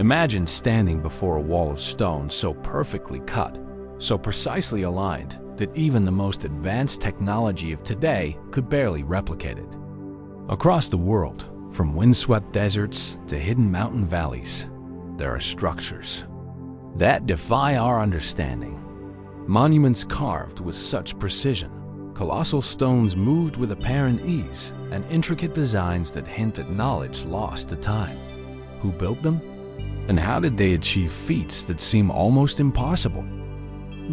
Imagine standing before a wall of stone so perfectly cut, so precisely aligned that even the most advanced technology of today could barely replicate it. Across the world, from windswept deserts to hidden mountain valleys, there are structures that defy our understanding. Monuments carved with such precision, colossal stones moved with apparent ease, and intricate designs that hint at knowledge lost to time. Who built them? And how did they achieve feats that seem almost impossible?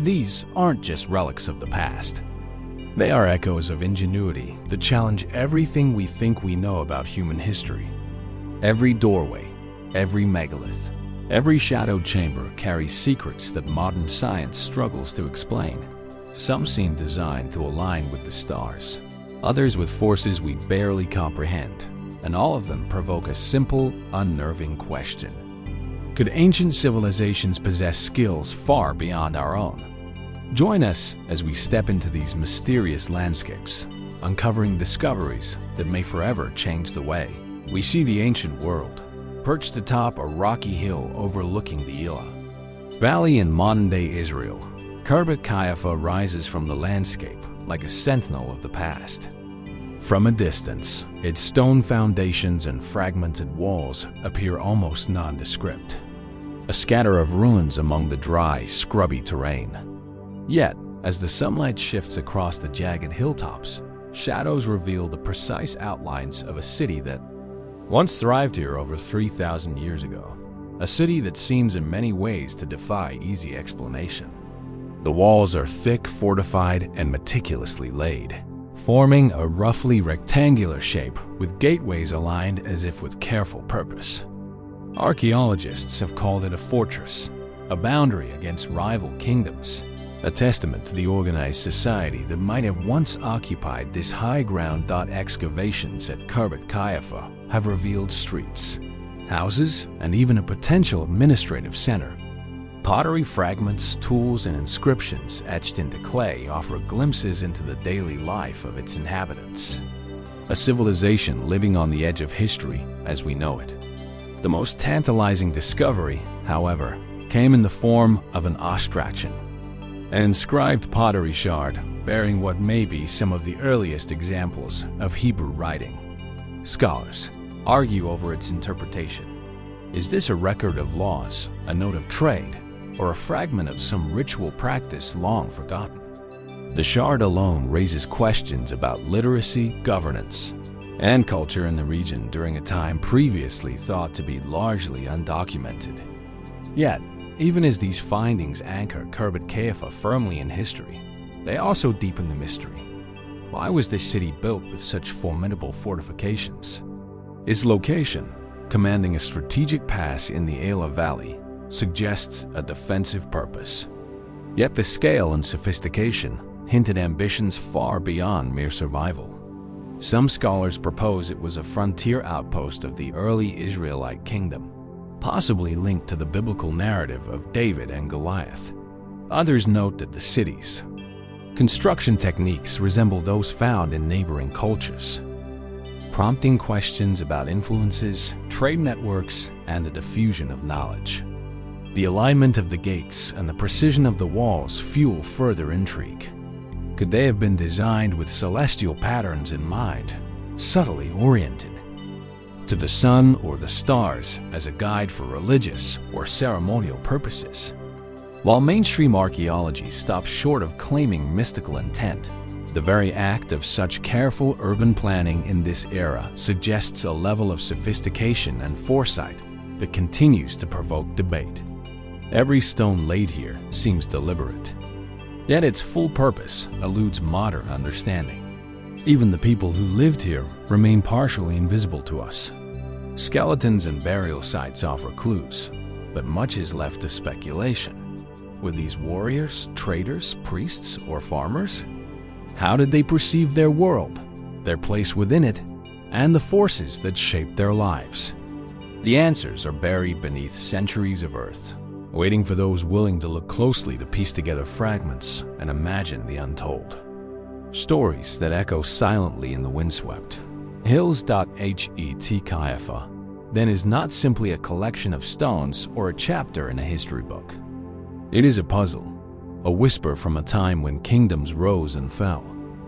These aren't just relics of the past. They are echoes of ingenuity that challenge everything we think we know about human history. Every doorway, every megalith, every shadowed chamber carries secrets that modern science struggles to explain. Some seem designed to align with the stars, others with forces we barely comprehend, and all of them provoke a simple, unnerving question. Could ancient civilizations possess skills far beyond our own? Join us as we step into these mysterious landscapes, uncovering discoveries that may forever change the way we see the ancient world. Perched atop a rocky hill overlooking the Ila Valley in modern-day Israel, Khirbet Qeiyafa rises from the landscape like a sentinel of the past. From a distance, its stone foundations and fragmented walls appear almost nondescript, a scatter of ruins among the dry, scrubby terrain. Yet, as the sunlight shifts across the jagged hilltops, shadows reveal the precise outlines of a city that once thrived here over 3,000 years ago, a city that seems in many ways to defy easy explanation. The walls are thick, fortified, and meticulously laid, forming a roughly rectangular shape with gateways aligned as if with careful purpose. Archaeologists have called it a fortress, a boundary against rival kingdoms, a testament to the organized society that might have once occupied this high ground. Excavations at Khirbet Qeiyafa have revealed streets, houses, and even a potential administrative center. Pottery fragments, tools, and inscriptions etched into clay offer glimpses into the daily life of its inhabitants. A civilization living on the edge of history as we know it. The most tantalizing discovery, however, came in the form of an ostrachan, an inscribed pottery shard bearing what may be some of the earliest examples of Hebrew writing. Scholars argue over its interpretation. Is this a record of laws, a note of trade, or a fragment of some ritual practice long forgotten? The shard alone raises questions about literacy, governance, and culture in the region during a time previously thought to be largely undocumented. Yet, even as these findings anchor Khirbet Qeiyafa firmly in history, they also deepen the mystery. Why was this city built with such formidable fortifications? Its location, commanding a strategic pass in the Ila Valley, suggests a defensive purpose. Yet the scale and sophistication hint at ambitions far beyond mere survival. Some scholars propose it was a frontier outpost of the early Israelite kingdom, possibly linked to the biblical narrative of David and Goliath. Others note that the city's construction techniques resemble those found in neighboring cultures, prompting questions about influences, trade networks, and the diffusion of knowledge. The alignment of the gates and the precision of the walls fuel further intrigue. Could they have been designed with celestial patterns in mind, subtly oriented to the sun or the stars as a guide for religious or ceremonial purposes? While mainstream archaeology stops short of claiming mystical intent, the very act of such careful urban planning in this era suggests a level of sophistication and foresight that continues to provoke debate. Every stone laid here seems deliberate, yet its full purpose eludes modern understanding. Even the people who lived here remain partially invisible to us. Skeletons and burial sites offer clues, but much is left to speculation. Were these warriors, traders, priests, or farmers? How did they perceive their world, their place within it, and the forces that shaped their lives? The answers are buried beneath centuries of earth, waiting for those willing to look closely to piece together fragments and imagine the untold. Stories that echo silently in the windswept hills. Het Qeiyafa then is not simply a collection of stones or a chapter in a history book. It is a puzzle, a whisper from a time when kingdoms rose and fell,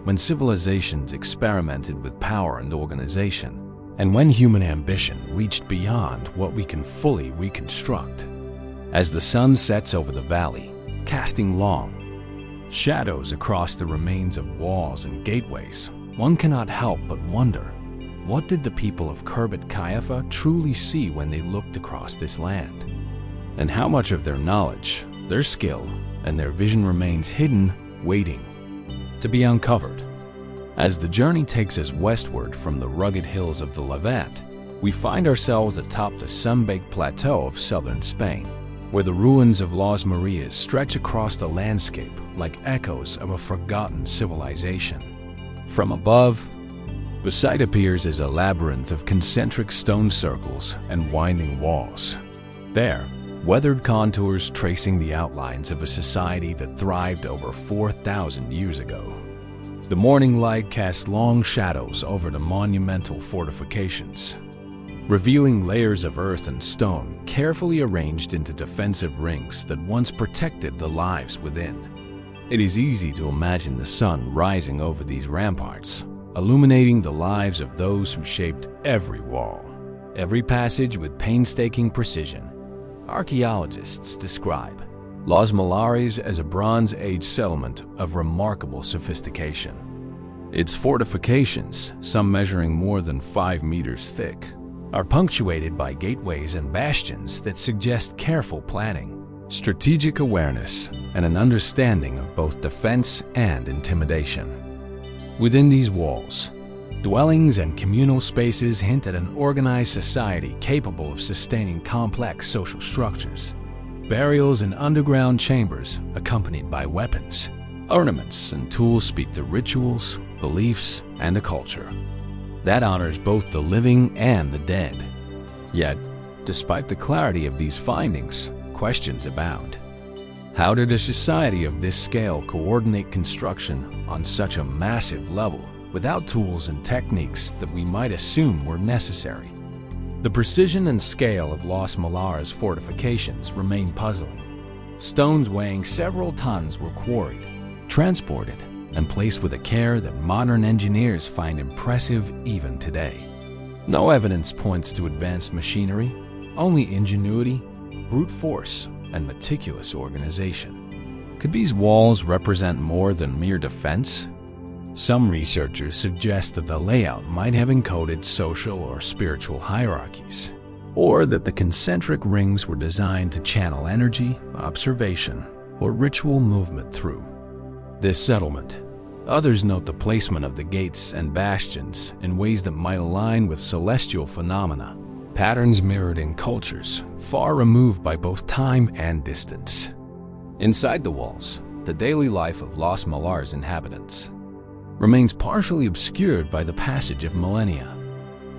when civilizations experimented with power and organization, and when human ambition reached beyond what we can fully reconstruct. As the sun sets over the valley, casting long shadows across the remains of walls and gateways, one cannot help but wonder, what did the people of Khirbet Qeiyafa truly see when they looked across this land? And how much of their knowledge, their skill, and their vision remains hidden, waiting to be uncovered? As the journey takes us westward from the rugged hills of the Levant, we find ourselves atop the sun-baked plateau of southern Spain, where the ruins of Las Marias stretch across the landscape like echoes of a forgotten civilization. From above, the site appears as a labyrinth of concentric stone circles and winding walls. There, weathered contours tracing the outlines of a society that thrived over 4,000 years ago. The morning light casts long shadows over the monumental fortifications, revealing layers of earth and stone carefully arranged into defensive rings that once protected the lives within. It is easy to imagine the sun rising over these ramparts, illuminating the lives of those who shaped every wall, every passage with painstaking precision. Archaeologists describe Los Millares as a Bronze Age settlement of remarkable sophistication. Its fortifications, some measuring more than 5 meters thick, are punctuated by gateways and bastions that suggest careful planning, strategic awareness, and an understanding of both defense and intimidation. Within these walls, dwellings and communal spaces hint at an organized society capable of sustaining complex social structures. Burials in underground chambers, accompanied by weapons, ornaments, and tools, speak to rituals, beliefs, and a culture that honors both the living and the dead. Yet, despite the clarity of these findings, questions abound. How did a society of this scale coordinate construction on such a massive level without tools and techniques that we might assume were necessary? The precision and scale of Los Millares fortifications remain puzzling. Stones weighing several tons were quarried, transported, and placed with a care that modern engineers find impressive even today. No evidence points to advanced machinery, only ingenuity, brute force, and meticulous organization. Could these walls represent more than mere defense? Some researchers suggest that the layout might have encoded social or spiritual hierarchies, or that the concentric rings were designed to channel energy, observation, or ritual movement through this settlement. Others note the placement of the gates and bastions in ways that might align with celestial phenomena, patterns mirrored in cultures far removed by both time and distance. Inside the walls, the daily life of Los Millares inhabitants remains partially obscured by the passage of millennia.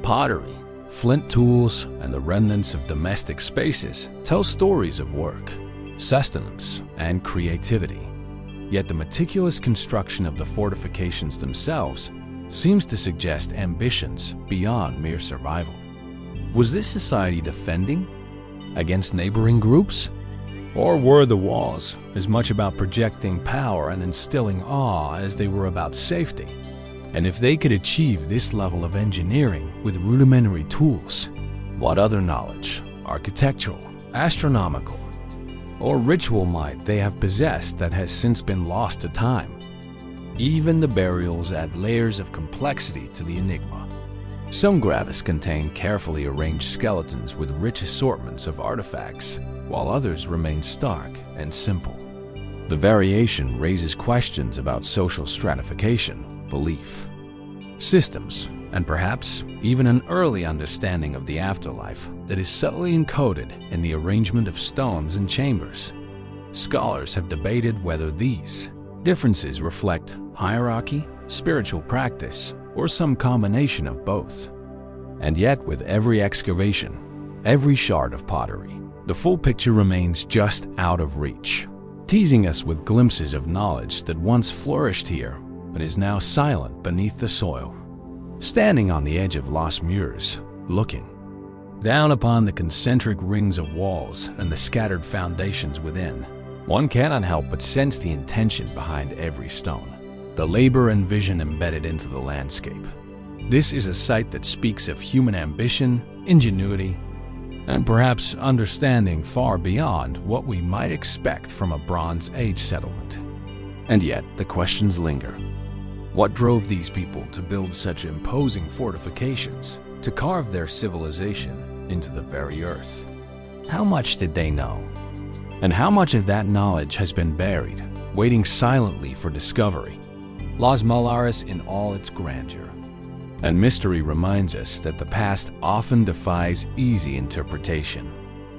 Pottery, flint tools, and the remnants of domestic spaces tell stories of work, sustenance, and creativity. Yet the meticulous construction of the fortifications themselves seems to suggest ambitions beyond mere survival. Was this society defending against neighboring groups? Or were the walls as much about projecting power and instilling awe as they were about safety? And if they could achieve this level of engineering with rudimentary tools, what other knowledge, architectural, astronomical, or ritual might they have possessed that has since been lost to time? Even the burials add layers of complexity to the enigma. Some graves contain carefully arranged skeletons with rich assortments of artifacts, while others remain stark and simple. The variation raises questions about social stratification, belief, systems, and perhaps even an early understanding of the afterlife that is subtly encoded in the arrangement of stones and chambers. Scholars have debated whether these differences reflect hierarchy, spiritual practice, or some combination of both. And yet, with every excavation, every shard of pottery, the full picture remains just out of reach, teasing us with glimpses of knowledge that once flourished here, but is now silent beneath the soil. Standing on the edge of Los Muros, looking, Down upon the concentric rings of walls and the scattered foundations within, one cannot help but sense the intention behind every stone, the labor and vision embedded into the landscape. This is a site that speaks of human ambition, ingenuity, and perhaps understanding far beyond what we might expect from a Bronze Age settlement. And yet, the questions linger. What drove these people to build such imposing fortifications, to carve their civilization into the very earth? How much did they know? And how much of that knowledge has been buried, waiting silently for discovery? Las Millares in all its grandeur. And mystery reminds us that the past often defies easy interpretation.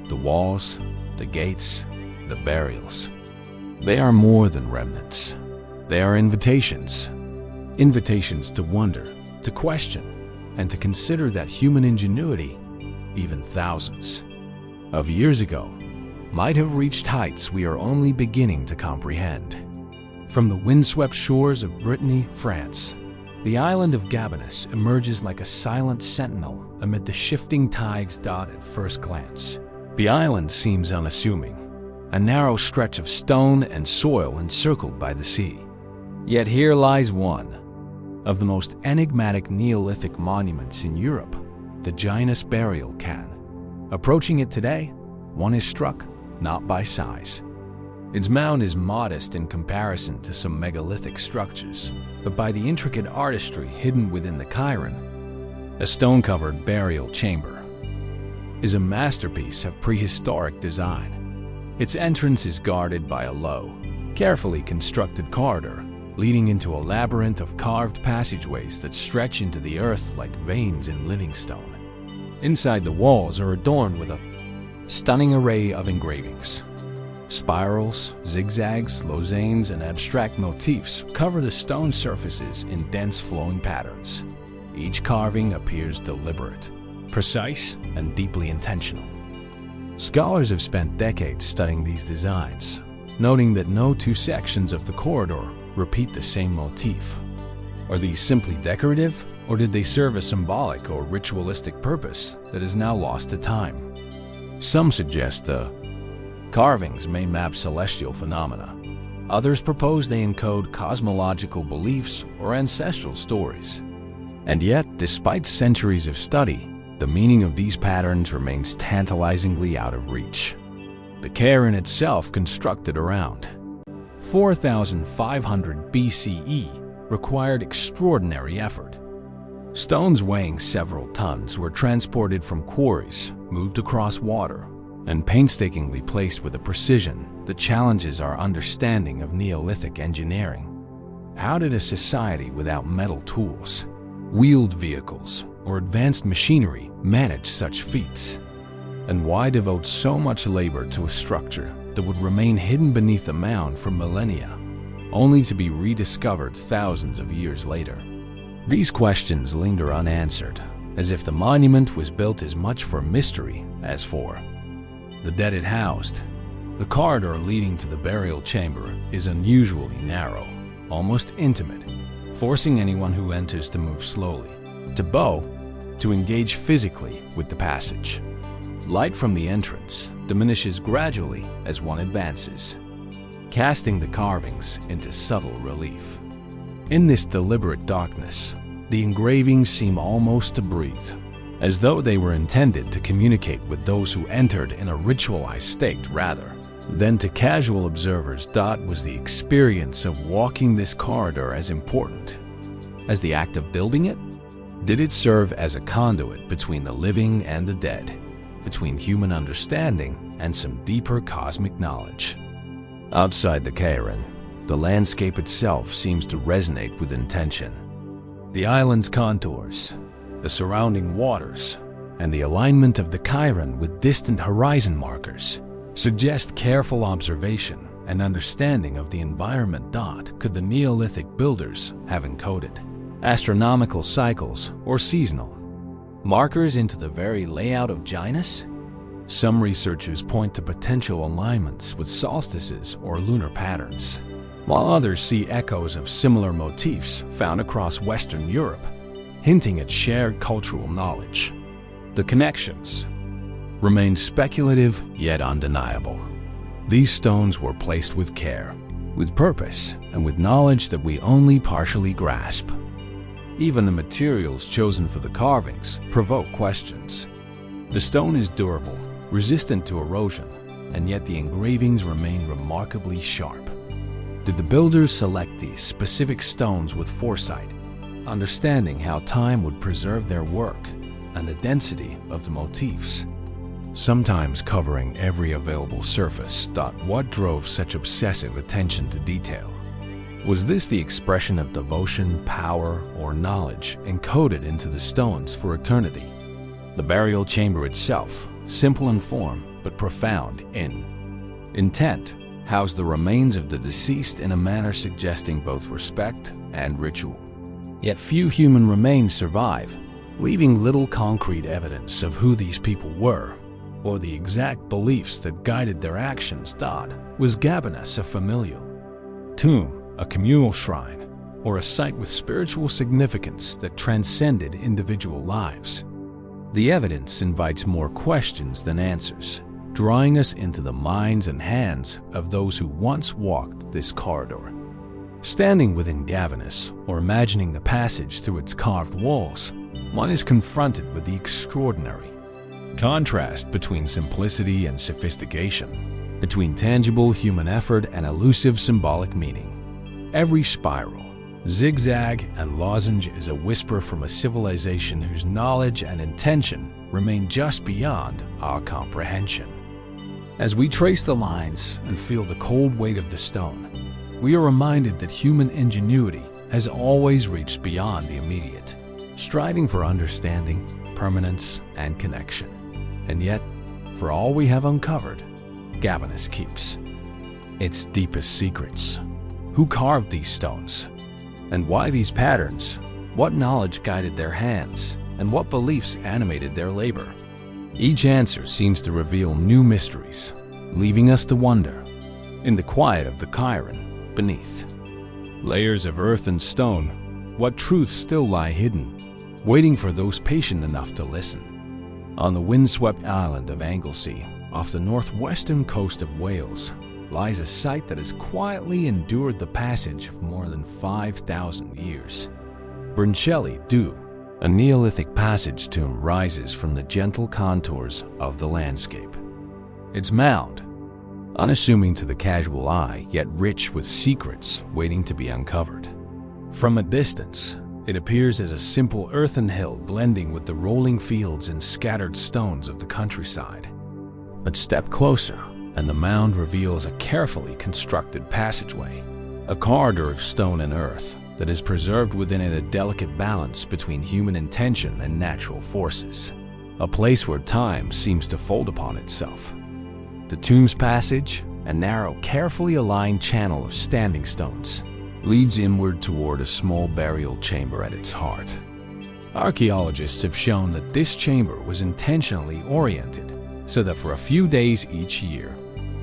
The walls, the gates, the burials. They are more than remnants. They are invitations. Invitations to wonder, to question, and to consider that human ingenuity, even thousands of years ago, might have reached heights we are only beginning to comprehend. From the windswept shores of Brittany, France, the island of Gavrinis emerges like a silent sentinel amid the shifting tides. At first glance, the island seems unassuming, a narrow stretch of stone and soil encircled by the sea. Yet here lies one of the most enigmatic Neolithic monuments in Europe, the Ġgantija burial cairn. Approaching it today, one is struck not by size. Its mound is modest in comparison to some megalithic structures, but by the intricate artistry hidden within the cairn. A stone-covered burial chamber is a masterpiece of prehistoric design. Its entrance is guarded by a low, carefully constructed corridor leading into a labyrinth of carved passageways that stretch into the earth like veins in living stone. Inside, the walls are adorned with a stunning array of engravings. Spirals, zigzags, lozanes, and abstract motifs cover the stone surfaces in dense flowing patterns. Each carving appears deliberate, precise, and deeply intentional. Scholars have spent decades studying these designs, noting that no two sections of the corridor repeat the same motif. Are these simply decorative, or did they serve a symbolic or ritualistic purpose that is now lost to time? Some suggest the carvings may map celestial phenomena. Others propose they encode cosmological beliefs or ancestral stories. And yet, despite centuries of study, the meaning of these patterns remains tantalizingly out of reach. The cairn itself, constructed around 4,500 BCE, required extraordinary effort. Stones weighing several tons were transported from quarries, moved across water, and painstakingly placed with a precision that challenges our understanding of Neolithic engineering. How did a society without metal tools, wheeled vehicles, or advanced machinery manage such feats? And why devote so much labor to a structure that would remain hidden beneath a mound for millennia, only to be rediscovered thousands of years later? These questions linger unanswered, as if the monument was built as much for mystery as for the dead it housed. The corridor leading to the burial chamber is unusually narrow, almost intimate, forcing anyone who enters to move slowly, to bow, to engage physically with the passage. Light from the entrance diminishes gradually as one advances, casting the carvings into subtle relief. In this deliberate darkness, the engravings seem almost to breathe, as though they were intended to communicate with those who entered in a ritualized state rather than to casual observers. Was the experience of walking this corridor as important as the act of building it? Did it serve as a conduit between the living and the dead, between human understanding and some deeper cosmic knowledge? Outside the cairn, the landscape itself seems to resonate with intention. The island's contours, the surrounding waters, and the alignment of the cairn with distant horizon markers suggest careful observation and understanding of the environment. Could the Neolithic builders have encoded astronomical cycles or seasonal markers into the very layout of Ġgantija? Some researchers point to potential alignments with solstices or lunar patterns, while others see echoes of similar motifs found across Western Europe, hinting at shared cultural knowledge. The connections remained speculative yet undeniable. These stones were placed with care, with purpose, and with knowledge that we only partially grasp. Even the materials chosen for the carvings provoke questions. The stone is durable, resistant to erosion, and yet the engravings remain remarkably sharp. Did the builders select these specific stones with foresight, understanding how time would preserve their work and the density of the motifs? Sometimes covering every available surface. What drove such obsessive attention to detail? Was this the expression of devotion, power, or knowledge encoded into the stones for eternity? The burial chamber itself, simple in form but profound in intent, housed the remains of the deceased in a manner suggesting both respect and ritual. Yet few human remains survive, leaving little concrete evidence of who these people were or the exact beliefs that guided their actions. Was Gavrinis a familial tomb, a communal shrine, or a site with spiritual significance that transcended individual lives? The evidence invites more questions than answers, drawing us into the minds and hands of those who once walked this corridor. Standing within Gavrinis, or imagining the passage through its carved walls, one is confronted with the extraordinary contrast between simplicity and sophistication, between tangible human effort and elusive symbolic meaning. Every spiral, zigzag, and lozenge is a whisper from a civilization whose knowledge and intention remain just beyond our comprehension. As we trace the lines and feel the cold weight of the stone, we are reminded that human ingenuity has always reached beyond the immediate, striving for understanding, permanence, and connection. And yet, for all we have uncovered, Gavrinis keeps its deepest secrets. Who carved these stones? And why these patterns? What knowledge guided their hands? And what beliefs animated their labor? Each answer seems to reveal new mysteries, leaving us to wonder. In the quiet of the Chiron, beneath layers of earth and stone, what truths still lie hidden, waiting for those patient enough to listen? On the windswept island of Anglesey, off the northwestern coast of Wales, lies a site that has quietly endured the passage of more than 5,000 years. Bryn Celli Ddu, a Neolithic passage tomb, rises from the gentle contours of the landscape. Its mound, unassuming to the casual eye, yet rich with secrets waiting to be uncovered. From a distance, it appears as a simple earthen hill blending with the rolling fields and scattered stones of the countryside. But step closer, and the mound reveals a carefully constructed passageway, a corridor of stone and earth that is preserved within it a delicate balance between human intention and natural forces, a place where time seems to fold upon itself. The tomb's passage, a narrow, carefully aligned channel of standing stones, leads inward toward a small burial chamber at its heart. Archaeologists have shown that this chamber was intentionally oriented so that for a few days each year,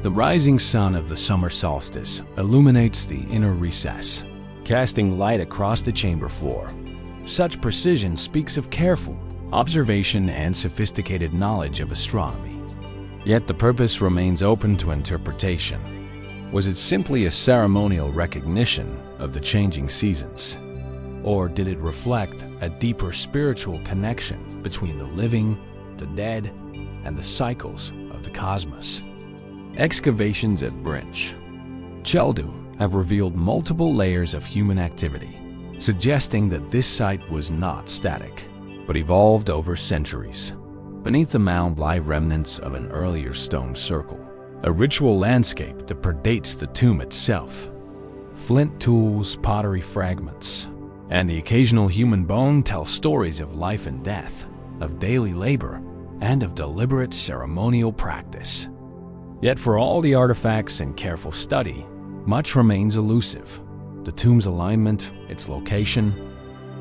the rising sun of the summer solstice illuminates the inner recess, casting light across the chamber floor. Such precision speaks of careful observation and sophisticated knowledge of astronomy. Yet the purpose remains open to interpretation. Was it simply a ceremonial recognition of the changing seasons? Or did it reflect a deeper spiritual connection between the living, the dead, and the cycles of the cosmos? Excavations at Bryn Celli Ddu have revealed multiple layers of human activity, suggesting that this site was not static, but evolved over centuries. Beneath the mound lie remnants of an earlier stone circle, a ritual landscape that predates the tomb itself. Flint tools, pottery fragments, and the occasional human bone tell stories of life and death, of daily labor, and of deliberate ceremonial practice. Yet for all the artifacts and careful study, much remains elusive. The tomb's alignment, its location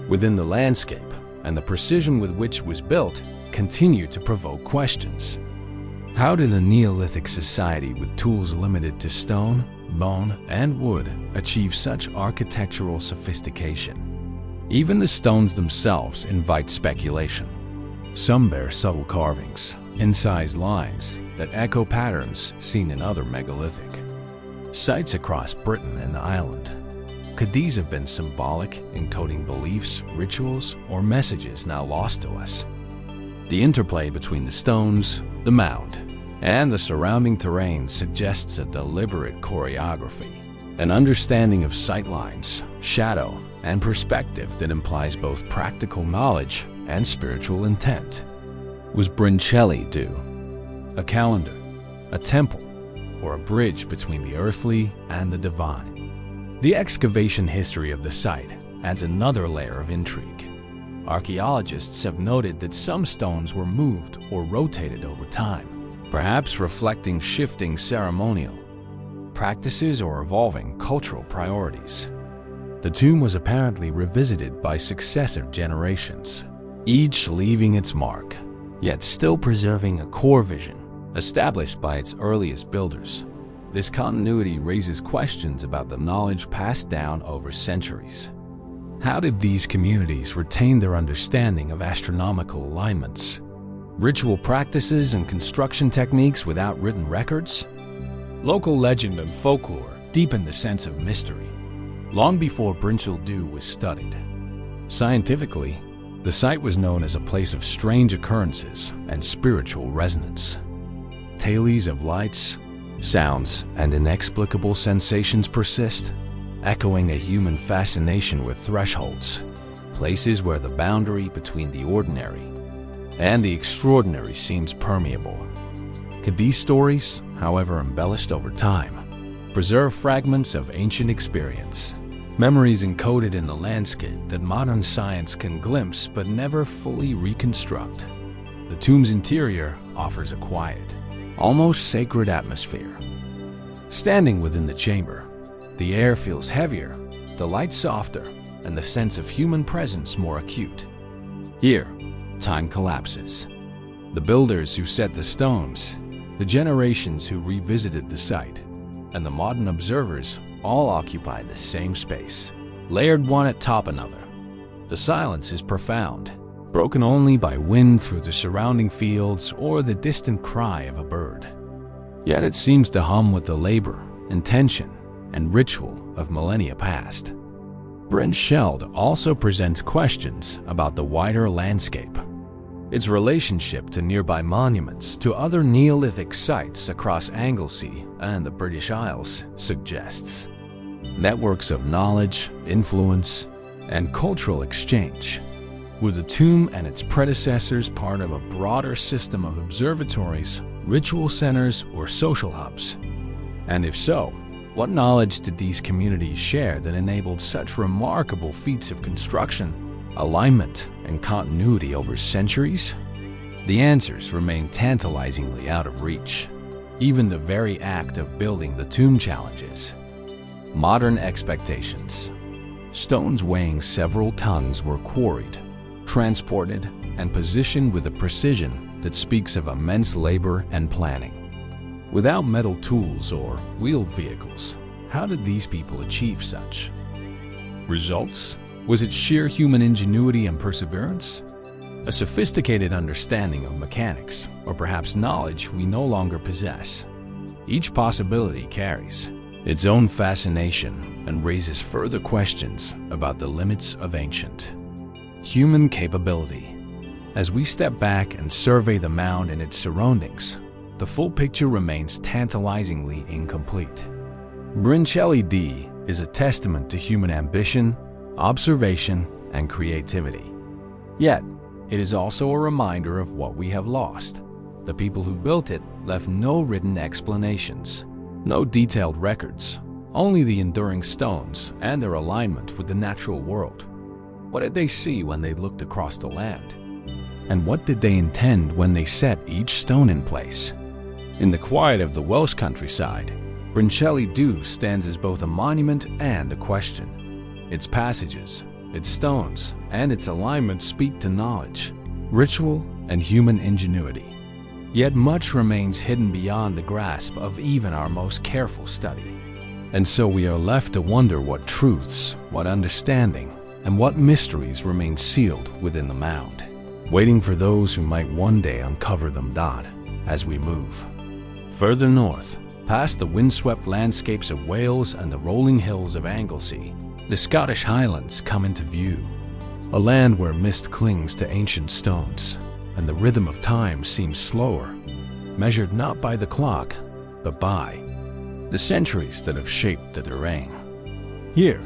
within the landscape, and the precision with which it was built continue to provoke questions. How did a Neolithic society with tools limited to stone, bone, and wood achieve such architectural sophistication? Even the stones themselves invite speculation. Some bear subtle carvings, incised lines that echo patterns seen in other megalithic sites across Britain and the island. Could these have been symbolic, encoding beliefs, rituals, or messages now lost to us? The interplay between the stones, the mound, and the surrounding terrain suggests a deliberate choreography, an understanding of sightlines, shadow, and perspective that implies both practical knowledge and spiritual intent. Was Bryn Celli Ddu a calendar, a temple, or a bridge between the earthly and the divine? The excavation history of the site adds another layer of intrigue. Archaeologists have noted that some stones were moved or rotated over time, perhaps reflecting shifting ceremonial practices or evolving cultural priorities. The tomb was apparently revisited by successive generations, each leaving its mark, yet still preserving a core vision established by its earliest builders. This continuity raises questions about the knowledge passed down over centuries. How did these communities retain their understanding of astronomical alignments, ritual practices, and construction techniques without written records? Local legend and folklore deepen the sense of mystery, long before Bryn Celli Ddu was studied. Scientifically, the site was known as a place of strange occurrences and spiritual resonance. Tales of lights, sounds, and inexplicable sensations persist, echoing a human fascination with thresholds, places where the boundary between the ordinary and the extraordinary seems permeable. Could these stories, however embellished over time, preserve fragments of ancient experience, memories encoded in the landscape that modern science can glimpse but never fully reconstruct? The tomb's interior offers a quiet, almost sacred atmosphere. Standing within the chamber, the air feels heavier, the light softer, and the sense of human presence more acute. Here, time collapses. The builders who set the stones, the generations who revisited the site, and the modern observers all occupy the same space, layered one atop another. The silence is profound, broken only by wind through the surrounding fields or the distant cry of a bird. Yet it seems to hum with the labor, intention, and ritual of millennia past. Bryn Celli Ddu also presents questions about the wider landscape, its relationship to nearby monuments, to other Neolithic sites across Anglesey and the British Isles suggests networks of knowledge, influence, and cultural exchange. Were the tomb and its predecessors part of a broader system of observatories, ritual centers, or social hubs? And if so, what knowledge did these communities share that enabled such remarkable feats of construction, alignment, and continuity over centuries? The answers remain tantalizingly out of reach. Even the very act of building the tomb challenges modern expectations. Stones weighing several tons were quarried, transported, and positioned with a precision that speaks of immense labor and planning. Without metal tools or wheeled vehicles, how did these people achieve such results? Was it sheer human ingenuity and perseverance? A sophisticated understanding of mechanics, or perhaps knowledge we no longer possess? Each possibility carries its own fascination and raises further questions about the limits of ancient human capability. As we step back and survey the mound and its surroundings, the full picture remains tantalizingly incomplete. Bryn Celli Ddu is a testament to human ambition, observation, and creativity. Yet, it is also a reminder of what we have lost. The people who built it left no written explanations, no detailed records, only the enduring stones and their alignment with the natural world. What did they see when they looked across the land? And what did they intend when they set each stone in place? In the quiet of the Welsh countryside, Bryn Celli Ddu stands as both a monument and a question. Its passages, its stones, and its alignment speak to knowledge, ritual, and human ingenuity. Yet much remains hidden beyond the grasp of even our most careful study. And so we are left to wonder what truths, what understanding, and what mysteries remain sealed within the mound. waiting for those who might one day uncover them. As we move further north, past the windswept landscapes of Wales and the rolling hills of Anglesey, the Scottish Highlands come into view, a land where mist clings to ancient stones, and the rhythm of time seems slower, measured not by the clock, but by the centuries that have shaped the terrain. Here,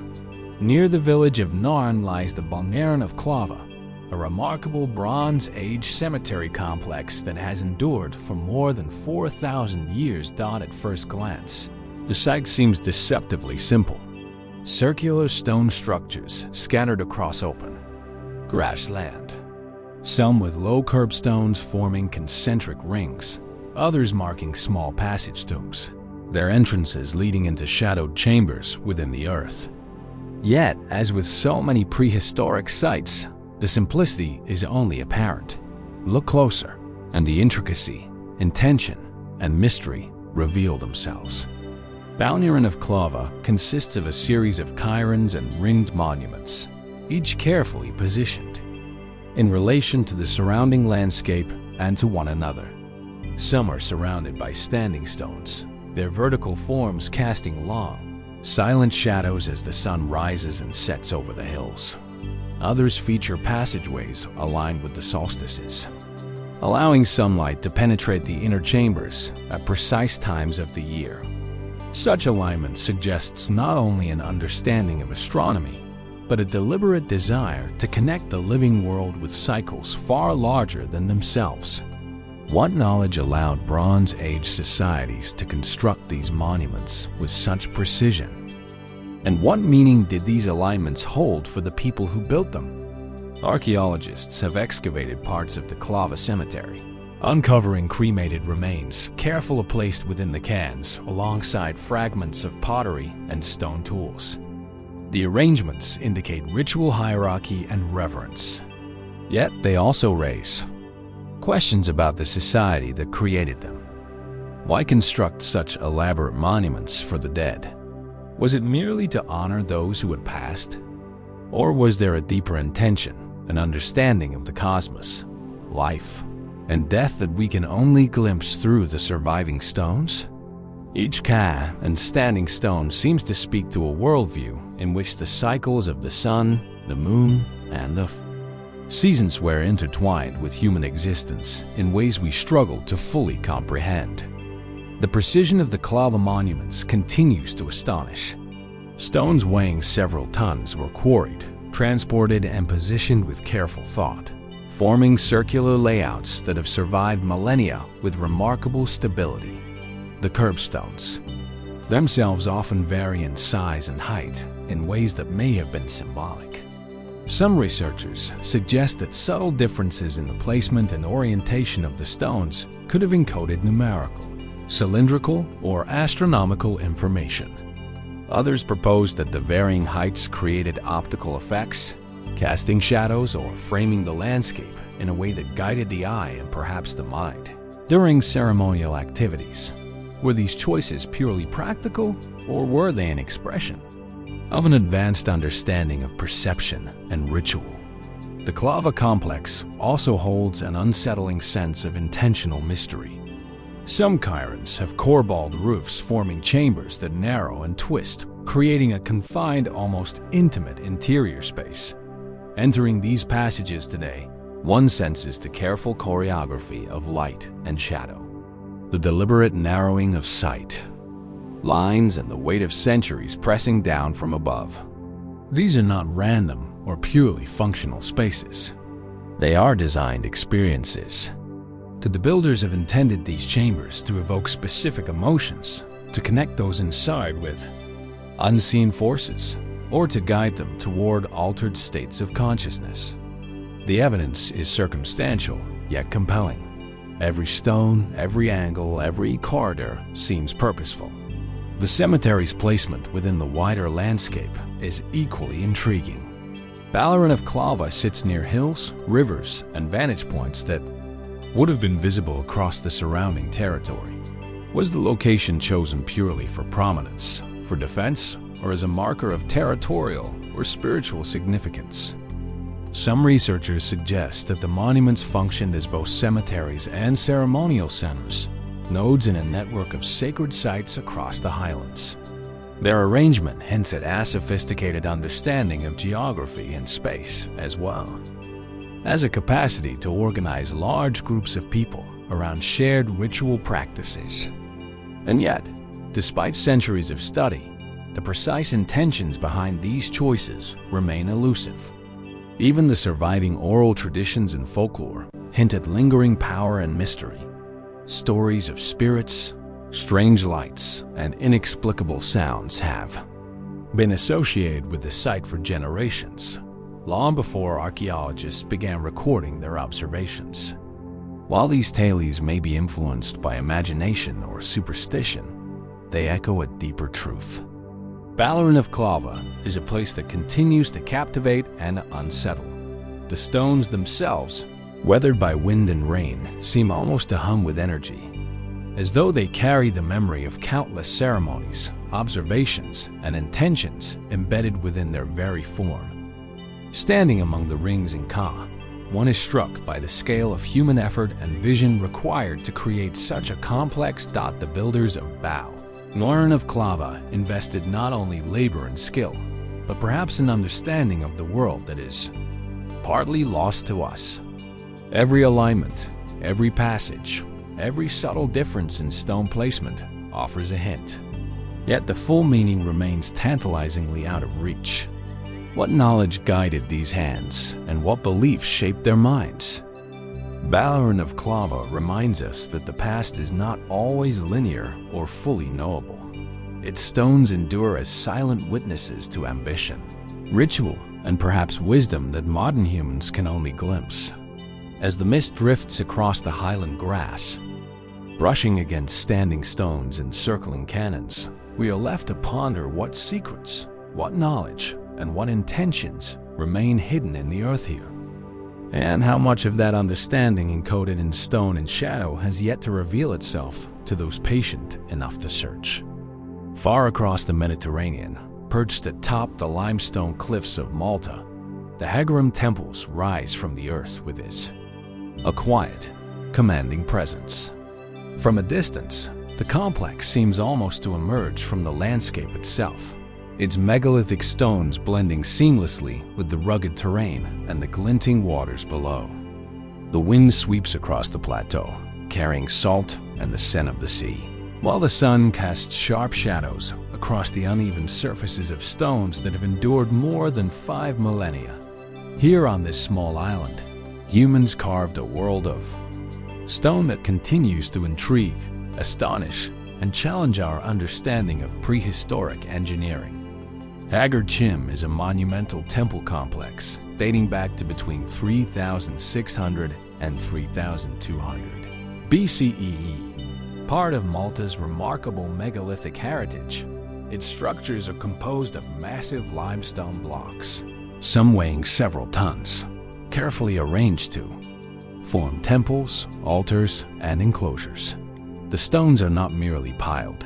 near the village of Narn, lies the Balnearin of Clava, a remarkable Bronze Age cemetery complex that has endured for more than 4,000 years. At first glance, the site seems deceptively simple. Circular stone structures scattered across open grassland, some with low curbstones forming concentric rings, others marking small passage tombs, their entrances leading into shadowed chambers within the earth. Yet, as with so many prehistoric sites, the simplicity is only apparent. Look closer, and the intricacy, intention, and mystery reveal themselves. Balnearin of Clava consists of a series of cairns and ringed monuments, each carefully positioned in relation to the surrounding landscape and to one another. Some are surrounded by standing stones, their vertical forms casting long, silent shadows as the sun rises and sets over the hills. Others feature passageways aligned with the solstices, allowing sunlight to penetrate the inner chambers at precise times of the year. Such alignment suggests not only an understanding of astronomy, but a deliberate desire to connect the living world with cycles far larger than themselves. What knowledge allowed Bronze Age societies to construct these monuments with such precision? And what meaning did these alignments hold for the people who built them? Archaeologists have excavated parts of the Clava cemetery, uncovering cremated remains carefully placed within the cairns alongside fragments of pottery and stone tools. The arrangements indicate ritual hierarchy and reverence. Yet they also raise questions about the society that created them. Why construct such elaborate monuments for the dead? Was it merely to honor those who had passed? Or was there a deeper intention, an understanding of the cosmos, life, and death that we can only glimpse through the surviving stones? Each cairn and standing stone seems to speak to a worldview in which the cycles of the sun, the moon, and the seasons were intertwined with human existence in ways we struggle to fully comprehend. The precision of the Clava monuments continues to astonish. Stones weighing several tons were quarried, transported, and positioned with careful thought, forming circular layouts that have survived millennia with remarkable stability. The curbstones themselves often vary in size and height in ways that may have been symbolic. Some researchers suggest that subtle differences in the placement and orientation of the stones could have encoded numerical, cylindrical, or astronomical information. Others propose that the varying heights created optical effects, casting shadows or framing the landscape in a way that guided the eye and perhaps the mind. During ceremonial activities, were these choices purely practical, or were they an expression of an advanced understanding of perception and ritual? The Clava complex also holds an unsettling sense of intentional mystery. Some cairns have corbelled roofs forming chambers that narrow and twist, creating a confined, almost intimate interior space. Entering these passages today, one senses the careful choreography of light and shadow, the deliberate narrowing of sight, lines, and the weight of centuries pressing down from above. These are not random or purely functional spaces. They are designed experiences. The builders have intended these chambers to evoke specific emotions, to connect those inside with unseen forces, or to guide them toward altered states of consciousness. The evidence is circumstantial, yet compelling. Every stone, every angle, every corridor seems purposeful. The cemetery's placement within the wider landscape is equally intriguing. Balnearin of Clava sits near hills, rivers, and vantage points that would have been visible across the surrounding territory. Was the location chosen purely for prominence, for defense, or as a marker of territorial or spiritual significance? Some researchers suggest that the monuments functioned as both cemeteries and ceremonial centers, nodes in a network of sacred sites across the highlands. Their arrangement hints at a sophisticated understanding of geography and space as well as a capacity to organize large groups of people around shared ritual practices. And yet, despite centuries of study, the precise intentions behind these choices remain elusive. Even the surviving oral traditions and folklore hint at lingering power and mystery. Stories of spirits, strange lights, and inexplicable sounds have been associated with the site for generations, long before archaeologists began recording their observations. While these tales may be influenced by imagination or superstition, they echo a deeper truth. Ballarin of Clava is a place that continues to captivate and unsettle. The stones themselves, weathered by wind and rain, seem almost to hum with energy, as though they carry the memory of countless ceremonies, observations, and intentions embedded within their very form. Standing among the rings in Ka, one is struck by the scale of human effort and vision required to create such a complex. The builders of Ballarin of Clava invested not only labor and skill, but perhaps an understanding of the world that is partly lost to us. Every alignment, every passage, every subtle difference in stone placement offers a hint. Yet the full meaning remains tantalizingly out of reach. What knowledge guided these hands, and what beliefs shaped their minds? Ballarin of Clava reminds us that the past is not always linear or fully knowable. Its stones endure as silent witnesses to ambition, ritual, and perhaps wisdom that modern humans can only glimpse. As the mist drifts across the highland grass, brushing against standing stones and circling cannons, we are left to ponder what secrets, what knowledge, and what intentions remain hidden in the earth here. And how much of that understanding encoded in stone and shadow has yet to reveal itself to those patient enough to search. Far across the Mediterranean, perched atop the limestone cliffs of Malta, the Hagar Qim temples rise from the earth with a quiet, commanding presence. From a distance, the complex seems almost to emerge from the landscape itself, its megalithic stones blending seamlessly with the rugged terrain and the glinting waters below. The wind sweeps across the plateau, carrying salt and the scent of the sea, while the sun casts sharp shadows across the uneven surfaces of stones that have endured more than 5 millennia. Here on this small island, humans carved a world of stone that continues to intrigue, astonish, and challenge our understanding of prehistoric engineering. Hagar Qim is a monumental temple complex dating back to between 3,600 and 3,200 BCE. Part of Malta's remarkable megalithic heritage, its structures are composed of massive limestone blocks, some weighing several tons, carefully arranged to form temples, altars, and enclosures. The stones are not merely piled.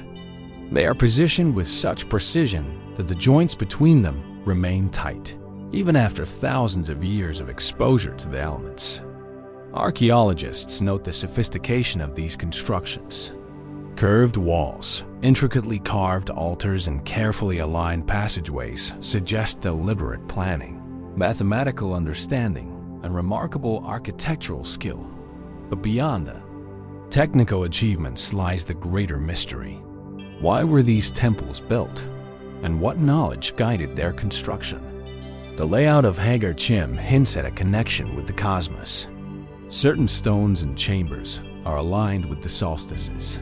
They are positioned with such precision that the joints between them remain tight, even after thousands of years of exposure to the elements. Archaeologists note the sophistication of these constructions. Curved walls, intricately carved altars, and carefully aligned passageways suggest deliberate planning, mathematical understanding, and remarkable architectural skill. But beyond the technical achievements lies the greater mystery. Why were these temples built? And what knowledge guided their construction? The layout of Hagar Qim hints at a connection with the cosmos. Certain stones and chambers are aligned with the solstices,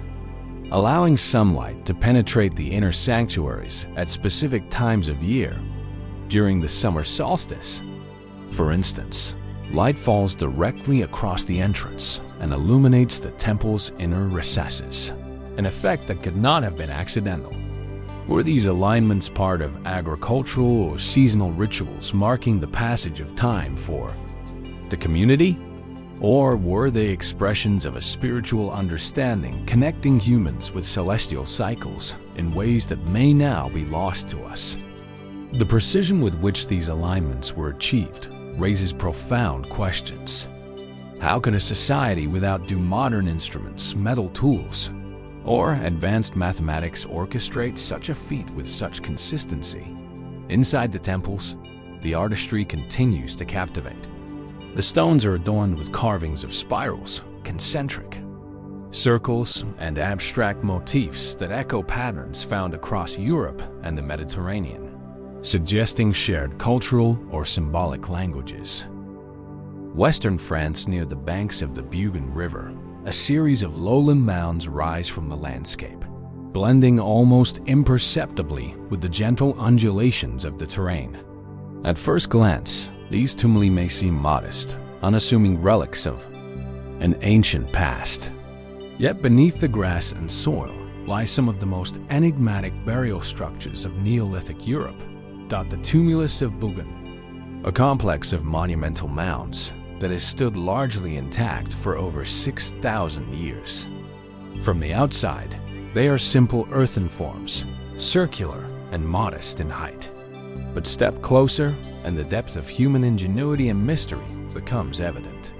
allowing sunlight to penetrate the inner sanctuaries at specific times of year. During the summer solstice, for instance, light falls directly across the entrance and illuminates the temple's inner recesses, an effect that could not have been accidental. Were these alignments part of agricultural or seasonal rituals marking the passage of time for the community? Or were they expressions of a spiritual understanding connecting humans with celestial cycles in ways that may now be lost to us? The precision with which these alignments were achieved raises profound questions. How could a society without modern instruments, metal tools, or advanced mathematics orchestrate such a feat with such consistency? Inside the temples, the artistry continues to captivate. The stones are adorned with carvings of spirals, concentric circles, and abstract motifs that echo patterns found across Europe and the Mediterranean, suggesting shared cultural or symbolic languages. Western France, near the banks of the Bougon River, a series of lowland mounds rise from the landscape, blending almost imperceptibly with the gentle undulations of the terrain. At first glance, these tumuli may seem modest, unassuming relics of an ancient past. Yet beneath the grass and soil lie some of the most enigmatic burial structures of Neolithic Europe. The Tumulus of Bougon, a complex of monumental mounds that has stood largely intact for over 6,000 years. From the outside, they are simple earthen forms, circular and modest in height. But step closer, and the depth of human ingenuity and mystery becomes evident.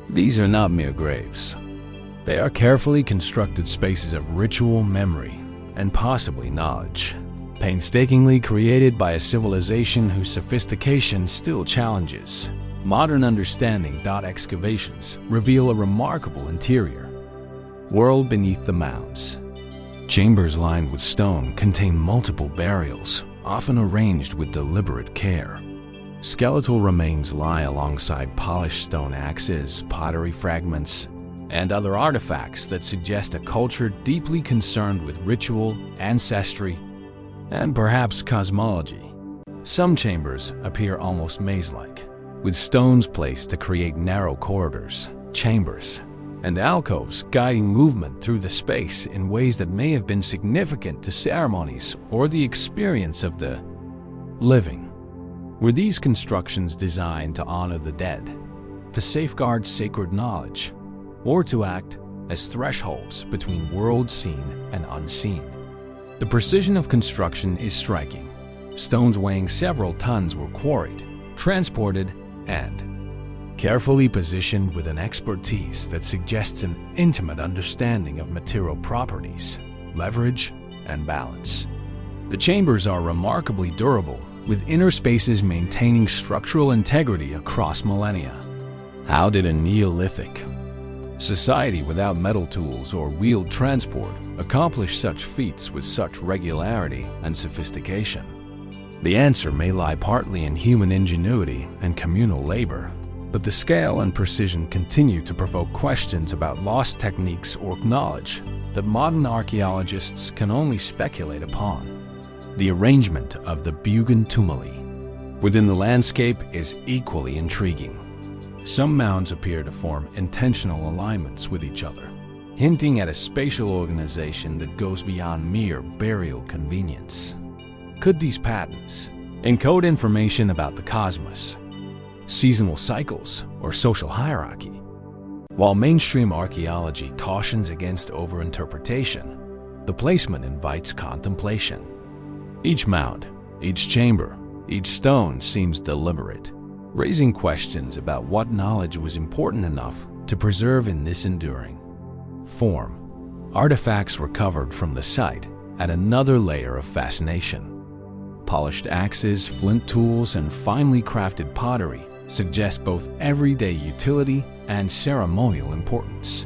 These are not mere graves. They are carefully constructed spaces of ritual, memory, and possibly knowledge, painstakingly created by a civilization whose sophistication still challenges modern understanding. Excavations reveal a remarkable interior world beneath the mounds. Chambers lined with stone contain multiple burials, often arranged with deliberate care. Skeletal remains lie alongside polished stone axes, pottery fragments, and other artifacts that suggest a culture deeply concerned with ritual, ancestry, and perhaps cosmology. Some chambers appear almost maze-like, with stones placed to create narrow corridors, chambers, and alcoves guiding movement through the space in ways that may have been significant to ceremonies or the experience of the living. Were these constructions designed to honor the dead, to safeguard sacred knowledge, or to act as thresholds between worlds seen and unseen? The precision of construction is striking. Stones weighing several tons were quarried, transported, and carefully positioned with an expertise that suggests an intimate understanding of material properties, leverage, and balance. The chambers are remarkably durable, with inner spaces maintaining structural integrity across millennia. How did a Neolithic society without metal tools or wheeled transport accomplish such feats with such regularity and sophistication? The answer may lie partly in human ingenuity and communal labor, but the scale and precision continue to provoke questions about lost techniques or knowledge that modern archaeologists can only speculate upon. The arrangement of the Bougon tumuli within the landscape is equally intriguing. Some mounds appear to form intentional alignments with each other, hinting at a spatial organization that goes beyond mere burial convenience. Could these patterns encode information about the cosmos, seasonal cycles, or social hierarchy? While mainstream archaeology cautions against overinterpretation, the placement invites contemplation. Each mound, each chamber, each stone seems deliberate, raising questions about what knowledge was important enough to preserve in this enduring form. Artifacts recovered from the site add another layer of fascination. Polished axes, flint tools, and finely crafted pottery suggest both everyday utility and ceremonial importance.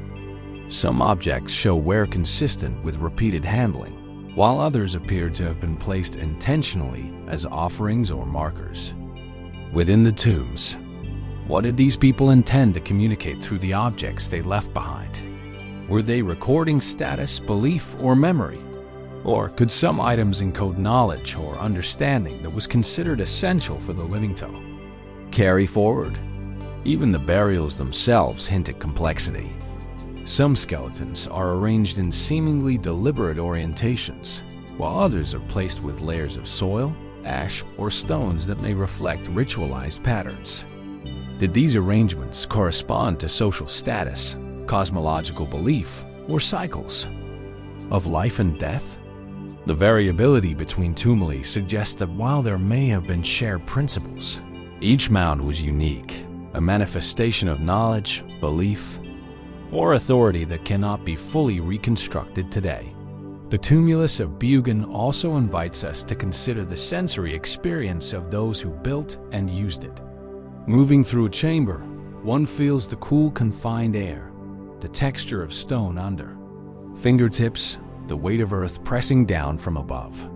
Some objects show wear consistent with repeated handling, while others appear to have been placed intentionally as offerings or markers. Within the tombs, what did these people intend to communicate through the objects they left behind? Were they recording status, belief, or memory? Or could some items encode knowledge or understanding that was considered essential for the living to carry forward? Even the burials themselves hint at complexity. Some skeletons are arranged in seemingly deliberate orientations, while others are placed with layers of soil, ash, or stones that may reflect ritualized patterns. Did these arrangements correspond to social status, cosmological belief, or cycles of life and death? The variability between tumuli suggests that while there may have been shared principles, Each mound was unique, a manifestation of knowledge, belief, or authority that cannot be fully reconstructed today. The Tumulus of Bougon also invites us to consider the sensory experience of those who built and used it. Moving through a chamber, one feels the cool, confined air, the texture of stone under fingertips, the weight of earth pressing down from above.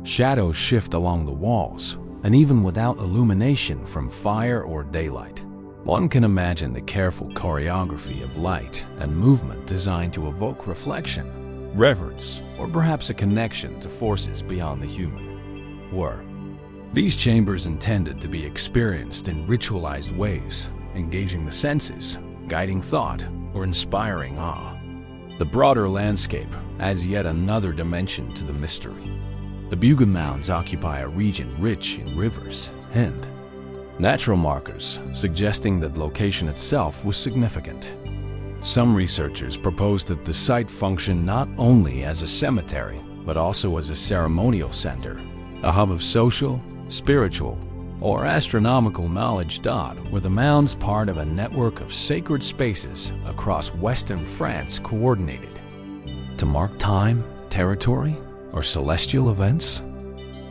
Shadows shift along the walls, and even without illumination from fire or daylight, one can imagine the careful choreography of light and movement designed to evoke reflection, reverence, or perhaps a connection to forces beyond the human. Were these chambers intended to be experienced in ritualized ways, engaging the senses, guiding thought, or inspiring awe? The broader landscape adds yet another dimension to the mystery. The Bougon Mounds occupy a region rich in rivers and natural markers, suggesting that the location itself was significant. Some researchers propose that the site functioned not only as a cemetery, but also as a ceremonial center, a hub of social, spiritual, or astronomical knowledge. Were the mounds part of a network of sacred spaces across Western France coordinated to mark time, territory, or celestial events?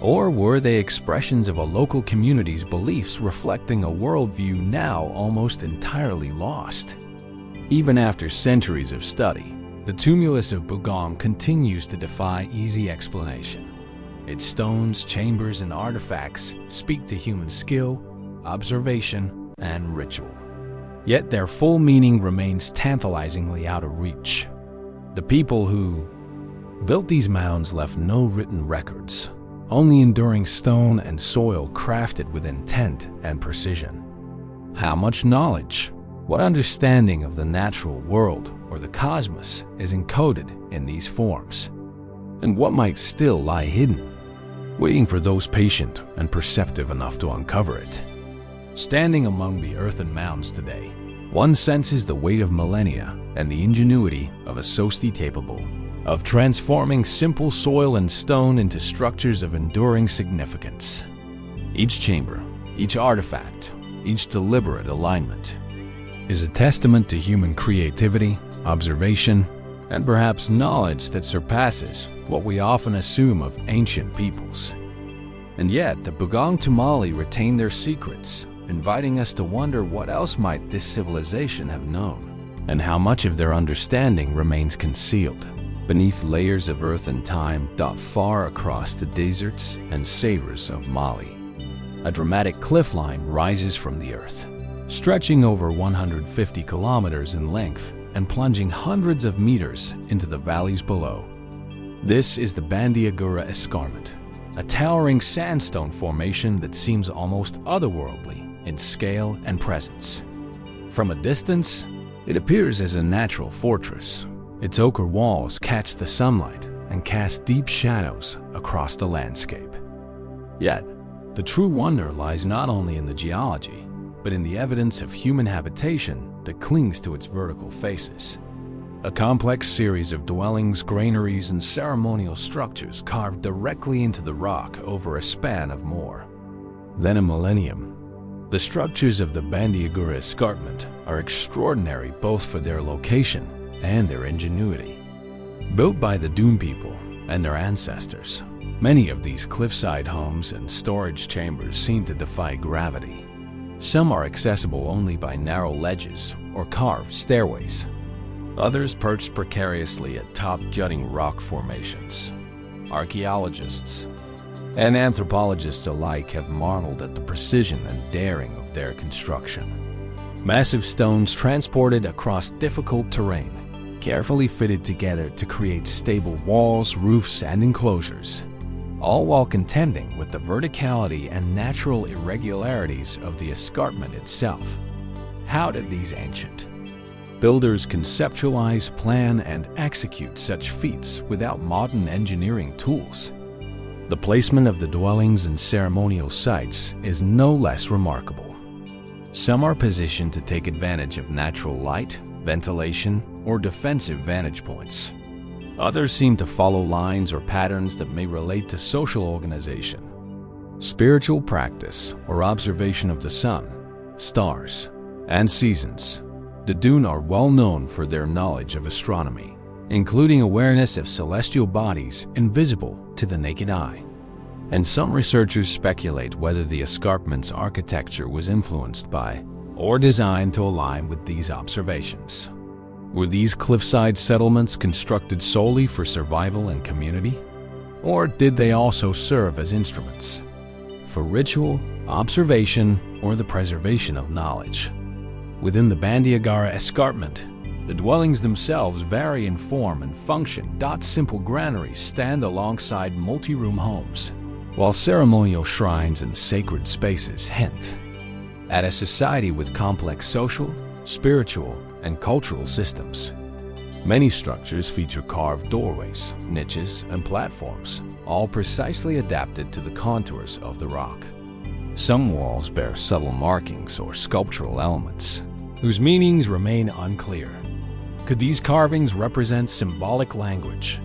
Or were they expressions of a local community's beliefs reflecting a worldview now almost entirely lost? Even after centuries of study, the Tumulus of Bougon continues to defy easy explanation. Its stones, chambers, and artifacts speak to human skill, observation, and ritual. Yet their full meaning remains tantalizingly out of reach. The people who built these mounds left no written records, only enduring stone and soil crafted with intent and precision. How much knowledge, what understanding of the natural world or the cosmos is encoded in these forms? And what might still lie hidden, waiting for those patient and perceptive enough to uncover it? Standing among the earthen mounds today, one senses the weight of millennia and the ingenuity of a society capable of transforming simple soil and stone into structures of enduring significance. Each chamber, each artifact, each deliberate alignment is a testament to human creativity, observation, and perhaps knowledge that surpasses what we often assume of ancient peoples. And yet, the Bougon to Mali retain their secrets, inviting us to wonder what else might this civilization have known, and how much of their understanding remains concealed beneath layers of earth and time far across the deserts and savors of Mali. A dramatic cliff line rises from the earth, stretching over 150 kilometers in length and plunging hundreds of meters into the valleys below. This is the Bandiagara Escarpment, a towering sandstone formation that seems almost otherworldly in scale and presence. From a distance, it appears as a natural fortress. Its ochre walls catch the sunlight and cast deep shadows across the landscape. Yet, the true wonder lies not only in the geology, but in the evidence of human habitation that clings to its vertical faces. A complex series of dwellings, granaries, and ceremonial structures carved directly into the rock over a span of more than a millennium. The structures of the Bandiagara Escarpment are extraordinary both for their location and their ingenuity. Built by the Dune people and their ancestors, many of these cliffside homes and storage chambers seem to defy gravity. Some are accessible only by narrow ledges or carved stairways. Others perched precariously atop jutting rock formations. Archaeologists and anthropologists alike have marveled at the precision and daring of their construction. Massive stones transported across difficult terrain, carefully fitted together to create stable walls, roofs, and enclosures, all while contending with the verticality and natural irregularities of the escarpment itself. How did these ancient builders conceptualize, plan, and execute such feats without modern engineering tools? The placement of the dwellings and ceremonial sites is no less remarkable. Some are positioned to take advantage of natural light, ventilation, or defensive vantage points. Others seem to follow lines or patterns that may relate to social organization. spiritual practice or observation of the sun, stars, and seasons. The Dune are well known for their knowledge of astronomy, including awareness of celestial bodies invisible to the naked eye. And some researchers speculate whether the escarpment's architecture was influenced by or designed to align with these observations. Were these cliffside settlements constructed solely for survival and community? Or did they also serve as instruments for ritual, observation, or the preservation of knowledge? Within the Bandiagara Escarpment, the dwellings themselves vary in form and function. Simple granaries stand alongside multi-room homes, while ceremonial shrines and sacred spaces hint at a society with complex social, spiritual, and cultural systems. Many structures feature carved doorways, niches, and platforms, all precisely adapted to the contours of the rock. Some walls bear subtle markings or sculptural elements, whose meanings remain unclear. Could these carvings represent symbolic language,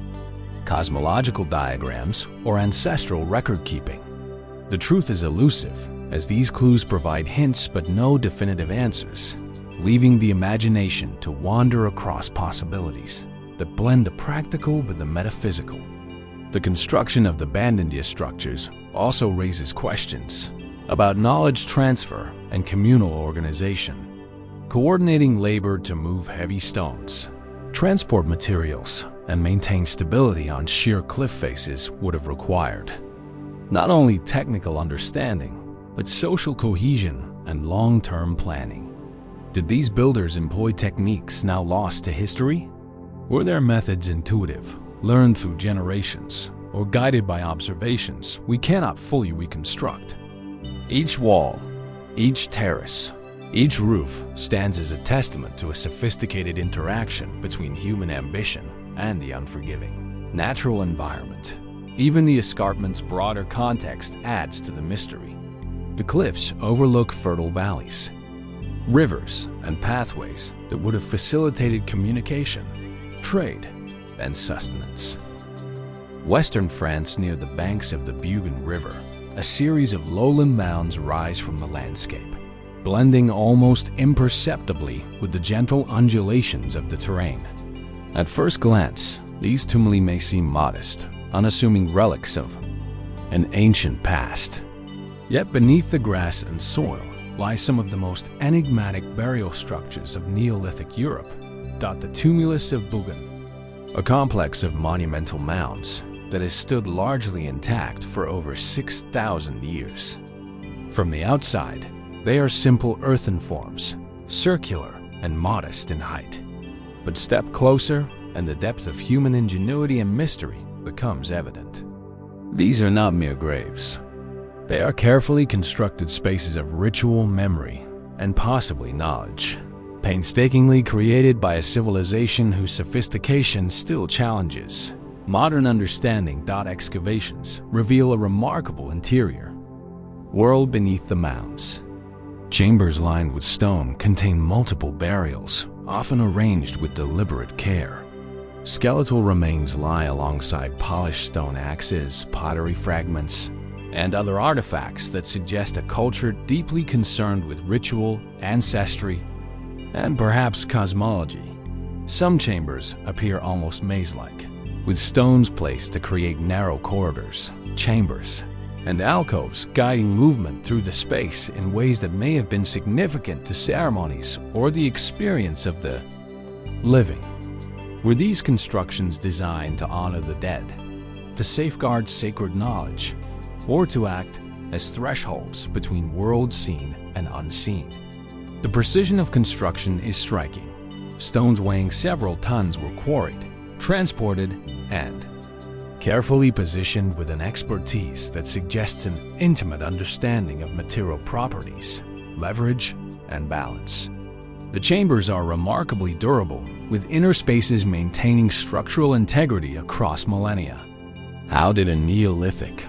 cosmological diagrams, or ancestral record-keeping? The truth is elusive, as these clues provide hints but no definitive answers, leaving the imagination to wander across possibilities that blend the practical with the metaphysical. The construction of the Bandiagara also raises questions about knowledge transfer and communal organization. Coordinating labor to move heavy stones, transport materials, and maintain stability on sheer cliff faces would have required not only technical understanding, but social cohesion and long-term planning. Did these builders employ techniques now lost to history? Were their methods intuitive, learned through generations, or guided by observations we cannot fully reconstruct? Each wall, each terrace, each roof stands as a testament to a sophisticated interaction between human ambition and the unforgiving natural environment. Even the escarpment's broader context adds to the mystery. The cliffs overlook fertile valleys, rivers, and pathways that would have facilitated communication, trade, and sustenance. Western France, near the banks of the Bougon River, a series of lowland mounds rise from the landscape, blending almost imperceptibly with the gentle undulations of the terrain. At first glance, these tumuli may seem modest, unassuming relics of an ancient past. Yet beneath the grass and soil lie some of the most enigmatic burial structures of Neolithic Europe. The Tumulus of Bougon, a complex of monumental mounds that has stood largely intact for over 6,000 years. From the outside, they are simple earthen forms, circular and modest in height. But step closer, and the depth of human ingenuity and mystery becomes evident. These are not mere graves. They are carefully constructed spaces of ritual, memory, and possibly knowledge, painstakingly created by a civilization whose sophistication still challenges modern understanding. Excavations reveal a remarkable interior world beneath the mounds. Chambers lined with stone contain multiple burials, often arranged with deliberate care. Skeletal remains lie alongside polished stone axes, pottery fragments, and other artifacts that suggest a culture deeply concerned with ritual, ancestry, and perhaps cosmology. Some chambers appear almost maze-like, with stones placed to create narrow corridors, chambers, and alcoves guiding movement through the space in ways that may have been significant to ceremonies or the experience of the living. Were these constructions designed to honor the dead, to safeguard sacred knowledge, or to act as thresholds between worlds seen and unseen? The precision of construction is striking. Stones weighing several tons were quarried, transported, and carefully positioned with an expertise that suggests an intimate understanding of material properties, leverage, and balance. The chambers are remarkably durable, with inner spaces maintaining structural integrity across millennia. How did a Neolithic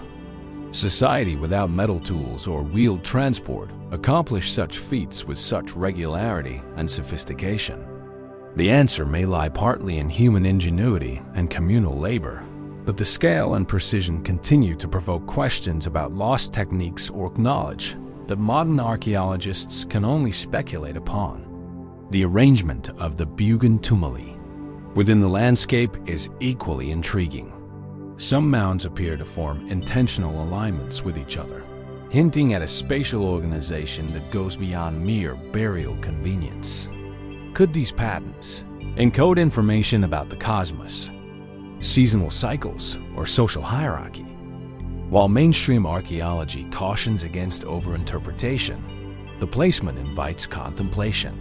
society without metal tools or wheeled transport accomplish such feats with such regularity and sophistication? The answer may lie partly in human ingenuity and communal labor, But the scale and precision continue to provoke questions about lost techniques or knowledge that modern archaeologists can only speculate upon. The arrangement of the Bougon tumuli within the landscape is equally intriguing. Some mounds appear to form intentional alignments with each other, hinting at a spatial organization that goes beyond mere burial convenience. Could these patterns encode information about the cosmos, seasonal cycles, or social hierarchy? While mainstream archaeology cautions against overinterpretation, the placement invites contemplation.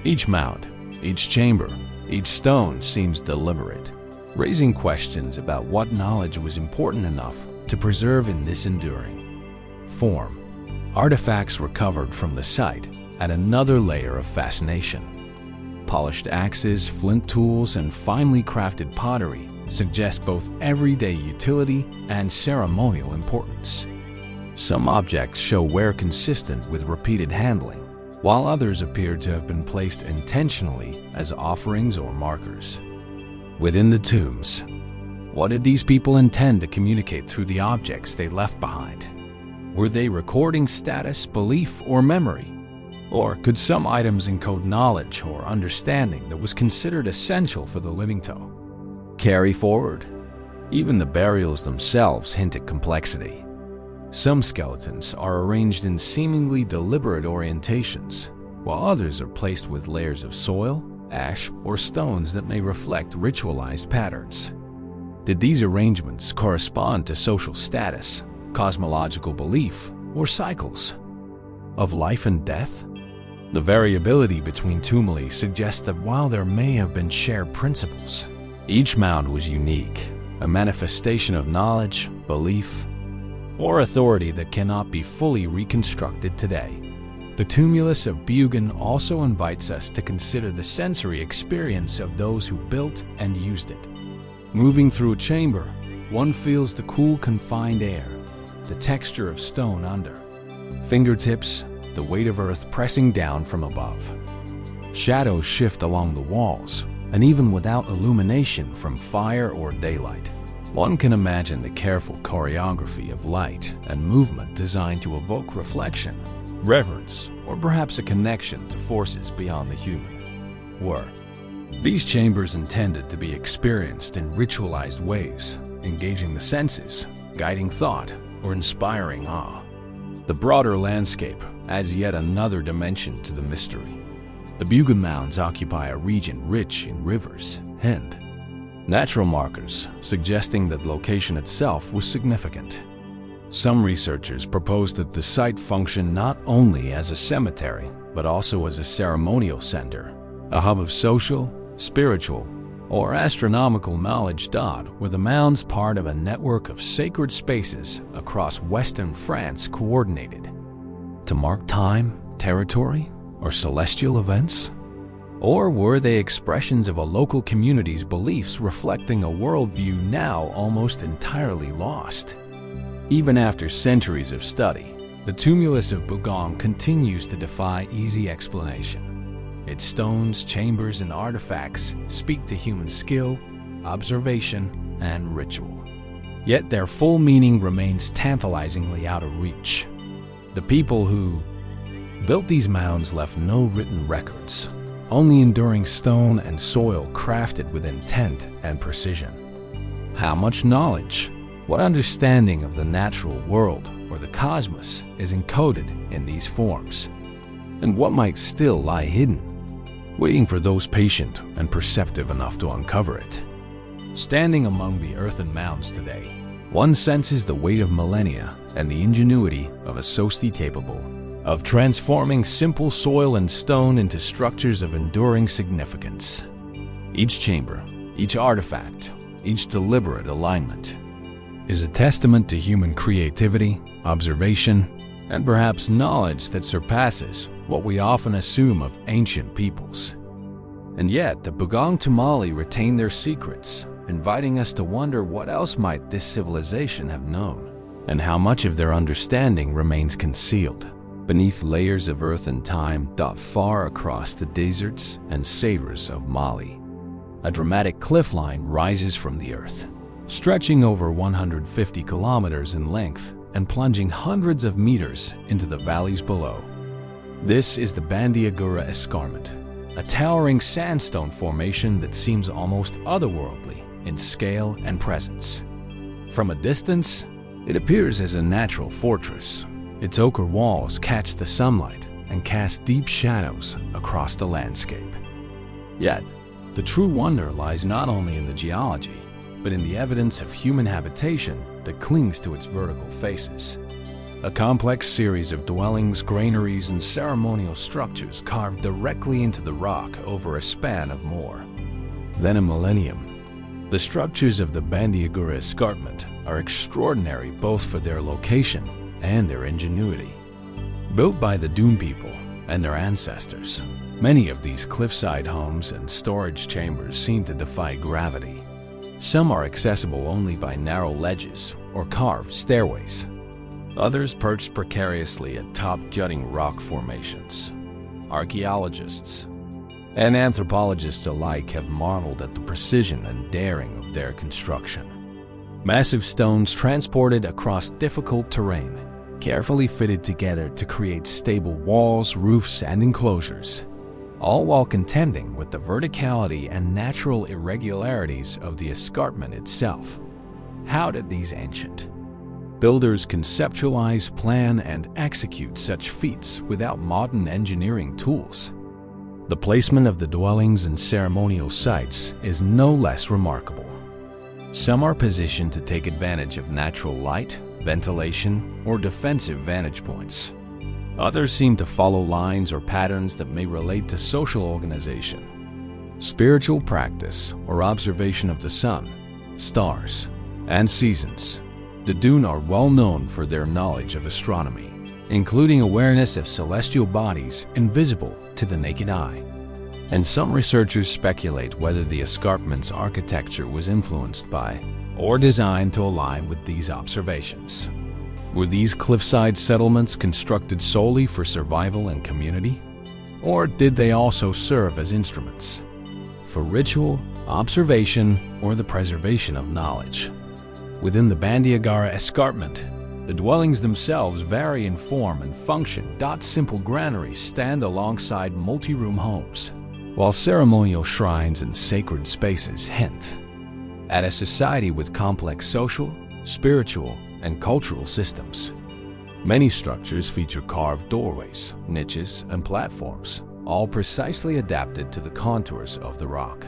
Each mound, each chamber, each stone seems deliberate, raising questions about what knowledge was important enough to preserve in this enduring form. Artifacts recovered from the site add another layer of fascination. Polished axes, flint tools, and finely crafted pottery suggest both everyday utility and ceremonial importance. Some objects show wear consistent with repeated handling, while others appear to have been placed intentionally as offerings or markers. Within the tombs, what did these people intend to communicate through the objects they left behind? Were they recording status, belief, or memory? Or could some items encode knowledge or understanding that was considered essential for the living to carry forward? Even the burials themselves hint at complexity. Some skeletons are arranged in seemingly deliberate orientations, while others are placed with layers of soil, ash, or stones that may reflect ritualized patterns. Did these arrangements correspond to social status, cosmological belief, or cycles of life and death? The variability between tumuli suggests that while there may have been shared principles, each mound was unique, a manifestation of knowledge, belief, or authority that cannot be fully reconstructed today. The Tumulus of Bougon also invites us to consider the sensory experience of those who built and used it. Moving through a chamber, one feels the cool, confined air, the texture of stone under fingertips, the weight of earth pressing down from above. Shadows shift along the walls, and even without illumination from fire or daylight, one can imagine the careful choreography of light and movement designed to evoke reflection, reverence, or perhaps a connection to forces beyond the human. Were these chambers intended to be experienced in ritualized ways, engaging the senses, guiding thought, or inspiring awe? The broader landscape adds yet another dimension to the mystery. The Bougon mounds occupy a region rich in rivers and natural markers, suggesting that the location itself was significant. Some researchers propose that the site functioned not only as a cemetery, but also as a ceremonial center, a hub of social, spiritual, or astronomical knowledge. Were the mounds part of a network of sacred spaces across Western France coordinated to mark time, territory, or celestial events? Or were they expressions of a local community's beliefs reflecting a worldview now almost entirely lost? Even after centuries of study, the Tumulus of Bougon continues to defy easy explanation. Its stones, chambers, and artifacts speak to human skill, observation, and ritual. Yet their full meaning remains tantalizingly out of reach. The people who built these mounds left no written records, only enduring stone and soil crafted with intent and precision. How much knowledge, what understanding of the natural world or the cosmos is encoded in these forms? And what might still lie hidden, waiting for those patient and perceptive enough to uncover it? Standing among the earthen mounds today, one senses the weight of millennia and the ingenuity of a society capable of transforming simple soil and stone into structures of enduring significance. Each chamber, each artifact, each deliberate alignment is a testament to human creativity, observation, and perhaps knowledge that surpasses what we often assume of ancient peoples. And yet, the Bougon tumuli retain their secrets, inviting us to wonder what else might this civilization have known, and how much of their understanding remains concealed beneath layers of earth and time far across the deserts and savors of Maui. A dramatic cliffline rises from the earth, stretching over 150 kilometers in length and plunging hundreds of meters into the valleys below. This is the Bandiagara Escarpment, a towering sandstone formation that seems almost otherworldly in scale and presence. From a distance, it appears as a natural fortress. Its ochre walls catch the sunlight and cast deep shadows across the landscape. Yet, the true wonder lies not only in the geology, but in the evidence of human habitation that clings to its vertical faces. A complex series of dwellings, granaries, and ceremonial structures carved directly into the rock over a span of more than a millennium. The structures of the Bandiagara Escarpment are extraordinary both for their location and their ingenuity. Built by the Dune people and their ancestors, many of these cliffside homes and storage chambers seem to defy gravity. Some are accessible only by narrow ledges or carved stairways. Others perched precariously atop jutting rock formations. Archaeologists and anthropologists alike have marveled at the precision and daring of their construction. Massive stones transported across difficult terrain, carefully fitted together to create stable walls, roofs, and enclosures, all while contending with the verticality and natural irregularities of the escarpment itself. How did these ancient builders conceptualize, plan, and execute such feats without modern engineering tools? The placement of the dwellings and ceremonial sites is no less remarkable. Some are positioned to take advantage of natural light, ventilation, or defensive vantage points. Others seem to follow lines or patterns that may relate to social organization, spiritual practice, or observation of the sun, stars, and seasons. The Dune are well known for their knowledge of astronomy, including awareness of celestial bodies invisible to the naked eye. And some researchers speculate whether the escarpment's architecture was influenced by or designed to align with these observations. Were these cliffside settlements constructed solely for survival and community? Or did they also serve as instruments for ritual, observation, or the preservation of knowledge? Within the Bandiagara Escarpment, the dwellings themselves vary in form and function. Simple granaries stand alongside multi-room homes, while ceremonial shrines and sacred spaces hint at a society with complex social, spiritual, and cultural systems. Many structures feature carved doorways, niches, and platforms, all precisely adapted to the contours of the rock.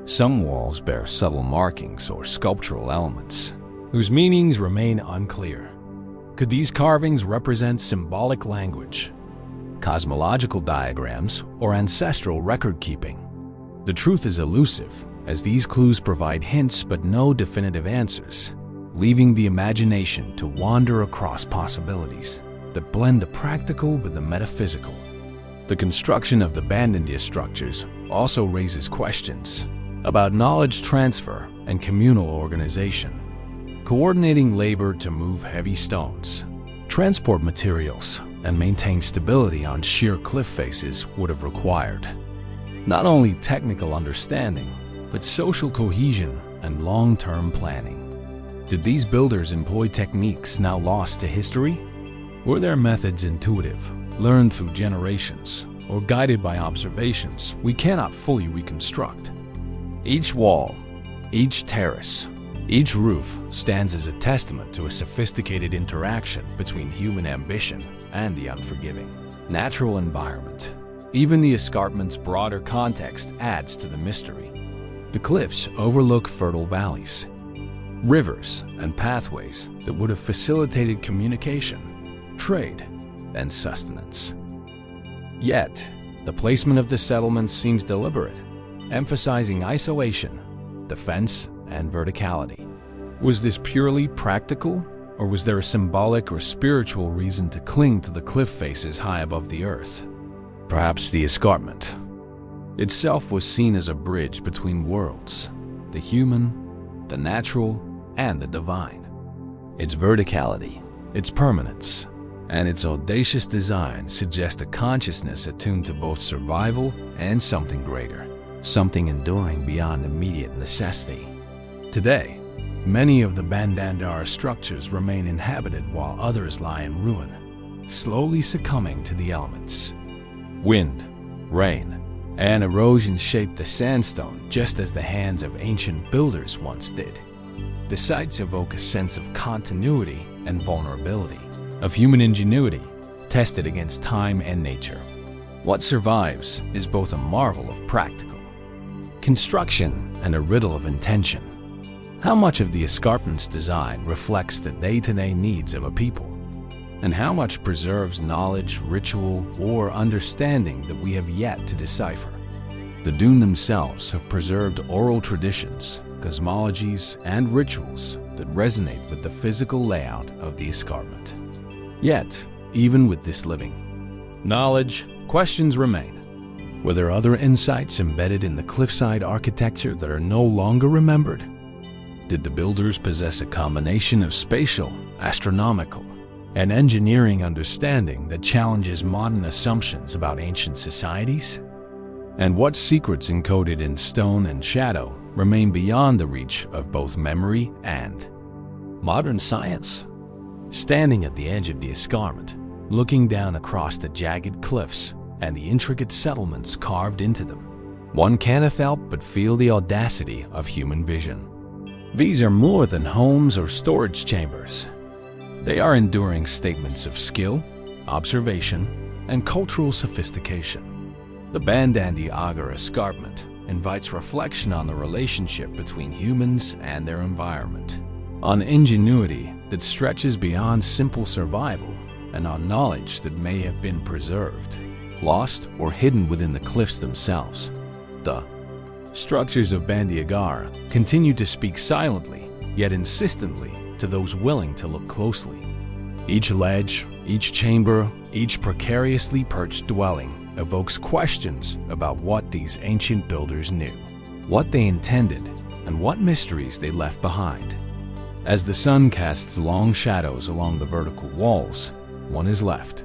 Some walls bear subtle markings or sculptural elements, whose meanings remain unclear. Could these carvings represent symbolic language, cosmological diagrams, or ancestral record-keeping? The truth is elusive, as these clues provide hints but no definitive answers, leaving the imagination to wander across possibilities that blend the practical with the metaphysical. The construction of the Bandiagara structures also raises questions about knowledge transfer and communal organization. Coordinating labor to move heavy stones, transport materials, and maintain stability on sheer cliff faces would have required not only technical understanding, but social cohesion and long-term planning. Did these builders employ techniques now lost to history? Were their methods intuitive, learned through generations, or guided by observations we cannot fully reconstruct? Each wall, each terrace, each roof stands as a testament to a sophisticated interaction between human ambition and the unforgiving natural environment. Even the escarpment's broader context adds to the mystery. The cliffs overlook fertile valleys, rivers, and pathways that would have facilitated communication, trade, and sustenance. Yet, the placement of the settlement seems deliberate, emphasizing isolation, defense, and verticality. Was this purely practical, or was there a symbolic or spiritual reason to cling to the cliff faces high above the earth? Perhaps the escarpment itself was seen as a bridge between worlds, the human, the natural, and the divine. Its verticality, its permanence, and its audacious design suggest a consciousness attuned to both survival and something greater, something enduring beyond immediate necessity. Today, Many of the Bandiagara structures remain inhabited while others lie in ruin, slowly succumbing to the elements. Wind, rain, and erosion shaped the sandstone just as the hands of ancient builders once did. The sites evoke a sense of continuity and vulnerability, of human ingenuity tested against time and nature. What survives is both a marvel of practical construction and a riddle of intention. How much of the escarpment's design reflects the day-to-day needs of a people, and how much preserves knowledge, ritual, or understanding that we have yet to decipher? The dune themselves have preserved oral traditions, cosmologies, and rituals that resonate with the physical layout of the escarpment. Yet, even with this living knowledge, questions remain. Were there other insights embedded in the cliffside architecture that are no longer remembered? Did the builders possess a combination of spatial, astronomical, and engineering understanding that challenges modern assumptions about ancient societies? And what secrets encoded in stone and shadow remain beyond the reach of both memory and modern science? Standing at the edge of the escarpment, looking down across the jagged cliffs and the intricate settlements carved into them, one cannot help but feel the audacity of human vision. These are more than homes or storage chambers. They are enduring statements of skill, observation, and cultural sophistication. The Bandiagara Escarpment invites reflection on the relationship between humans and their environment, on ingenuity that stretches beyond simple survival, and on knowledge that may have been preserved, lost, or hidden within the cliffs themselves. The structures of Bandiagara continue to speak silently, yet insistently, to those willing to look closely. Each ledge, each chamber, each precariously perched dwelling evokes questions about what these ancient builders knew, what they intended, and what mysteries they left behind. As the sun casts long shadows along the vertical walls, one is left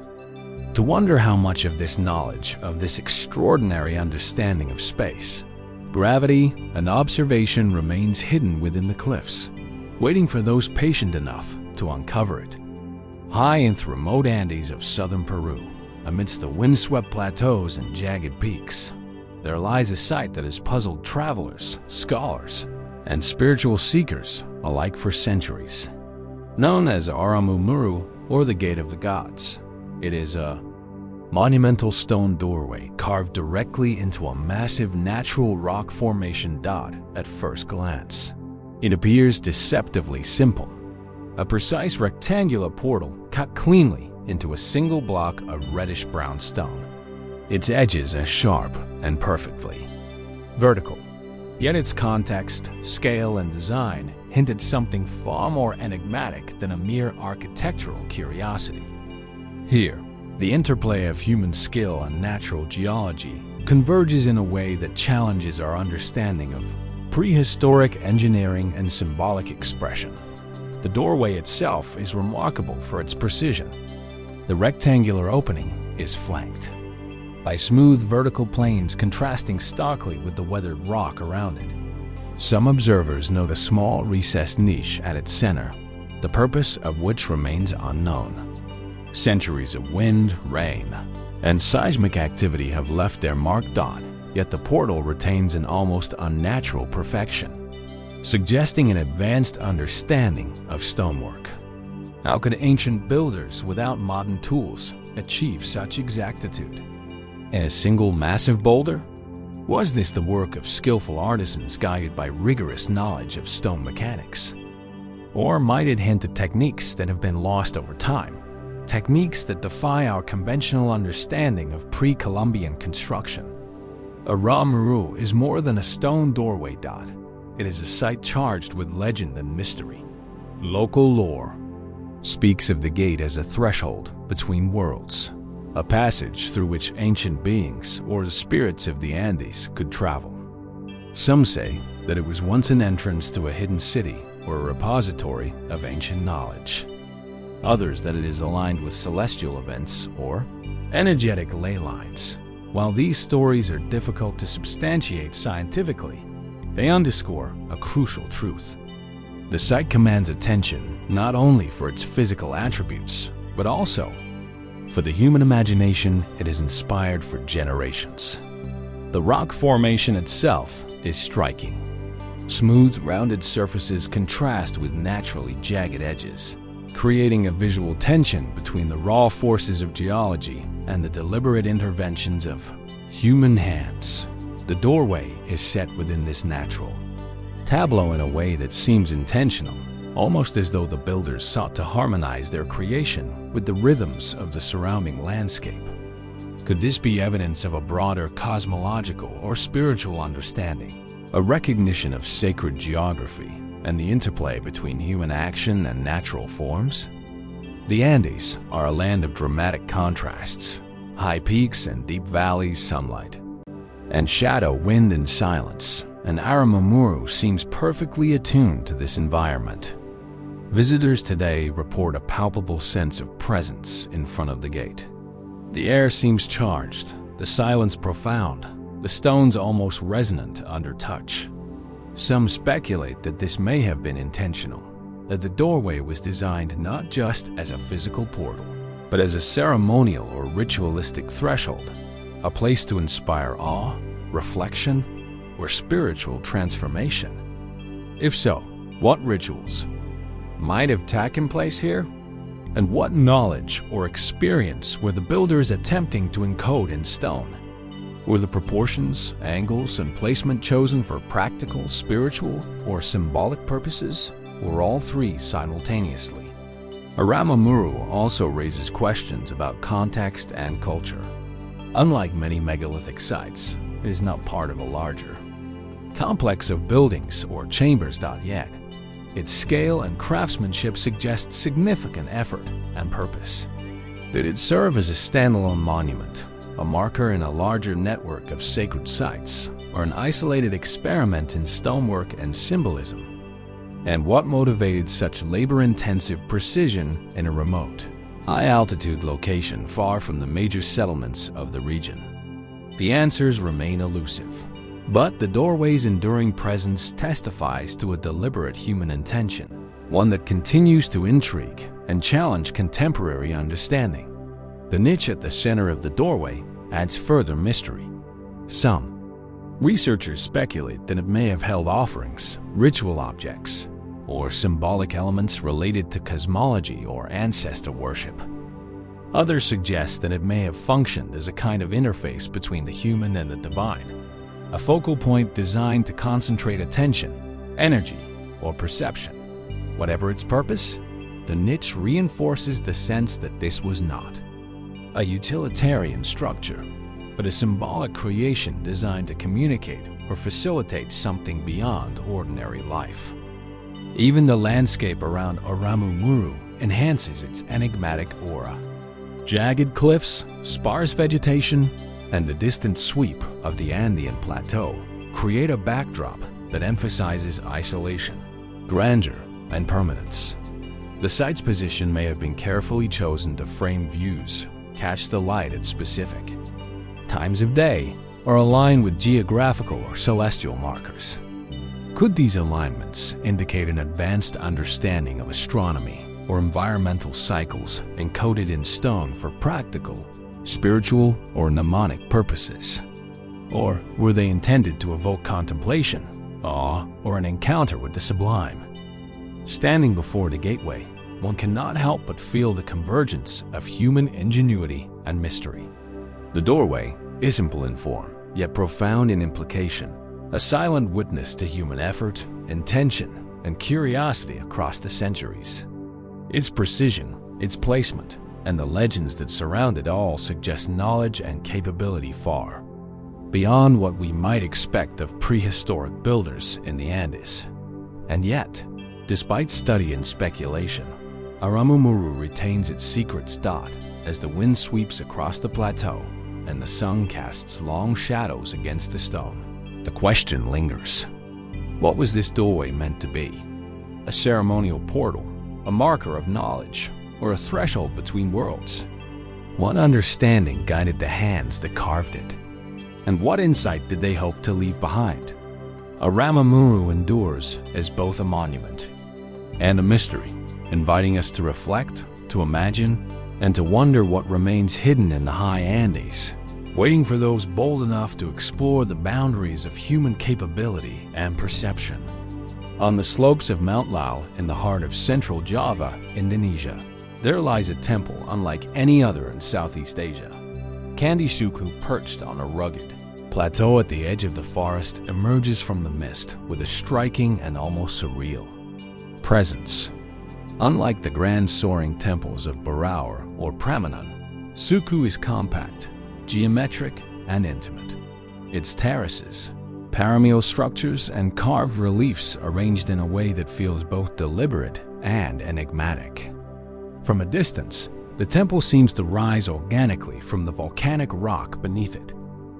to wonder how much of this knowledge, of this extraordinary understanding of space, gravity, and observation remains hidden within the cliffs, waiting for those patient enough to uncover it. High in the remote Andes of southern Peru, amidst the windswept plateaus and jagged peaks, there lies a site that has puzzled travelers, scholars, and spiritual seekers alike for centuries. Known as Aramu Muru, or the Gate of the Gods, it is a monumental stone doorway carved directly into a massive natural rock formation dot at first glance. It appears deceptively simple, a precise rectangular portal cut cleanly into a single block of reddish-brown stone. Its edges are sharp and perfectly vertical, yet its context, scale, and design hint at something far more enigmatic than a mere architectural curiosity. Here, the interplay of human skill and natural geology converges in a way that challenges our understanding of prehistoric engineering and symbolic expression. The doorway itself is remarkable for its precision. The rectangular opening is flanked by smooth vertical planes contrasting starkly with the weathered rock around it. Some observers note a small recessed niche at its center, the purpose of which remains unknown. Centuries of wind, rain, and seismic activity have left their marked dot, yet the portal retains an almost unnatural perfection, suggesting an advanced understanding of stonework. How could ancient builders without modern tools achieve such exactitude? In a single massive boulder? Was this the work of skillful artisans guided by rigorous knowledge of stone mechanics? Or might it hint at techniques that have been lost over time? Techniques that defy our conventional understanding of pre-Columbian construction. Aramu Muru is more than a stone doorway dot. It is a site charged with legend and mystery. Local lore speaks of the gate as a threshold between worlds, a passage through which ancient beings or the spirits of the Andes could travel. Some say that it was once an entrance to a hidden city or a repository of ancient knowledge. Others that it is aligned with celestial events or energetic ley lines. While these stories are difficult to substantiate scientifically, they underscore a crucial truth. The site commands attention not only for its physical attributes, but also for the human imagination it has inspired for generations. The rock formation itself is striking. Smooth, rounded surfaces contrast with naturally jagged edges, creating a visual tension between the raw forces of geology and the deliberate interventions of human hands. The doorway is set within this natural tableau in a way that seems intentional, almost as though the builders sought to harmonize their creation with the rhythms of the surrounding landscape. Could this be evidence of a broader cosmological or spiritual understanding, a recognition of sacred geography and the interplay between human action and natural forms? The Andes are a land of dramatic contrasts, high peaks and deep valleys, sunlight and shadow, wind and silence, and Aramu Muru seems perfectly attuned to this environment. Visitors today report a palpable sense of presence in front of the gate. The air seems charged, the silence profound, the stones almost resonant under touch. Some speculate that this may have been intentional, that the doorway was designed not just as a physical portal, but as a ceremonial or ritualistic threshold, a place to inspire awe, reflection, or spiritual transformation. If so, what rituals might have taken place here? And what knowledge or experience were the builders attempting to encode in stone? Were the proportions, angles, and placement chosen for practical, spiritual, or symbolic purposes, or all three simultaneously? Aramu Muru also raises questions about context and culture. Unlike many megalithic sites, it is not part of a larger complex of buildings or chambers. Yet, its scale and craftsmanship suggest significant effort and purpose. Did it serve as a standalone monument, a marker in a larger network of sacred sites, or an isolated experiment in stonework and symbolism? And what motivated such labor-intensive precision in a remote, high-altitude location far from the major settlements of the region? The answers remain elusive, but the doorway's enduring presence testifies to a deliberate human intention, one that continues to intrigue and challenge contemporary understanding. The niche at the center of the doorway adds further mystery. Some researchers speculate that it may have held offerings, ritual objects, or symbolic elements related to cosmology or ancestor worship. Others suggest that it may have functioned as a kind of interface between the human and the divine, a focal point designed to concentrate attention, energy, or perception. Whatever its purpose, the niche reinforces the sense that this was not a utilitarian structure, but a symbolic creation designed to communicate or facilitate something beyond ordinary life. Even the landscape around Aramu Muru enhances its enigmatic aura. Jagged cliffs, sparse vegetation, and the distant sweep of the Andean plateau create a backdrop that emphasizes isolation, grandeur, and permanence. The site's position may have been carefully chosen to frame views, catch the light at specific times of day, or align with geographical or celestial markers. Could these alignments indicate an advanced understanding of astronomy or environmental cycles encoded in stone for practical, spiritual, or mnemonic purposes? Or were they intended to evoke contemplation, awe, or an encounter with the sublime? Standing before the gateway, one cannot help but feel the convergence of human ingenuity and mystery. The doorway is simple in form, yet profound in implication, a silent witness to human effort, intention, and curiosity across the centuries. Its precision, its placement, and the legends that surround it all suggest knowledge and capability far beyond what we might expect of prehistoric builders in the Andes. And yet, despite study and speculation, Aramu Muru retains its secrets. As the wind sweeps across the plateau and the sun casts long shadows against the stone, the question lingers. What was this doorway meant to be? A ceremonial portal, a marker of knowledge, or a threshold between worlds? What understanding guided the hands that carved it? And what insight did they hope to leave behind? Aramu Muru endures as both a monument and a mystery, inviting us to reflect, to imagine, and to wonder what remains hidden in the high Andes, waiting for those bold enough to explore the boundaries of human capability and perception. On the slopes of Mount Lau in the heart of central Java, Indonesia, there lies a temple unlike any other in Southeast Asia. Candi Cetho, perched on a rugged plateau at the edge of the forest, emerges from the mist with a striking and almost surreal presence. Unlike the grand soaring temples of Baraur or Prambanan, Cetho is compact, geometric, and intimate. Its terraces, pyramidal structures, and carved reliefs arranged in a way that feels both deliberate and enigmatic. From a distance, the temple seems to rise organically from the volcanic rock beneath it,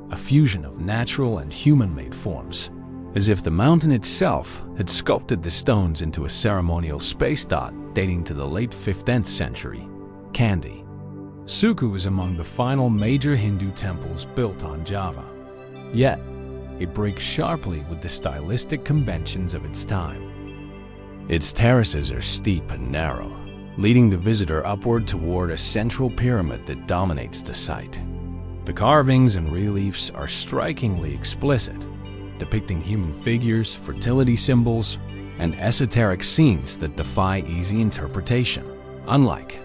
a fusion of natural and human-made forms, as if the mountain itself had sculpted the stones into a ceremonial space dot dating to the late 15th century. Candi Cetho is among the final major Hindu temples built on Java. Yet, it breaks sharply with the stylistic conventions of its time. Its terraces are steep and narrow, leading the visitor upward toward a central pyramid that dominates the site. The carvings and reliefs are strikingly explicit, depicting human figures, fertility symbols, and esoteric scenes that defy easy interpretation. Unlike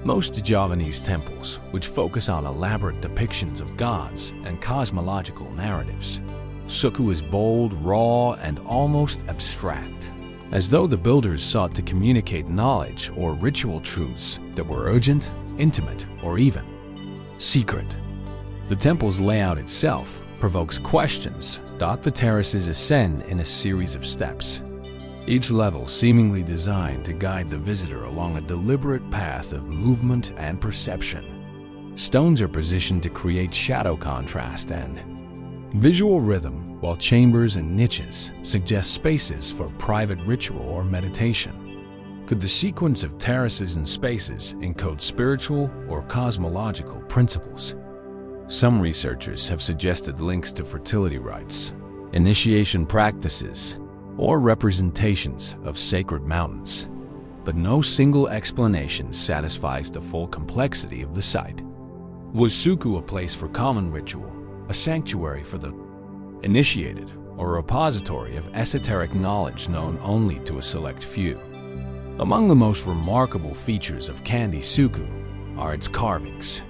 most Javanese temples, which focus on elaborate depictions of gods and cosmological narratives, Cetho is bold, raw, and almost abstract, as though the builders sought to communicate knowledge or ritual truths that were urgent, intimate, or even secret. The temple's layout itself provokes questions. The terraces ascend in a series of steps, each level seemingly designed to guide the visitor along a deliberate path of movement and perception. Stones are positioned to create shadow contrast and visual rhythm, while chambers and niches suggest spaces for private ritual or meditation. Could the sequence of terraces and spaces encode spiritual or cosmological principles? Some researchers have suggested links to fertility rites, initiation practices, or representations of sacred mountains, but no single explanation satisfies the full complexity of the site. Was Cetho a place for common ritual, a sanctuary for the initiated, or a repository of esoteric knowledge known only to a select few? Among the most remarkable features of Candi Cetho are its carvings.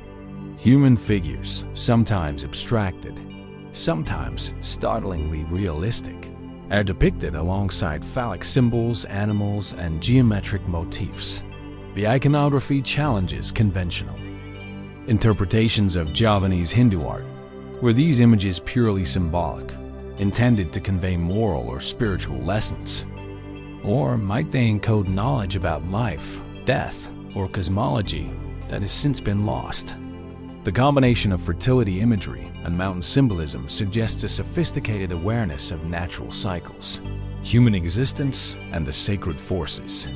Human figures, sometimes abstracted, sometimes startlingly realistic, are depicted alongside phallic symbols, animals, and geometric motifs. The iconography challenges conventional interpretations of Javanese Hindu art. Were these images purely symbolic, intended to convey moral or spiritual lessons? Or might they encode knowledge about life, death, or cosmology that has since been lost? The combination of fertility imagery and mountain symbolism suggests a sophisticated awareness of natural cycles, human existence, and the sacred forces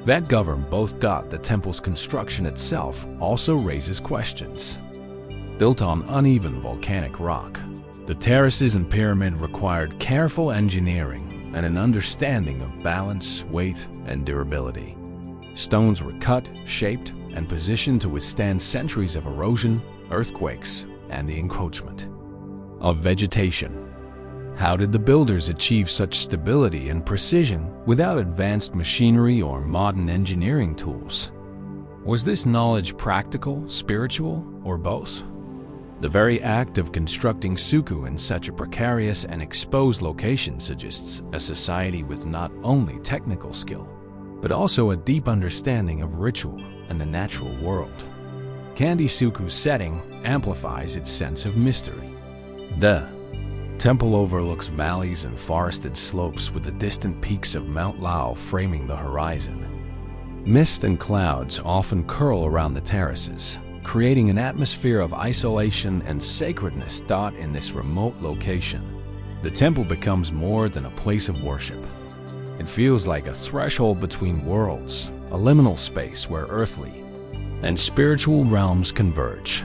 that govern both. The temple's construction itself also raises questions. Built on uneven volcanic rock, the terraces and pyramid required careful engineering and an understanding of balance, weight, and durability. Stones were cut, shaped, and positioned to withstand centuries of erosion, earthquakes, and the encroachment of vegetation. How did the builders achieve such stability and precision without advanced machinery or modern engineering tools? Was this knowledge practical, spiritual, or both? The very act of constructing Cetho in such a precarious and exposed location suggests a society with not only technical skill, but also a deep understanding of ritual and the natural world. Candi Cetho's setting amplifies its sense of mystery. The temple overlooks valleys and forested slopes with the distant peaks of Mount Lau framing the horizon. Mist and clouds often curl around the terraces, creating an atmosphere of isolation and sacredness. In this remote location, the temple becomes more than a place of worship. It feels like a threshold between worlds, a liminal space where earthly and spiritual realms converge.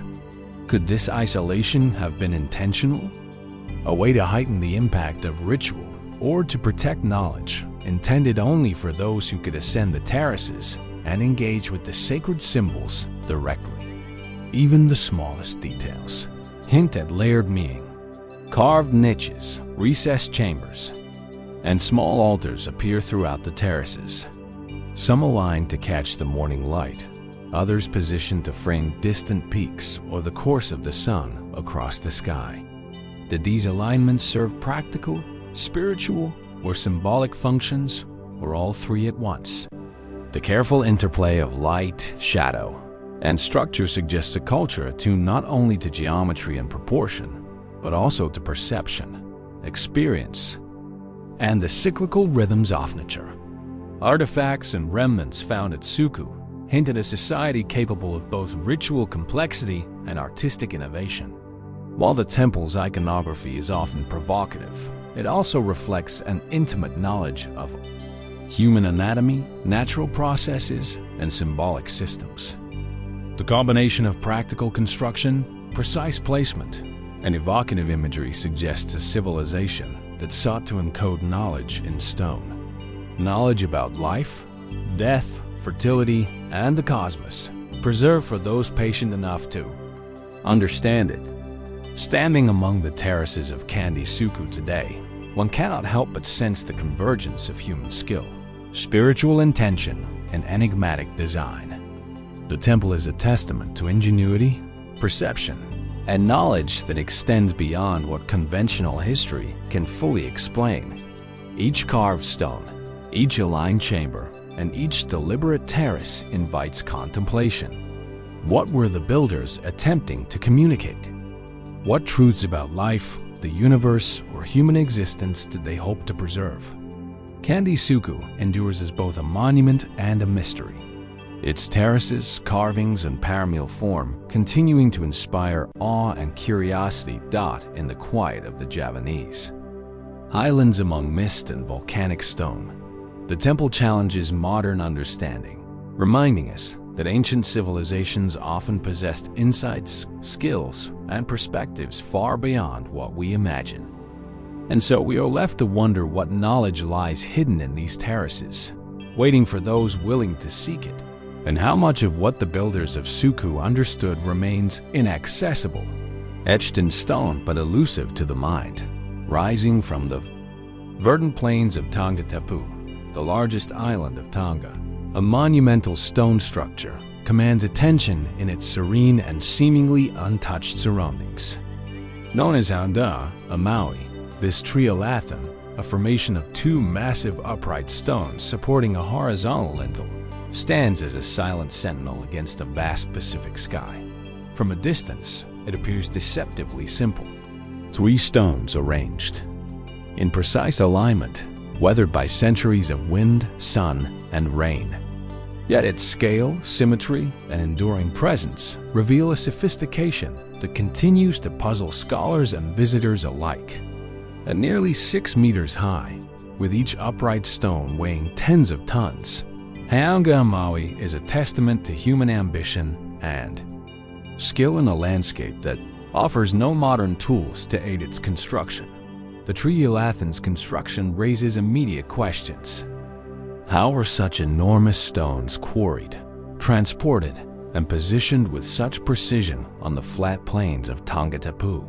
Could this isolation have been intentional? A way to heighten the impact of ritual or to protect knowledge intended only for those who could ascend the terraces and engage with the sacred symbols directly. Even the smallest details hint at layered meaning. Carved niches, recessed chambers, and small altars appear throughout the terraces. Some aligned to catch the morning light, others positioned to frame distant peaks or the course of the sun across the sky. Did these alignments serve practical, spiritual, or symbolic functions, or all three at once? The careful interplay of light, shadow, and structure suggests a culture attuned not only to geometry and proportion, but also to perception, experience, and the cyclical rhythms of nature. Artifacts and remnants found at Suku hint at a society capable of both ritual complexity and artistic innovation. While the temple's iconography is often provocative, it also reflects an intimate knowledge of human anatomy, natural processes, and symbolic systems. The combination of practical construction, precise placement, and evocative imagery suggests a civilization that sought to encode knowledge in stone. Knowledge about life, death, fertility, and the cosmos, preserved for those patient enough to understand it. Standing among the terraces of Candi Cetho today, one cannot help but sense the convergence of human skill, spiritual intention, and enigmatic design. The temple is a testament to ingenuity, perception, and knowledge that extends beyond what conventional history can fully explain. Each carved stone, each aligned chamber, and each deliberate terrace invites contemplation. What were the builders attempting to communicate? What truths about life, the universe, or human existence did they hope to preserve? Candi Cetho endures as both a monument and a mystery. Its terraces, carvings, and pyramidal form continuing to inspire awe and curiosity in the quiet of the Gavrinis. Highlands among mist and volcanic stone, the temple challenges modern understanding, reminding us that ancient civilizations often possessed insights, skills, and perspectives far beyond what we imagine. And so we are left to wonder what knowledge lies hidden in these terraces, waiting for those willing to seek it, and how much of what the builders of Suku understood remains inaccessible, etched in stone but elusive to the mind. Rising from the verdant plains of Tonga Tapu, the largest island of Tonga, a monumental stone structure commands attention in its serene and seemingly untouched surroundings. Known as Hagar Qim, Maui, this trilithon, a formation of two massive upright stones supporting a horizontal lintel, stands as a silent sentinel against a vast Pacific sky. From a distance, it appears deceptively simple. Three stones arranged in precise alignment, weathered by centuries of wind, sun, and rain. Yet its scale, symmetry, and enduring presence reveal a sophistication that continues to puzzle scholars and visitors alike. At nearly 6 meters high, with each upright stone weighing tens of tons, Hagar Qim Maui is a testament to human ambition and skill in a landscape that offers no modern tools to aid its construction. The trilithon's construction raises immediate questions. How were such enormous stones quarried, transported, and positioned with such precision on the flat plains of Tonga Tapu?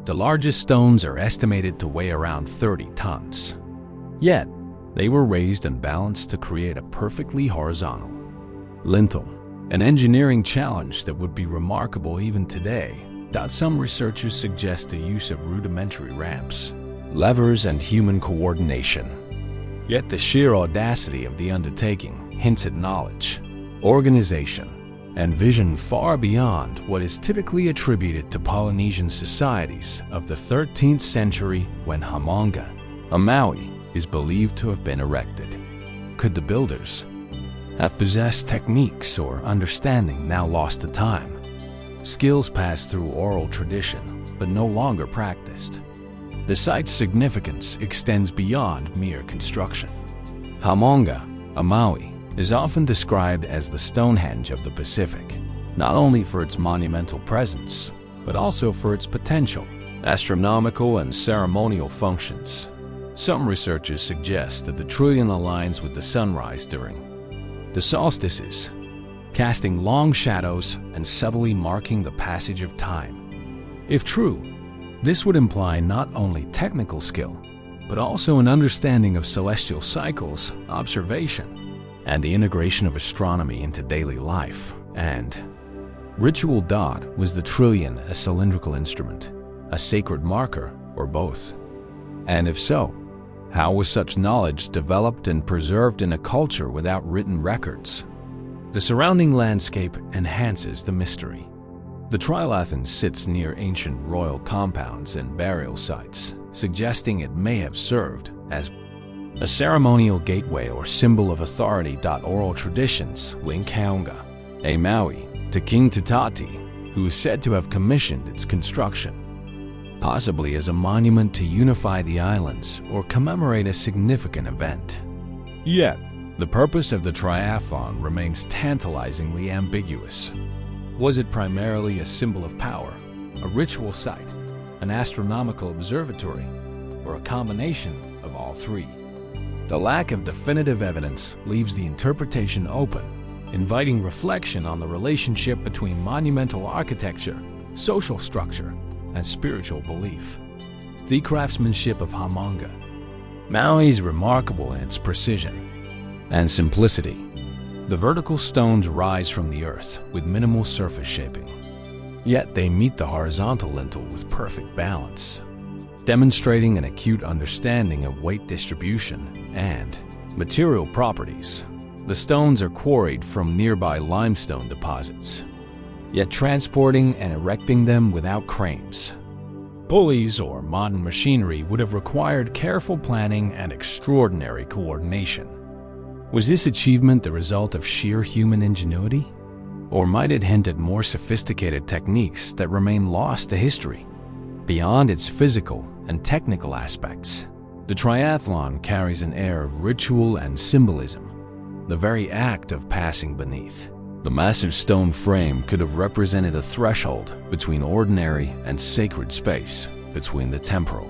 The largest stones are estimated to weigh around 30 tons. Yet, they were raised and balanced to create a perfectly horizontal lintel, an engineering challenge that would be remarkable even today. Some researchers suggest the use of rudimentary ramps, levers, and human coordination. Yet the sheer audacity of the undertaking hints at knowledge, organization, and vision far beyond what is typically attributed to Polynesian societies of the 13th century when Hagar Qim Maui is believed to have been erected. Could the builders have possessed techniques or understanding now lost to time? Skills passed through oral tradition, but no longer practiced. The site's significance extends beyond mere construction. Hagar Qim Maui is often described as the Stonehenge of the Pacific, not only for its monumental presence, but also for its potential astronomical and ceremonial functions. Some researchers suggest that the trilithon aligns with the sunrise during the solstices, casting long shadows and subtly marking the passage of time. If true, this would imply not only technical skill, but also an understanding of celestial cycles, observation, and the integration of astronomy into daily life. And ritual dot, was the trilithon a cylindrical instrument, a sacred marker, or both? And if so, how was such knowledge developed and preserved in a culture without written records? The surrounding landscape enhances the mystery. The trilithon sits near ancient royal compounds and burial sites, suggesting it may have served as a ceremonial gateway or symbol of authority. Oral traditions link Hagar, a Maui, to King Tutati, who is said to have commissioned its construction, possibly as a monument to unify the islands or commemorate a significant event. Yet, the purpose of the triathlon remains tantalizingly ambiguous. Was it primarily a symbol of power, a ritual site, an astronomical observatory, or a combination of all three? The lack of definitive evidence leaves the interpretation open, inviting reflection on the relationship between monumental architecture, social structure, and spiritual belief. The craftsmanship of Hamanga. Maui is remarkable in its precision and simplicity. The vertical stones rise from the earth with minimal surface shaping, yet they meet the horizontal lintel with perfect balance, demonstrating an acute understanding of weight distribution and material properties. The stones are quarried from nearby limestone deposits, yet transporting and erecting them without cranes, pulleys, or modern machinery would have required careful planning and extraordinary coordination. Was this achievement the result of sheer human ingenuity? Or might it hint at more sophisticated techniques that remain lost to history? Beyond its physical and technical aspects, the triathlon carries an air of ritual and symbolism, the very act of passing beneath. The massive stone frame could have represented a threshold between ordinary and sacred space, between the temporal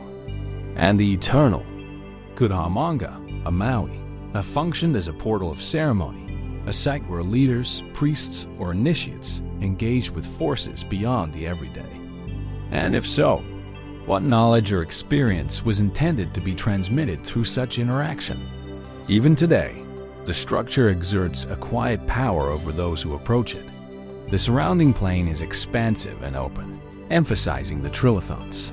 and the eternal. Could Hamanga, a Maui, have functioned as a portal of ceremony, a site where leaders, priests, or initiates engaged with forces beyond the everyday? And if so, what knowledge or experience was intended to be transmitted through such interaction? Even today, the structure exerts a quiet power over those who approach it. The surrounding plain is expansive and open, emphasizing the trilithon's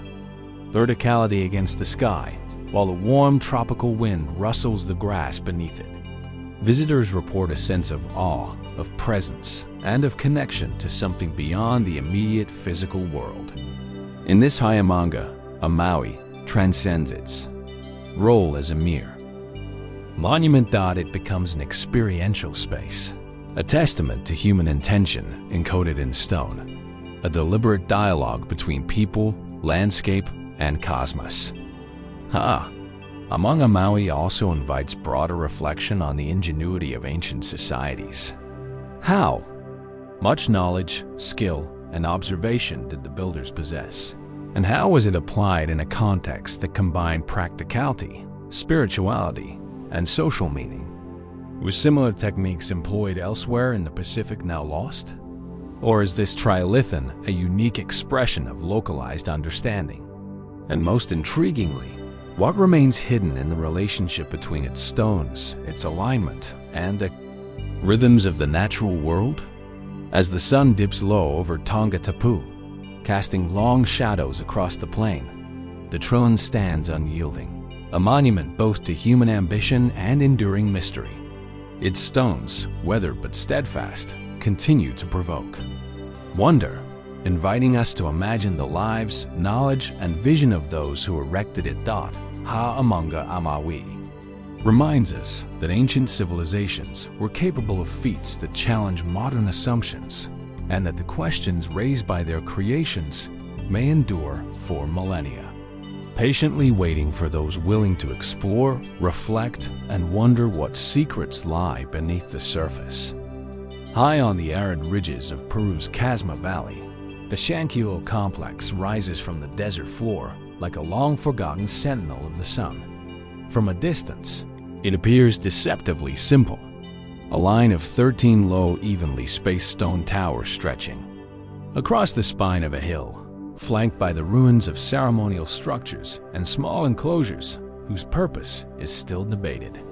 verticality against the sky, while the warm tropical wind rustles the grass beneath it. Visitors report a sense of awe, of presence, and of connection to something beyond the immediate physical world. In this Hamanga, a Maui transcends its role as a mere monument. It becomes an experiential space, a testament to human intention encoded in stone, a deliberate dialogue between people, landscape, and cosmos. Among a Maui also invites broader reflection on the ingenuity of ancient societies. How much knowledge, skill, and observation did the builders possess? And how was it applied in a context that combined practicality, spirituality, and social meaning? Were similar techniques employed elsewhere in the Pacific now lost? Or is this trilithon a unique expression of localized understanding? And most intriguingly, what remains hidden in the relationship between its stones, its alignment, and the rhythms of the natural world? As the sun dips low over Tonga Tapu, casting long shadows across the plain, the trilithon stands unyielding, a monument both to human ambition and enduring mystery. Its stones, weathered but steadfast, continue to provoke wonder, inviting us to imagine the lives, knowledge, and vision of those who erected it. Hamanga Maui reminds us that ancient civilizations were capable of feats that challenge modern assumptions, and that the questions raised by their creations may endure for millennia, patiently waiting for those willing to explore, reflect, and wonder what secrets lie beneath the surface. High on the arid ridges of Peru's Casma Valley, the Chankillo complex rises from the desert floor like a long-forgotten sentinel of the sun. From a distance, it appears deceptively simple. A line of 13 low, evenly spaced stone towers stretching across the spine of a hill, flanked by the ruins of ceremonial structures and small enclosures whose purpose is still debated.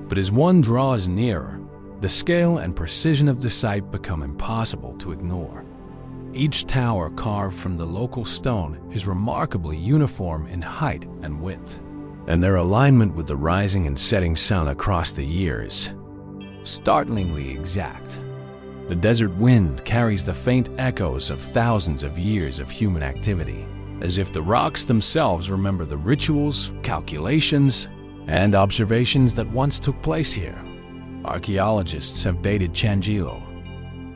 But as one draws nearer, the scale and precision of the site become impossible to ignore. Each tower carved from the local stone is remarkably uniform in height and width, and their alignment with the rising and setting sun across the years startlingly exact. The desert wind carries the faint echoes of thousands of years of human activity, as if the rocks themselves remember the rituals, calculations, and observations that once took place here. Archaeologists have dated Chankillo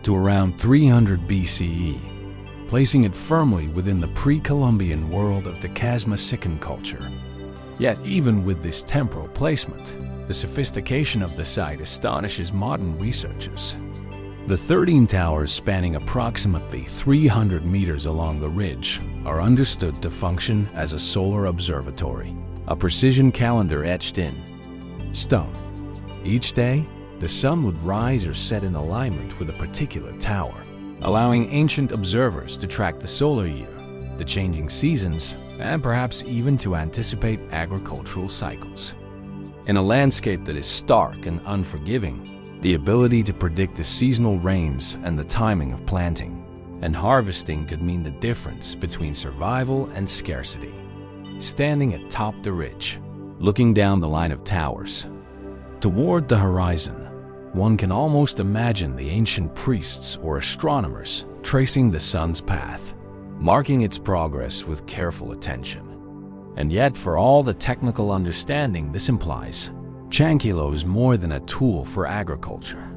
to around 300 BCE, placing it firmly within the pre-Columbian world of the Chasma-Sican culture. Yet even with this temporal placement, the sophistication of the site astonishes modern researchers. The 13 towers spanning approximately 300 meters along the ridge are understood to function as a solar observatory, a precision calendar etched in stone. Each day, the sun would rise or set in alignment with a particular tower, allowing ancient observers to track the solar year, the changing seasons, and perhaps even to anticipate agricultural cycles. In a landscape that is stark and unforgiving, the ability to predict the seasonal rains and the timing of planting and harvesting could mean the difference between survival and scarcity. Standing atop the ridge, looking down the line of towers, toward the horizon, one can almost imagine the ancient priests or astronomers tracing the sun's path, marking its progress with careful attention. And yet, for all the technical understanding this implies, Chankillo is more than a tool for agriculture.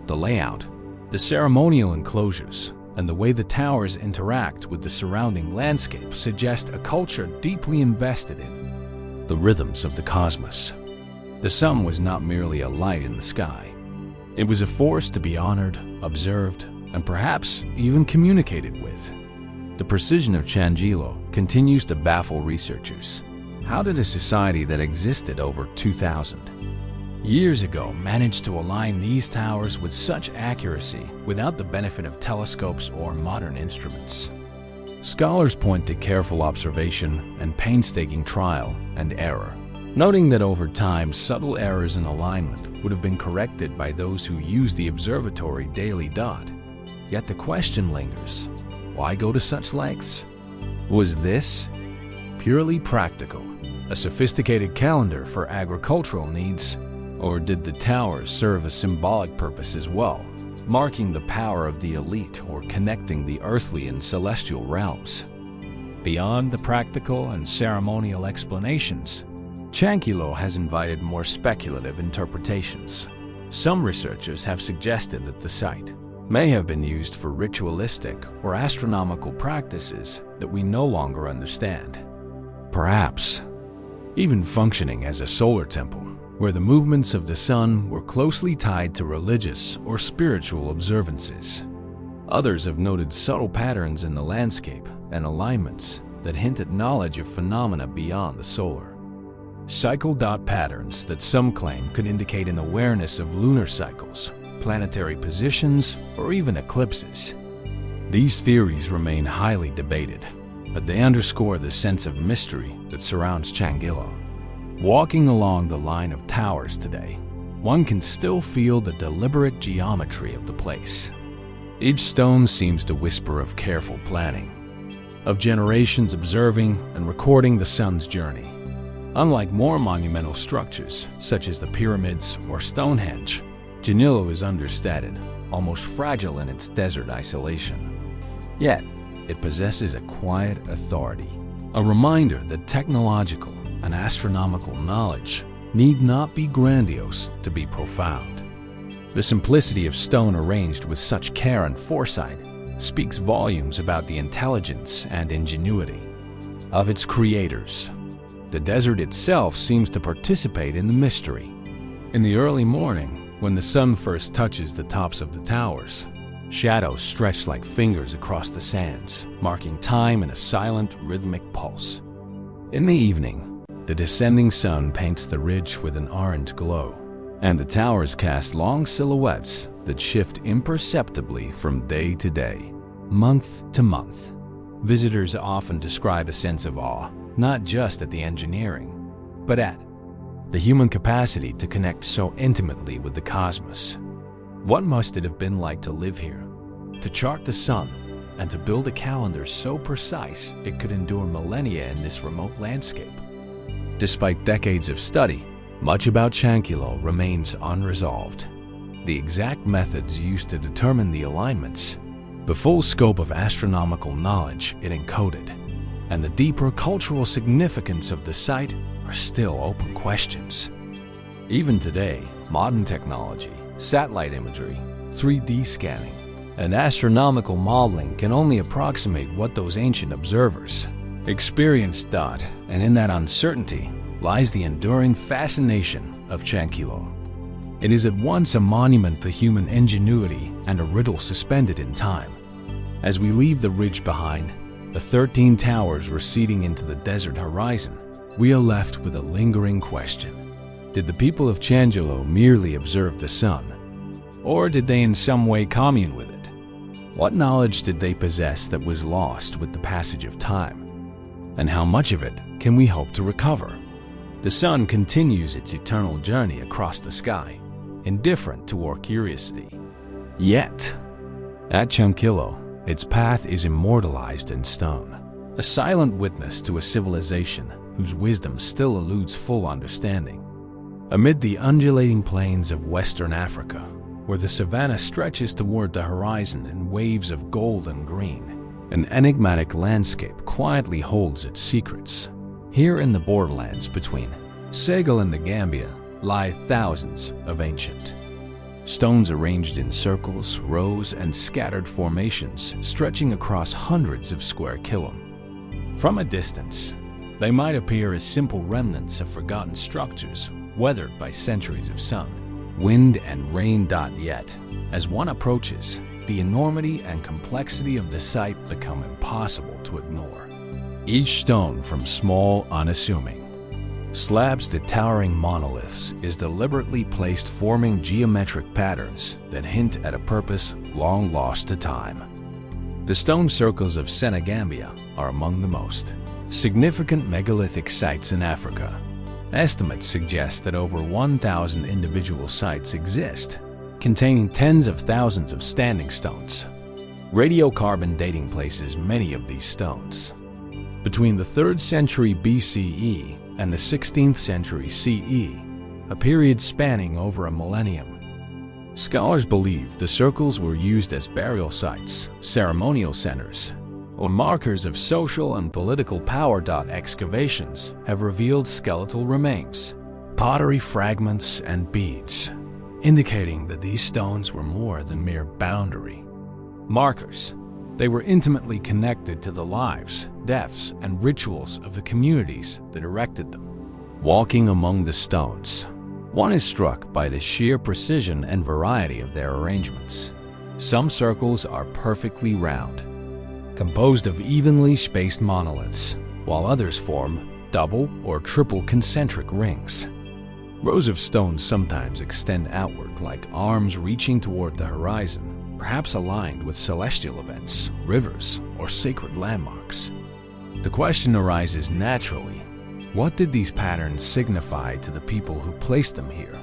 The layout, the ceremonial enclosures, and the way the towers interact with the surrounding landscape suggest a culture deeply invested in the rhythms of the cosmos. The sun was not merely a light in the sky. It was a force to be honored, observed, and perhaps even communicated with. The precision of Chankillo continues to baffle researchers. How did a society that existed over 2,000 years ago manage to align these towers with such accuracy without the benefit of telescopes or modern instruments? Scholars point to careful observation and painstaking trial and error, noting that over time subtle errors in alignment would have been corrected by those who use the observatory daily. Yet the question lingers. Why go to such lengths? Was this purely practical, a sophisticated calendar for agricultural needs, or did the towers serve a symbolic purpose as well, marking the power of the elite or connecting the earthly and celestial realms? Beyond the practical and ceremonial explanations, Chankillo has invited more speculative interpretations. Some researchers have suggested that the site may have been used for ritualistic or astronomical practices that we no longer understand. Perhaps even functioning as a solar temple, where the movements of the sun were closely tied to religious or spiritual observances. Others have noted subtle patterns in the landscape and alignments that hint at knowledge of phenomena beyond the solar cycle. Patterns that some claim could indicate an awareness of lunar cycles, planetary positions, or even eclipses. These theories remain highly debated, but they underscore the sense of mystery that surrounds Chankillo. Walking along the line of towers today, one can still feel the deliberate geometry of the place. Each stone seems to whisper of careful planning, of generations observing and recording the sun's journey. Unlike more monumental structures, such as the pyramids or Stonehenge, Chankillo is understated, almost fragile in its desert isolation. Yet, it possesses a quiet authority, a reminder that technological and astronomical knowledge need not be grandiose to be profound. The simplicity of stone arranged with such care and foresight speaks volumes about the intelligence and ingenuity of its creators. The desert itself seems to participate in the mystery. In the early morning, when the sun first touches the tops of the towers, shadows stretch like fingers across the sands, marking time in a silent, rhythmic pulse. In the evening, the descending sun paints the ridge with an orange glow, and the towers cast long silhouettes that shift imperceptibly from day to day, month to month. Visitors often describe a sense of awe, not just at the engineering, but at the human capacity to connect so intimately with the cosmos. What must it have been like to live here, to chart the sun, and to build a calendar so precise it could endure millennia in this remote landscape? Despite decades of study, much about Chankillo remains unresolved. The exact methods used to determine the alignments, the full scope of astronomical knowledge it encoded, and the deeper cultural significance of the site are still open questions. Even today, modern technology, satellite imagery, 3D scanning, and astronomical modeling can only approximate what those ancient observers experienced. And in that uncertainty lies the enduring fascination of Chankillo. It is at once a monument to human ingenuity and a riddle suspended in time. As we leave the ridge behind, the 13 towers receding into the desert horizon, we are left with a lingering question. Did the people of Chankillo merely observe the sun? Or did they in some way commune with it? What knowledge did they possess that was lost with the passage of time? And how much of it can we hope to recover? The sun continues its eternal journey across the sky, indifferent to our curiosity. Yet, at Chankillo, its path is immortalized in stone, a silent witness to a civilization whose wisdom still eludes full understanding. Amid the undulating plains of Western Africa, where the savanna stretches toward the horizon in waves of gold and green, an enigmatic landscape quietly holds its secrets. Here in the borderlands between Senegal and the Gambia lie thousands of ancient stones arranged in circles, rows, and scattered formations stretching across hundreds of square kilom. From a distance, they might appear as simple remnants of forgotten structures weathered by centuries of sun, wind, and rain. Yet, as one approaches, the enormity and complexity of the site become impossible to ignore. Each stone, from small, unassuming slabs to towering monoliths, is deliberately placed, forming geometric patterns that hint at a purpose long lost to time. The stone circles of Senegambia are among the most significant megalithic sites in Africa. Estimates suggest that over 1,000 individual sites exist, containing tens of thousands of standing stones. Radiocarbon dating places many of these stones between the 3rd century BCE and the 16th century CE, a period spanning over a millennium. Scholars believe the circles were used as burial sites, ceremonial centers, or markers of social and political power. Excavations have revealed skeletal remains, pottery fragments, and beads, indicating that these stones were more than mere boundary markers. They were intimately connected to the lives, deaths, and rituals of the communities that erected them. Walking among the stones, one is struck by the sheer precision and variety of their arrangements. Some circles are perfectly round, composed of evenly spaced monoliths, while others form double or triple concentric rings. Rows of stones sometimes extend outward like arms reaching toward the horizon, perhaps aligned with celestial events, rivers, or sacred landmarks. The question arises naturally: what did these patterns signify to the people who placed them here?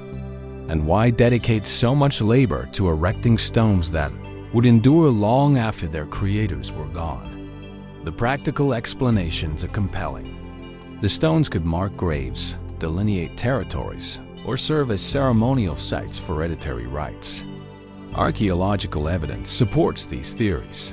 And why dedicate so much labor to erecting stones that would endure long after their creators were gone? The practical explanations are compelling. The stones could mark graves, delineate territories, or serve as ceremonial sites for hereditary rites. Archaeological evidence supports these theories.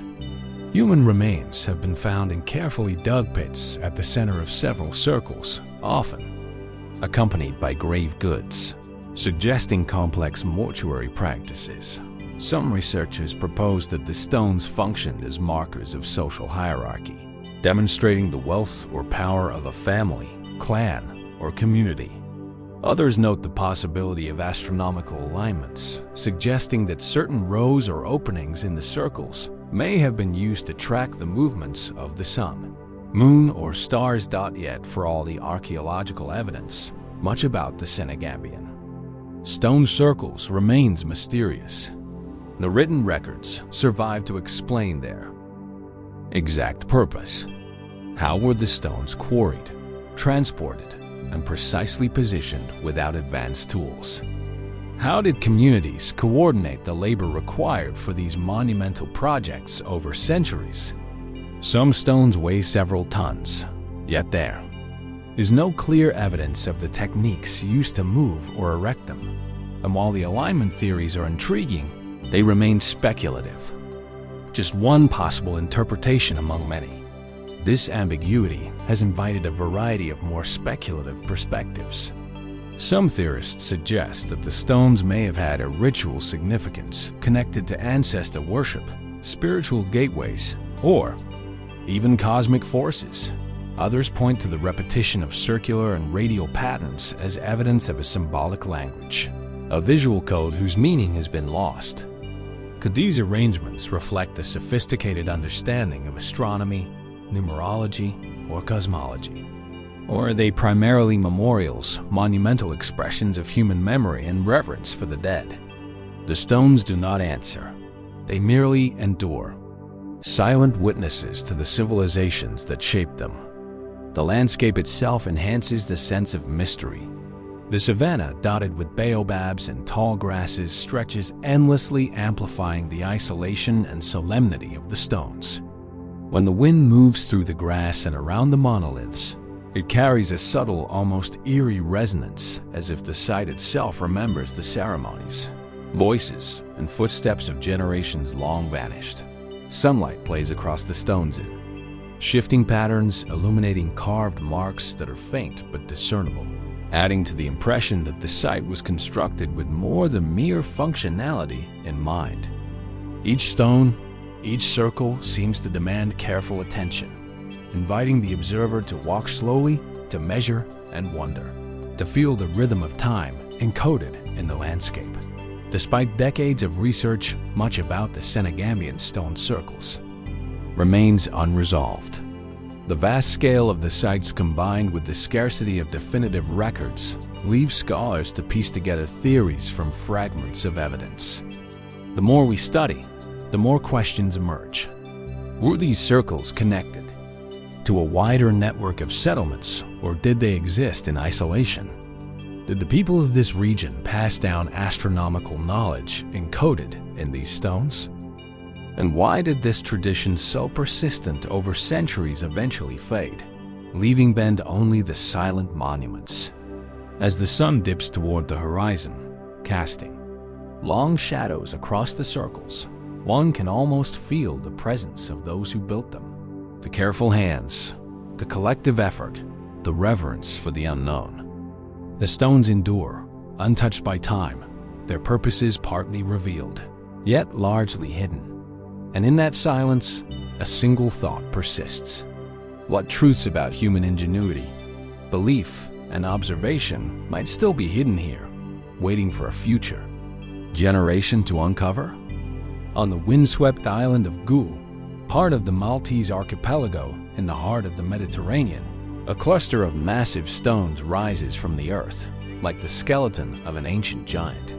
Human remains have been found in carefully dug pits at the center of several circles, often accompanied by grave goods, suggesting complex mortuary practices. Some researchers propose that the stones functioned as markers of social hierarchy, demonstrating the wealth or power of a family, clan, or community. Others note the possibility of astronomical alignments, suggesting that certain rows or openings in the circles may have been used to track the movements of the sun. moon or stars. Yet, for all the archaeological evidence, much about the Senegambian stone circles remains mysterious. No written records survive to explain their exact purpose. How were the stones quarried, transported, and precisely positioned without advanced tools? How did communities coordinate the labor required for these monumental projects over centuries? Some stones weigh several tons, yet there is no clear evidence of the techniques used to move or erect them. And while the alignment theories are intriguing, they remain speculative. Just one possible interpretation among many. This ambiguity has invited a variety of more speculative perspectives. Some theorists suggest that the stones may have had a ritual significance connected to ancestor worship, spiritual gateways, or even cosmic forces. Others point to the repetition of circular and radial patterns as evidence of a symbolic language, a visual code whose meaning has been lost. Could these arrangements reflect a sophisticated understanding of astronomy, numerology, or cosmology? Or are they primarily memorials, monumental expressions of human memory and reverence for the dead? The stones do not answer. They merely endure, silent witnesses to the civilizations that shaped them. The landscape itself enhances the sense of mystery. The savanna, dotted with baobabs and tall grasses, stretches endlessly, amplifying the isolation and solemnity of the stones. When the wind moves through the grass and around the monoliths, it carries a subtle, almost eerie resonance, as if the site itself remembers the ceremonies, voices, and footsteps of generations long vanished. Sunlight plays across the stones in shifting patterns, illuminating carved marks that are faint but discernible, adding to the impression that the site was constructed with more than mere functionality in mind. Each stone, each circle seems to demand careful attention, inviting the observer to walk slowly, to measure and wonder, to feel the rhythm of time encoded in the landscape. Despite decades of research, much about the Senegambian stone circles remains unresolved. The vast scale of the sites, combined with the scarcity of definitive records, leaves scholars to piece together theories from fragments of evidence. The more we study, the more questions emerge. Were these circles connected to a wider network of settlements, or did they exist in isolation? Did the people of this region pass down astronomical knowledge encoded in these stones? And why did this tradition, so persistent over centuries, eventually fade, leaving behind only the silent monuments? As the sun dips toward the horizon, casting long shadows across the circles, one can almost feel the presence of those who built them. The careful hands, the collective effort, the reverence for the unknown. The stones endure, untouched by time, their purposes partly revealed, yet largely hidden. And in that silence, a single thought persists. What truths about human ingenuity, belief, and observation might still be hidden here, waiting for a future generation to uncover? On the windswept island of Gu, part of the Maltese archipelago in the heart of the Mediterranean, a cluster of massive stones rises from the earth, like the skeleton of an ancient giant.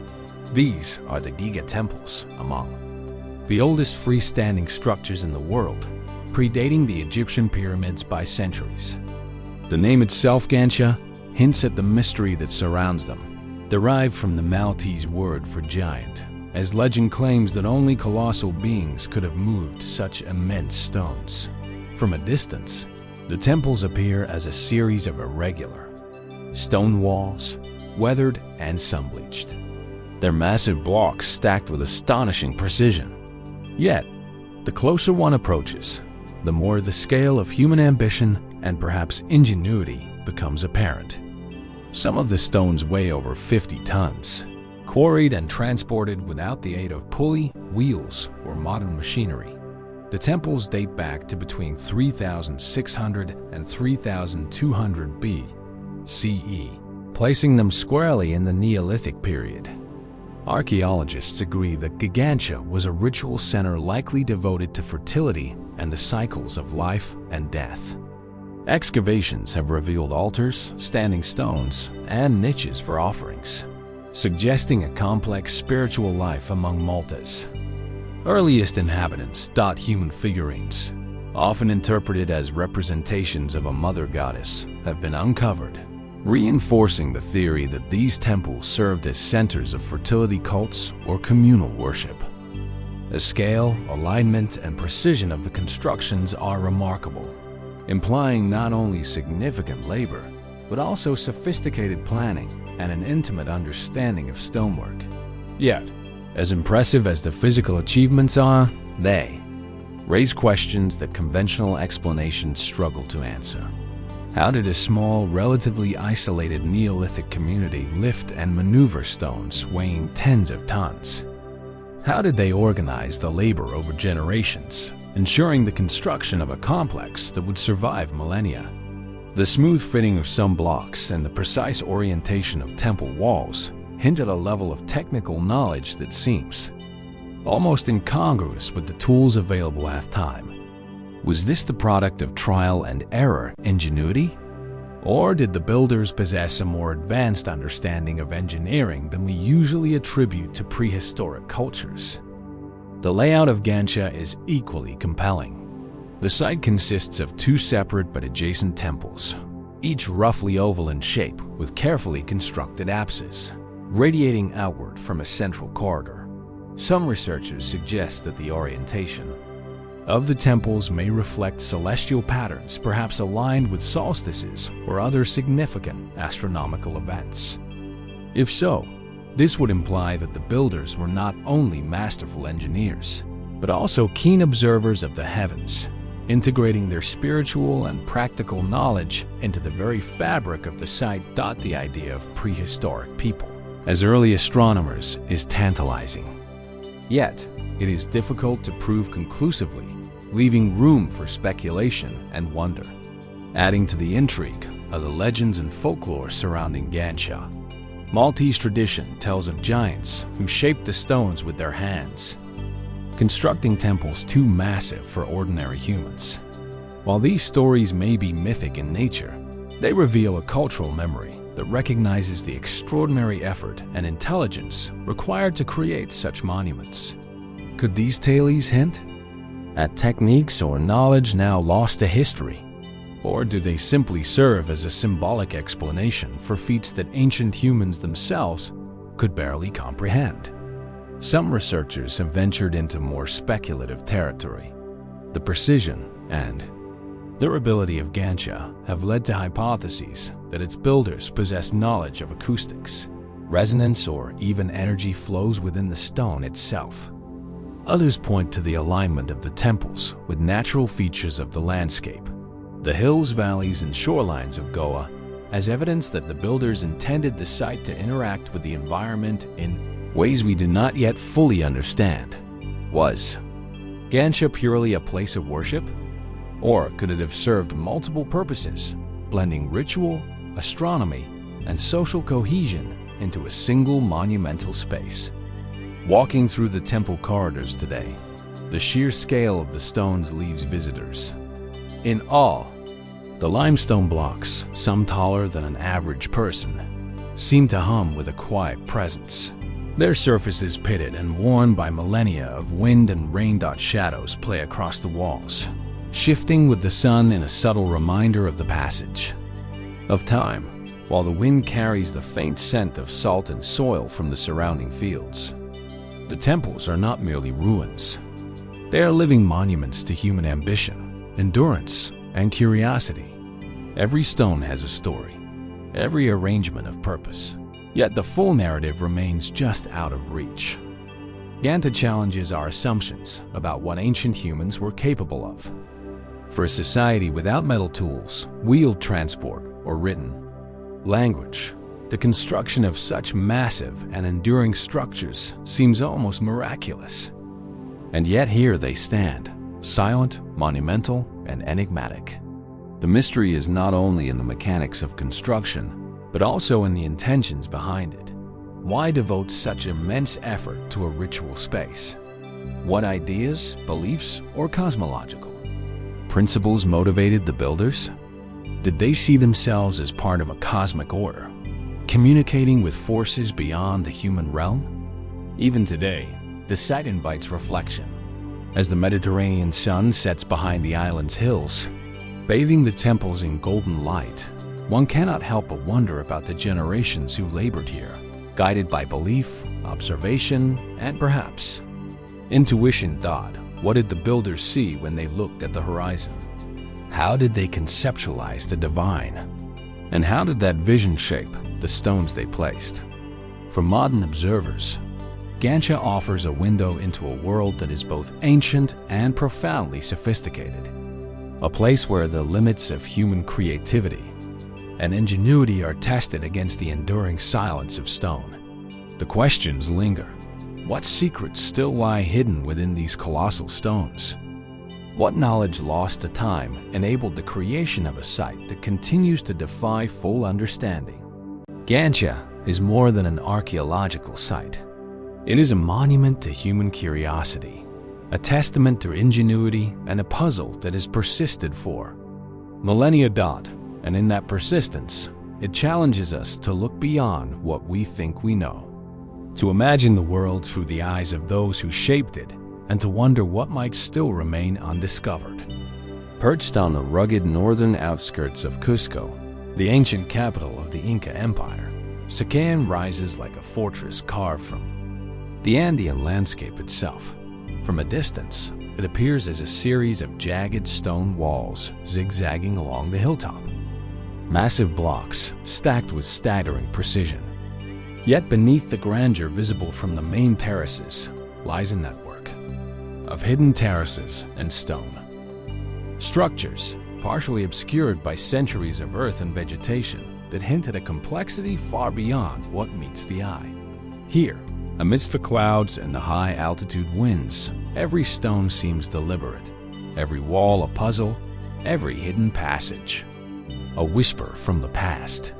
These are the Giga temples, among the oldest freestanding structures in the world, predating the Egyptian pyramids by centuries. The name itself, Ġgantija, hints at the mystery that surrounds them, derived from the Maltese word for giant, as legend claims that only colossal beings could have moved such immense stones. From a distance, the temples appear as a series of irregular stone walls, weathered and sun-bleached, their massive blocks stacked with astonishing precision. Yet, the closer one approaches, the more the scale of human ambition and perhaps ingenuity becomes apparent. Some of the stones weigh over 50 tons, quarried and transported without the aid of pulley, wheels, or modern machinery. The temples date back to between 3600 and 3200 BCE, placing them squarely in the Neolithic period. Archaeologists agree that Ġgantija was a ritual center likely devoted to fertility and the cycles of life and death. Excavations have revealed altars, standing stones, and niches for offerings, suggesting a complex spiritual life among Maltas. Earliest inhabitants dot human figurines, often interpreted as representations of a mother goddess, have been uncovered, reinforcing the theory that these temples served as centers of fertility cults or communal worship. The scale, alignment, and precision of the constructions are remarkable, implying not only significant labor, but also sophisticated planning and an intimate understanding of stonework. Yet, as impressive as the physical achievements are, they raise questions that conventional explanations struggle to answer. How did a small, relatively isolated Neolithic community lift and maneuver stones weighing tens of tons? How did they organize the labor over generations, ensuring the construction of a complex that would survive millennia? The smooth fitting of some blocks and the precise orientation of temple walls hint at a level of technical knowledge that seems almost incongruous with the tools available at the time. Was this the product of trial and error ingenuity? Or did the builders possess a more advanced understanding of engineering than we usually attribute to prehistoric cultures? The layout of Ġgantija is equally compelling. The site consists of two separate but adjacent temples, each roughly oval in shape with carefully constructed apses, radiating outward from a central corridor. Some researchers suggest that the orientation of the temples may reflect celestial patterns, perhaps aligned with solstices or other significant astronomical events. If so, this would imply that the builders were not only masterful engineers, but also keen observers of the heavens, integrating their spiritual and practical knowledge into the very fabric of the site. The idea of prehistoric people as early astronomers is tantalizing. Yet, it is difficult to prove conclusively, leaving room for speculation and wonder. Adding to the intrigue are the legends and folklore surrounding Ġgantija. Maltese tradition tells of giants who shaped the stones with their hands, constructing temples too massive for ordinary humans. While these stories may be mythic in nature, they reveal a cultural memory that recognizes the extraordinary effort and intelligence required to create such monuments. Could these tales hint at techniques or knowledge now lost to history? Or do they simply serve as a symbolic explanation for feats that ancient humans themselves could barely comprehend? Some researchers have ventured into more speculative territory. The precision and durability of Ġgantija have led to hypotheses that its builders possess knowledge of acoustics, resonance, or even energy flows within the stone itself. Others point to the alignment of the temples with natural features of the landscape, the hills, valleys, and shorelines of Goa, as evidence that the builders intended the site to interact with the environment in ways we do not yet fully understand. Was Ġgantija purely a place of worship? Or could it have served multiple purposes, blending ritual, astronomy, and social cohesion into a single monumental space? Walking through the temple corridors today, the sheer scale of the stones leaves visitors in awe. The limestone blocks, some taller than an average person, seem to hum with a quiet presence. Their surfaces pitted and worn by millennia of wind and rain. Shadows play across the walls, shifting with the sun in a subtle reminder of the passage of time, while the wind carries the faint scent of salt and soil from the surrounding fields. The temples are not merely ruins. They are living monuments to human ambition, endurance, and curiosity. Every stone has a story, every arrangement of purpose, yet the full narrative remains just out of reach. Ġgantija challenges our assumptions about what ancient humans were capable of. For a society without metal tools, wheeled transport, or written language, the construction of such massive and enduring structures seems almost miraculous. And yet here they stand, silent, monumental, and enigmatic. The mystery is not only in the mechanics of construction, but also in the intentions behind it. Why devote such immense effort to a ritual space? What ideas, beliefs, or cosmological principles motivated the builders? Did they see themselves as part of a cosmic order, communicating with forces beyond the human realm? Even today, the site invites reflection. As the Mediterranean sun sets behind the island's hills, bathing the temples in golden light, one cannot help but wonder about the generations who labored here, guided by belief, observation, and perhaps intuition. What did the builders see when they looked at the horizon? How did they conceptualize the divine? And how did that vision shape the stones they placed? For modern observers, Ġgantija offers a window into a world that is both ancient and profoundly sophisticated. A place where the limits of human creativity and ingenuity are tested against the enduring silence of stone. The questions linger. What secrets still lie hidden within these colossal stones? What knowledge lost to time enabled the creation of a site that continues to defy full understanding? Ġgantija is more than an archaeological site. It is a monument to human curiosity, a testament to ingenuity, and a puzzle that has persisted for millennia. And in that persistence, it challenges us to look beyond what we think we know, to imagine the world through the eyes of those who shaped it, and to wonder what might still remain undiscovered. Perched on the rugged northern outskirts of Cusco, the ancient capital of the Inca Empire, Sacsayhuamán rises like a fortress carved from the Andean landscape itself. From a distance, it appears as a series of jagged stone walls zigzagging along the hilltop. Massive blocks stacked with staggering precision. Yet beneath the grandeur visible from the main terraces lies a network of hidden terraces and stone structures, partially obscured by centuries of earth and vegetation, that hint at a complexity far beyond what meets the eye. Here, amidst the clouds and the high-altitude winds, every stone seems deliberate, every wall a puzzle, every hidden passage a whisper from the past.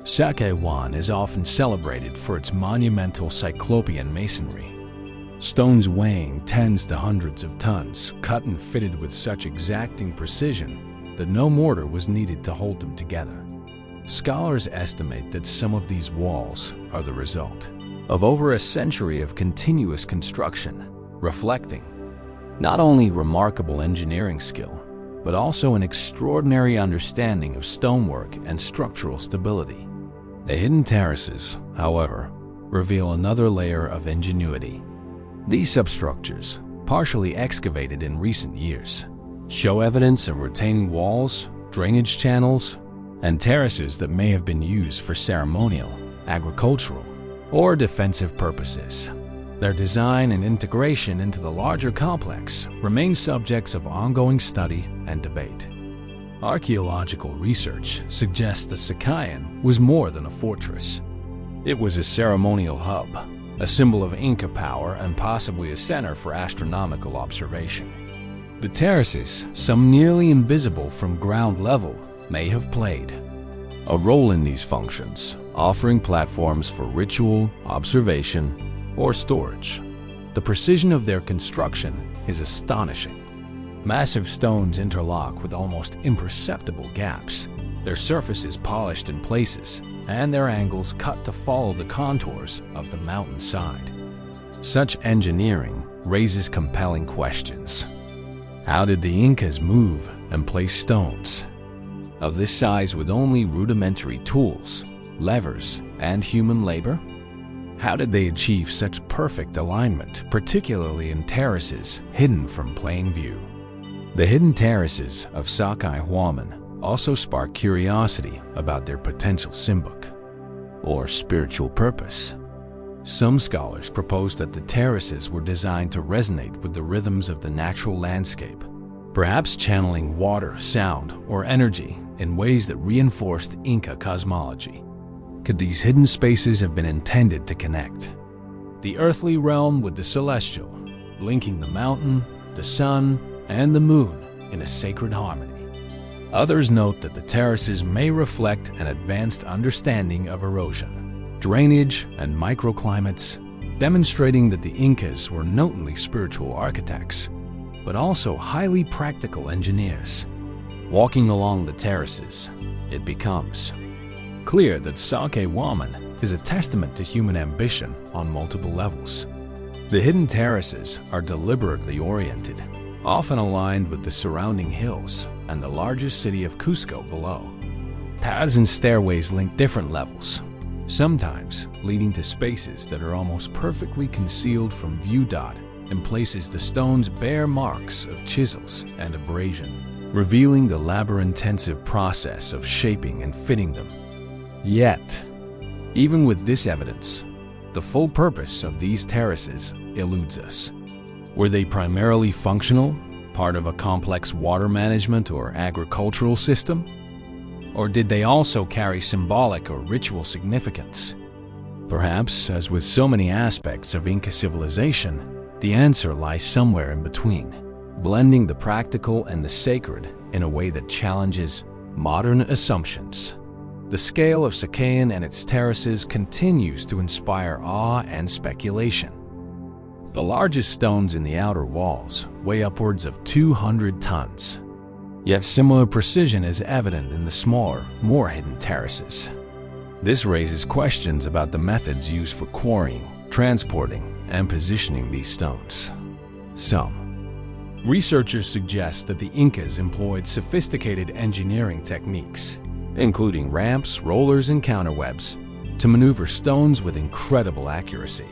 Sacsayhuamán is often celebrated for its monumental cyclopean masonry. Stones weighing tens to hundreds of tons, cut and fitted with such exacting precision that no mortar was needed to hold them together. Scholars estimate that some of these walls are the result of over a century of continuous construction, reflecting not only remarkable engineering skill, but also an extraordinary understanding of stonework and structural stability. The hidden terraces, however, reveal another layer of ingenuity. These substructures, partially excavated in recent years, show evidence of retaining walls, drainage channels, and terraces that may have been used for ceremonial, agricultural, or defensive purposes. Their design and integration into the larger complex remain subjects of ongoing study and debate. Archaeological research suggests that Sacsayhuamán was more than a fortress. It was a ceremonial hub, a symbol of Inca power, and possibly a center for astronomical observation. The terraces, some nearly invisible from ground level, may have played a role in these functions, offering platforms for ritual, observation, or storage. The precision of their construction is astonishing. Massive stones interlock with almost imperceptible gaps, their surfaces polished in places, and their angles cut to follow the contours of the mountainside. Such engineering raises compelling questions. How did the Incas move and place stones of this size with only rudimentary tools, levers, and human labor? How did they achieve such perfect alignment, particularly in terraces hidden from plain view? The hidden terraces of Sacsayhuamán also spark curiosity about their potential symbolic or spiritual purpose. Some scholars propose that the terraces were designed to resonate with the rhythms of the natural landscape, perhaps channeling water, sound, or energy in ways that reinforced Inca cosmology. Could these hidden spaces have been intended to connect the earthly realm with the celestial, linking the mountain, the sun, and the moon in a sacred harmony? Others note that the terraces may reflect an advanced understanding of erosion, drainage, and microclimates, demonstrating that the Incas were not only spiritual architects, but also highly practical engineers. Walking along the terraces, it becomes clear that Sacsayhuamán is a testament to human ambition on multiple levels. The hidden terraces are deliberately oriented, often aligned with the surrounding hills and the largest city of Cusco below. Paths and stairways link different levels, sometimes leading to spaces that are almost perfectly concealed from view. And places the stones bear marks of chisels and abrasion, revealing the labor-intensive process of shaping and fitting them. Yet, even with this evidence, the full purpose of these terraces eludes us. Were they primarily functional, part of a complex water management or agricultural system? Or did they also carry symbolic or ritual significance? Perhaps, as with so many aspects of Inca civilization, the answer lies somewhere in between, blending the practical and the sacred in a way that challenges modern assumptions. The scale of Sacsayhuamán and its terraces continues to inspire awe and speculation. The largest stones in the outer walls weigh upwards of 200 tons, yet similar precision is evident in the smaller, more hidden terraces. This raises questions about the methods used for quarrying, transporting, and positioning these stones. Some researchers suggest that the Incas employed sophisticated engineering techniques, including ramps, rollers, and counterwebs, to maneuver stones with incredible accuracy.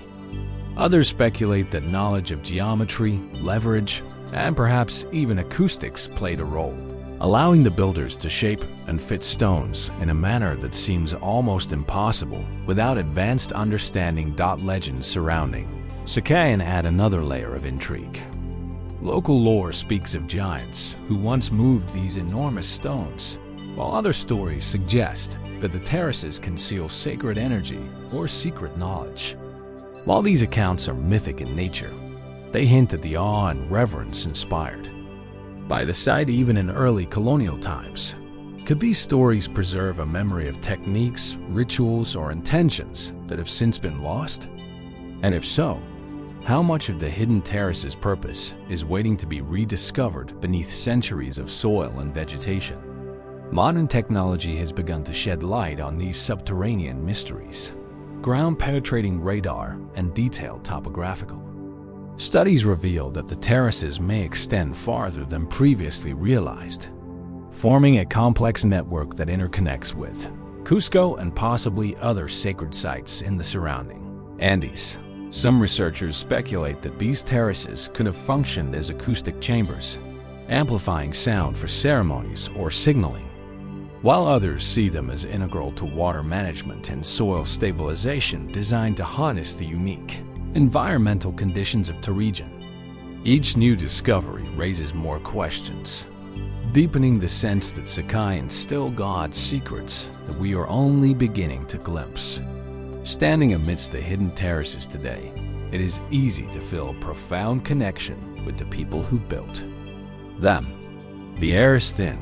Others speculate that knowledge of geometry, leverage, and perhaps even acoustics played a role, allowing the builders to shape and fit stones in a manner that seems almost impossible without advanced understanding. Legends surrounding Sacsayhuamán add another layer of intrigue. Local lore speaks of giants who once moved these enormous stones, while other stories suggest that the terraces conceal sacred energy or secret knowledge. While these accounts are mythic in nature, they hint at the awe and reverence inspired by the site even in early colonial times. Could these stories preserve a memory of techniques, rituals, or intentions that have since been lost? And if so, how much of the hidden terrace's purpose is waiting to be rediscovered beneath centuries of soil and vegetation? Modern technology has begun to shed light on these subterranean mysteries. Ground-penetrating radar and detailed topographical studies reveal that the terraces may extend farther than previously realized, forming a complex network that interconnects with Cusco and possibly other sacred sites in the surrounding Andes. Some researchers speculate that these terraces could have functioned as acoustic chambers, amplifying sound for ceremonies or signaling, while others see them as integral to water management and soil stabilization designed to harness the unique environmental conditions of the region. Each new discovery raises more questions, deepening the sense that Sacsayhuamán still guards secrets that we are only beginning to glimpse. Standing amidst the hidden terraces today, it is easy to feel a profound connection with the people who built them. The air is thin,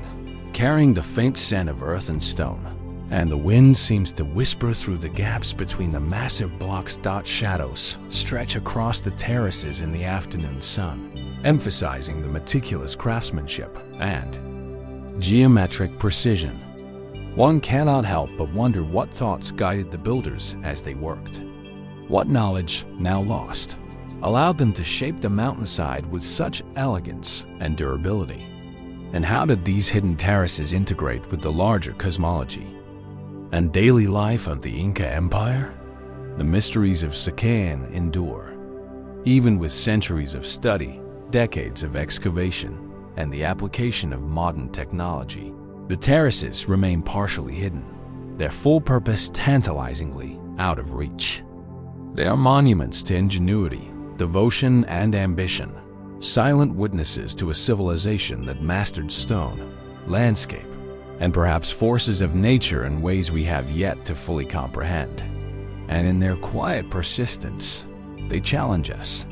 carrying the faint scent of earth and stone, and the wind seems to whisper through the gaps between the massive blocks. Shadows stretch across the terraces in the afternoon sun, emphasizing the meticulous craftsmanship and geometric precision. One cannot help but wonder what thoughts guided the builders as they worked. What knowledge, now lost, allowed them to shape the mountainside with such elegance and durability? And how did these hidden terraces integrate with the larger cosmology and daily life of the Inca Empire? The mysteries of Sacsayhuamán endure, even with centuries of study, decades of excavation, and the application of modern technology. The terraces remain partially hidden, their full purpose tantalizingly out of reach. They are monuments to ingenuity, devotion, and ambition, silent witnesses to a civilization that mastered stone, landscape, and perhaps forces of nature in ways we have yet to fully comprehend. And in their quiet persistence, they challenge us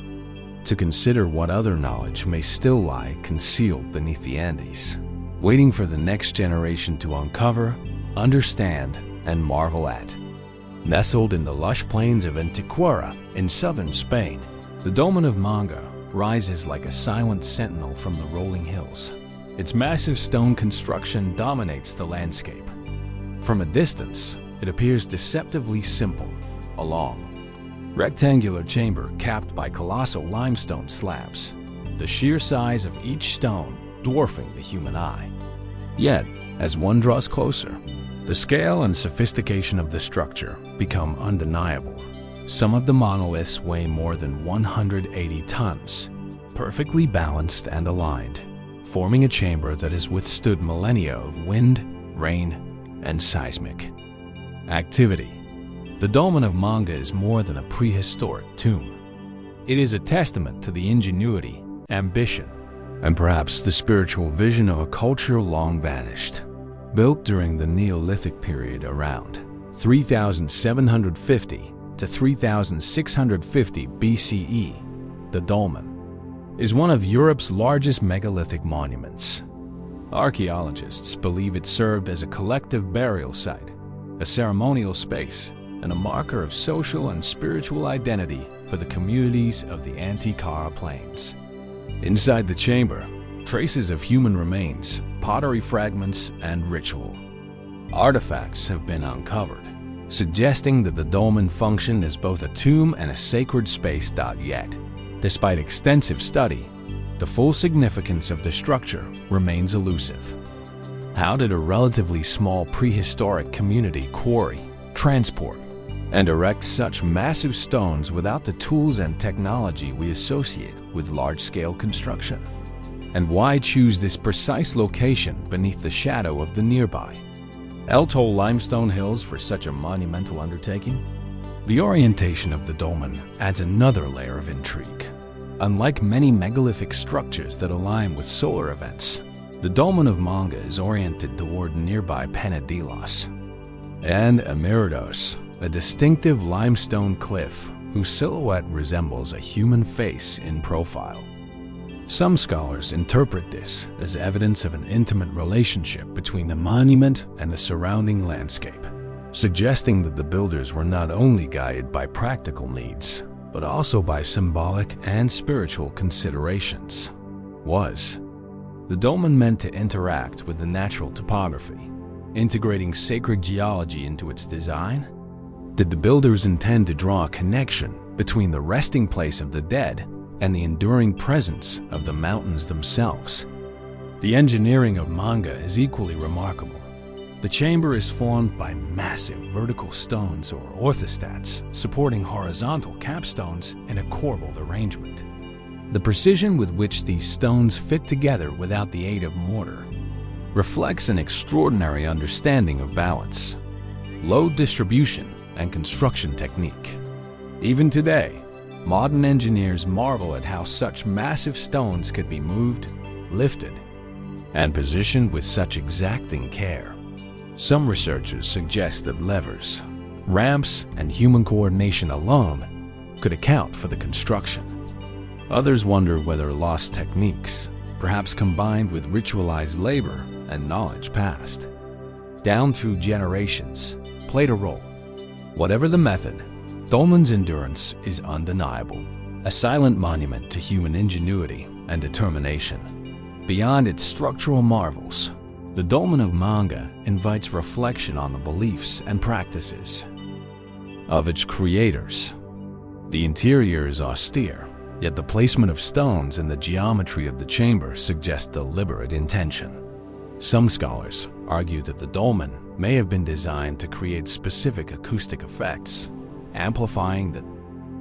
to consider what other knowledge may still lie concealed beneath the Andes, waiting for the next generation to uncover, understand, and marvel at. Nestled in the lush plains of Antequera in southern Spain, the Dolmen of Menga rises like a silent sentinel from the rolling hills, Its massive stone construction dominates the landscape. From a distance, it appears deceptively simple, a long, rectangular chamber capped by colossal limestone slabs, the sheer size of each stone dwarfing the human eye. Yet, as one draws closer, the scale and sophistication of the structure become undeniable. Some of the monoliths weigh more than 180 tons, perfectly balanced and aligned, forming a chamber that has withstood millennia of wind, rain, and seismic activity. The Dolmen of Menga is more than a prehistoric tomb. It is a testament to the ingenuity, ambition, and perhaps the spiritual vision of a culture long vanished. Built during the Neolithic period around 3750 to 3650 BCE, the dolmen is one of Europe's largest megalithic monuments. Archaeologists believe it served as a collective burial site, a ceremonial space, and a marker of social and spiritual identity for the communities of the Antikythera Plains. Inside the chamber, traces of human remains, pottery fragments, and ritual artifacts have been uncovered, suggesting that the dolmen functioned as both a tomb and a sacred space. Yet, despite extensive study, the full significance of the structure remains elusive. How did a relatively small prehistoric community quarry, transport, and erect such massive stones without the tools and technology we associate with large-scale construction? And why choose this precise location beneath the shadow of the nearby El-Tol limestone hills for such a monumental undertaking? The orientation of the dolmen adds another layer of intrigue. Unlike many megalithic structures that align with solar events, the Dolmen of Menga is oriented toward nearby Penadilos and Emirados, a distinctive limestone cliff whose silhouette resembles a human face in profile. Some scholars interpret this as evidence of an intimate relationship between the monument and the surrounding landscape, suggesting that the builders were not only guided by practical needs, but also by symbolic and spiritual considerations. Was the dolmen meant to interact with the natural topography, integrating sacred geology into its design? Did the builders intend to draw a connection between the resting place of the dead and the enduring presence of the mountains themselves? The engineering of Menga is equally remarkable. The chamber is formed by massive vertical stones or orthostats supporting horizontal capstones in a corbelled arrangement. The precision with which these stones fit together without the aid of mortar reflects an extraordinary understanding of balance, load distribution, and construction technique. Even today, modern engineers marvel at how such massive stones could be moved, lifted, and positioned with such exacting care. Some researchers suggest that levers, ramps, and human coordination alone could account for the construction. Others wonder whether lost techniques, perhaps combined with ritualized labor and knowledge passed down through generations, played a role. Whatever the method, Dolmen's endurance is undeniable, a silent monument to human ingenuity and determination. Beyond its structural marvels, the Dolmen of Menga invites reflection on the beliefs and practices of its creators. The interior is austere, yet the placement of stones and the geometry of the chamber suggest deliberate intention. Some scholars argue that the dolmen may have been designed to create specific acoustic effects, amplifying the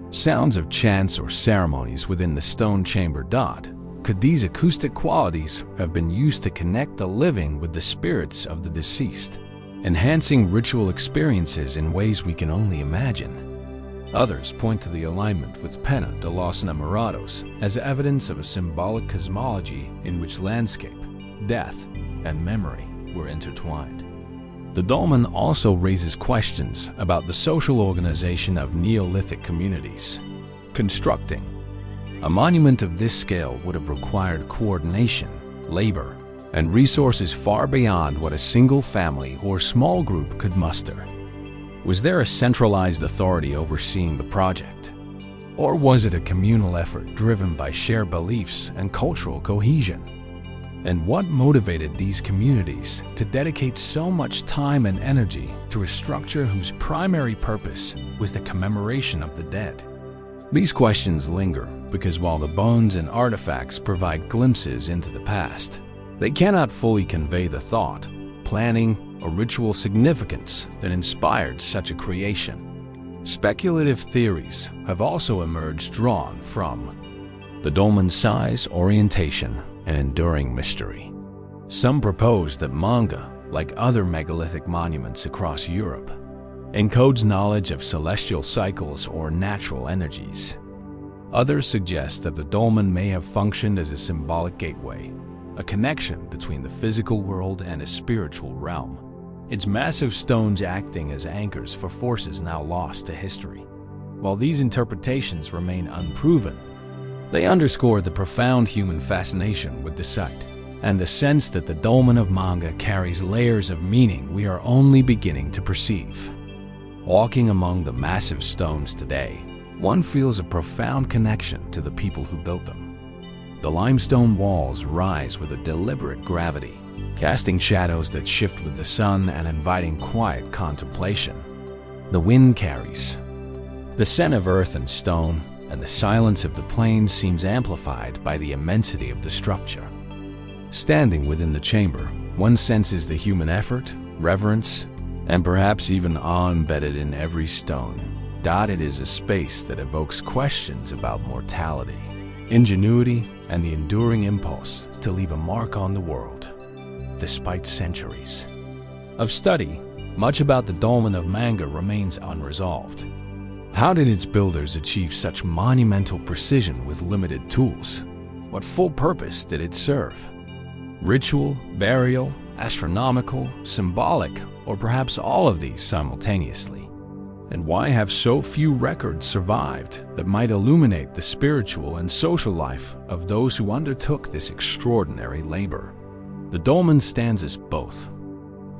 sounds of chants or ceremonies within the stone chamber. Could these acoustic qualities have been used to connect the living with the spirits of the deceased, enhancing ritual experiences in ways we can only imagine? Others point to the alignment with Pena de los Enamorados as evidence of a symbolic cosmology in which landscape, death, and memory were intertwined. The dolmen also raises questions about the social organization of Neolithic communities. Constructing a monument of this scale would have required coordination, labor, and resources far beyond what a single family or small group could muster. Was there a centralized authority overseeing the project? Or was it a communal effort driven by shared beliefs and cultural cohesion? And what motivated these communities to dedicate so much time and energy to a structure whose primary purpose was the commemoration of the dead? These questions linger because while the bones and artifacts provide glimpses into the past, they cannot fully convey the thought, planning, or ritual significance that inspired such a creation. Speculative theories have also emerged drawn from the dolmen's size, orientation, and enduring mystery. Some propose that Menga, like other megalithic monuments across Europe, encodes knowledge of celestial cycles or natural energies. Others suggest that the dolmen may have functioned as a symbolic gateway, a connection between the physical world and a spiritual realm, its massive stones acting as anchors for forces now lost to history. While these interpretations remain unproven, they underscore the profound human fascination with the site and the sense that the Dolmen of Menga carries layers of meaning we are only beginning to perceive. Walking among the massive stones today, one feels a profound connection to the people who built them. The limestone walls rise with a deliberate gravity, casting shadows that shift with the sun and inviting quiet contemplation. The wind carries the scent of earth and stone, and the silence of the plains seems amplified by the immensity of the structure. Standing within the chamber, one senses the human effort, reverence, and perhaps even awe embedded in every stone. It is a space that evokes questions about mortality, ingenuity, and the enduring impulse to leave a mark on the world, despite centuries of study. Much about the Dolmen of Menga remains unresolved. How did its builders achieve such monumental precision with limited tools? What full purpose did it serve? Ritual, burial, astronomical, symbolic, or perhaps all of these simultaneously? And why have so few records survived that might illuminate the spiritual and social life of those who undertook this extraordinary labor? The dolmen stands as both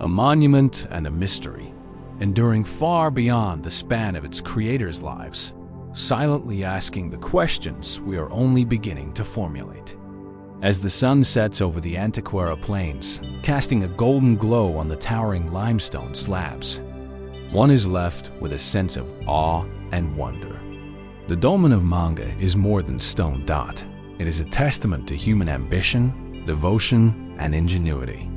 a monument and a mystery, enduring far beyond the span of its creators' lives, silently asking the questions we are only beginning to formulate. As the sun sets over the Antequera plains, casting a golden glow on the towering limestone slabs, one is left with a sense of awe and wonder. The Dolmen of Menga is more than stone. It is a testament to human ambition, devotion, and ingenuity.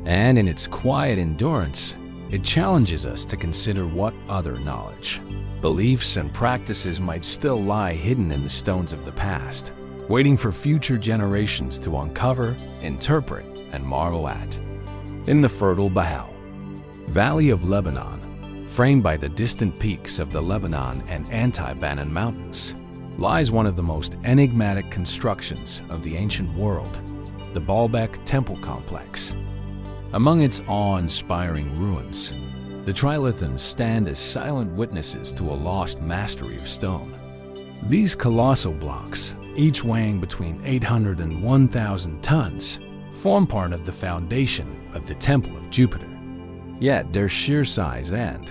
And in its quiet endurance, it challenges us to consider what other knowledge, beliefs, and practices might still lie hidden in the stones of the past, waiting for future generations to uncover, interpret, and marvel at. In the fertile Bahau Valley of Lebanon, framed by the distant peaks of the Lebanon and Anti-Banan Mountains, lies one of the most enigmatic constructions of the ancient world, the Baalbek Temple Complex. Among its awe-inspiring ruins, the trilithons stand as silent witnesses to a lost mastery of stone. These colossal blocks, each weighing between 800 and 1,000 tons, form part of the foundation of the Temple of Jupiter. Yet their sheer size and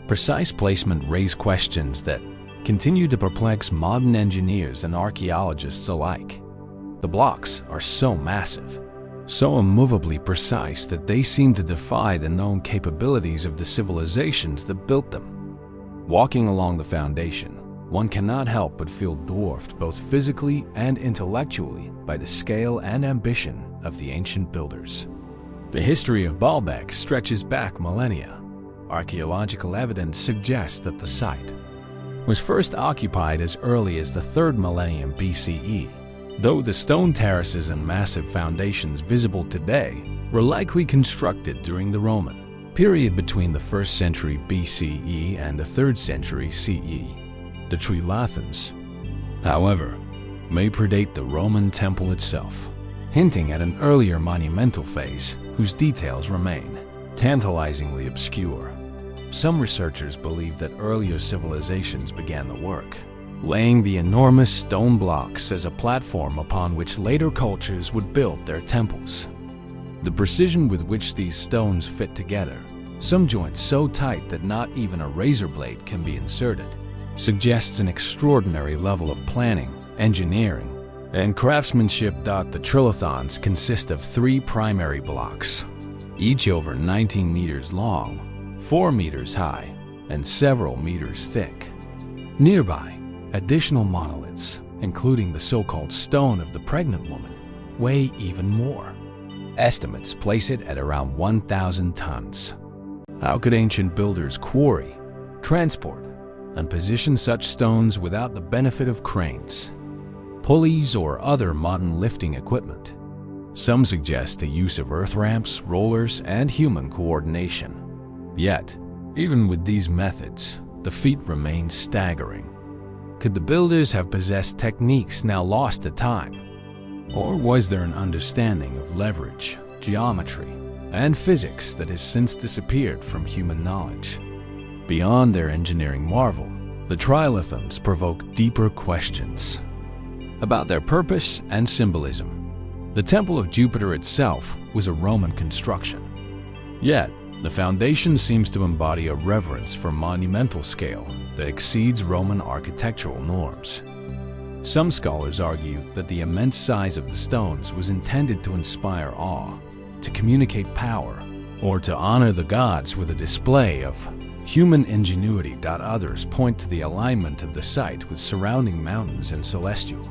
precise placement raise questions that continue to perplex modern engineers and archaeologists alike. The blocks are so massive, so immovably precise that they seem to defy the known capabilities of the civilizations that built them. Walking along the foundation, one cannot help but feel dwarfed both physically and intellectually by the scale and ambition of the ancient builders. The history of Baalbek stretches back millennia. Archaeological evidence suggests that the site was first occupied as early as the 3rd millennium BCE, though the stone terraces and massive foundations visible today were likely constructed during the Roman period between the 1st century BCE and the 3rd century CE. The trilithons, however, may predate the Roman temple itself, hinting at an earlier monumental phase whose details remain tantalizingly obscure. Some researchers believe that earlier civilizations began the work, laying the enormous stone blocks as a platform upon which later cultures would build their temples. The precision with which these stones fit together, some joints so tight that not even a razor blade can be inserted, suggests an extraordinary level of planning, engineering, and craftsmanship. The trilithons consist of 3 primary blocks, each over 19 meters long, 4 meters high, and several meters thick. Nearby, additional monoliths, including the so-called Stone of the Pregnant Woman, weigh even more. Estimates place it at around 1,000 tons. How could ancient builders quarry, transport, and position such stones without the benefit of cranes, pulleys, or other modern lifting equipment? Some suggest the use of earth ramps, rollers, and human coordination. Yet, even with these methods, the feat remains staggering. Could the builders have possessed techniques now lost to time? Or was there an understanding of leverage, geometry, and physics that has since disappeared from human knowledge? Beyond their engineering marvel, the trilithons provoke deeper questions about their purpose and symbolism. The Temple of Jupiter itself was a Roman construction. Yet, the foundation seems to embody a reverence for monumental scale that exceeds Roman architectural norms. Some scholars argue that the immense size of the stones was intended to inspire awe, to communicate power, or to honor the gods with a display of human ingenuity. Others point to the alignment of the site with surrounding mountains and celestial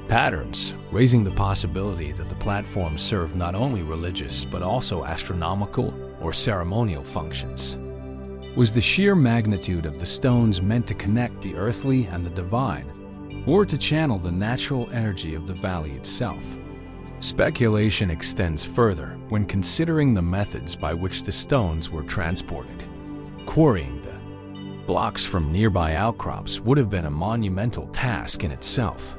patterns, raising the possibility that the platforms serve not only religious but also astronomical or ceremonial functions. Was the sheer magnitude of the stones meant to connect the earthly and the divine, or to channel the natural energy of the valley itself? Speculation extends further when considering the methods by which the stones were transported. Quarrying the blocks from nearby outcrops would have been a monumental task in itself.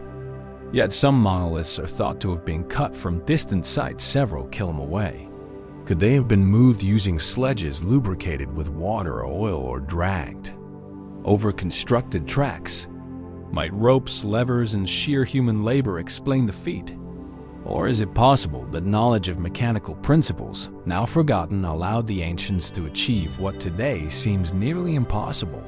Yet some monoliths are thought to have been cut from distant sites several kilometers away. Could they have been moved using sledges lubricated with water, oil, or dragged over constructed tracks? Might ropes, levers, and sheer human labor explain the feat? Or is it possible that knowledge of mechanical principles, now forgotten, allowed the ancients to achieve what today seems nearly impossible?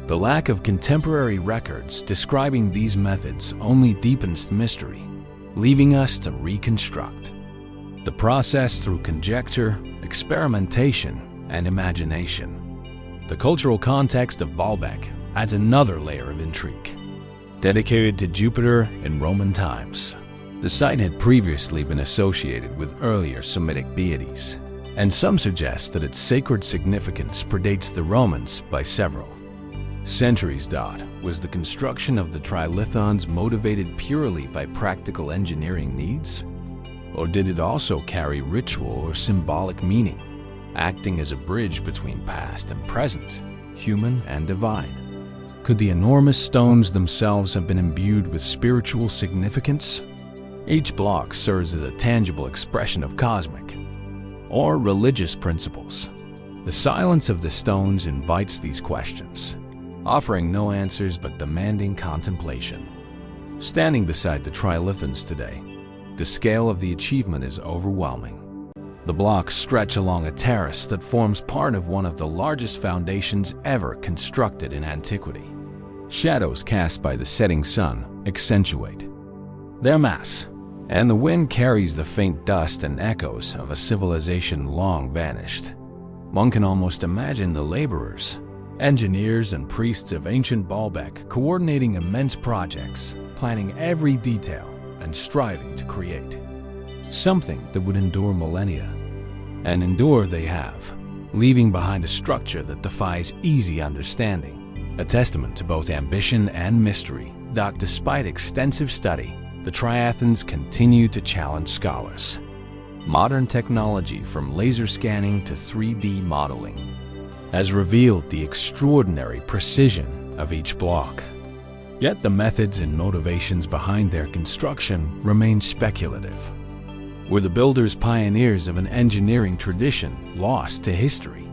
The lack of contemporary records describing these methods only deepens the mystery, leaving us to reconstruct the process through conjecture, experimentation, and imagination. The cultural context of Baalbek adds another layer of intrigue. Dedicated to Jupiter in Roman times, the site had previously been associated with earlier Semitic deities, and some suggest that its sacred significance predates the Romans by several centuries. Was the construction of the trilithons motivated purely by practical engineering needs? Or did it also carry ritual or symbolic meaning, acting as a bridge between past and present, human and divine? Could the enormous stones themselves have been imbued with spiritual significance? Each block serves as a tangible expression of cosmic or religious principles. The silence of the stones invites these questions, offering no answers but demanding contemplation. Standing beside the trilithons today, the scale of the achievement is overwhelming. The blocks stretch along a terrace that forms part of one of the largest foundations ever constructed in antiquity. Shadows cast by the setting sun accentuate their mass, and the wind carries the faint dust and echoes of a civilization long vanished. One can almost imagine the laborers, engineers, and priests of ancient Baalbek coordinating immense projects, planning every detail, and striving to create something that would endure millennia. And endure they have, leaving behind a structure that defies easy understanding, a testament to both ambition and mystery. Despite extensive study, the triathons continue to challenge scholars. Modern technology, from laser scanning to 3D modeling, has revealed the extraordinary precision of each block. Yet the methods and motivations behind their construction remain speculative. Were the builders pioneers of an engineering tradition lost to history?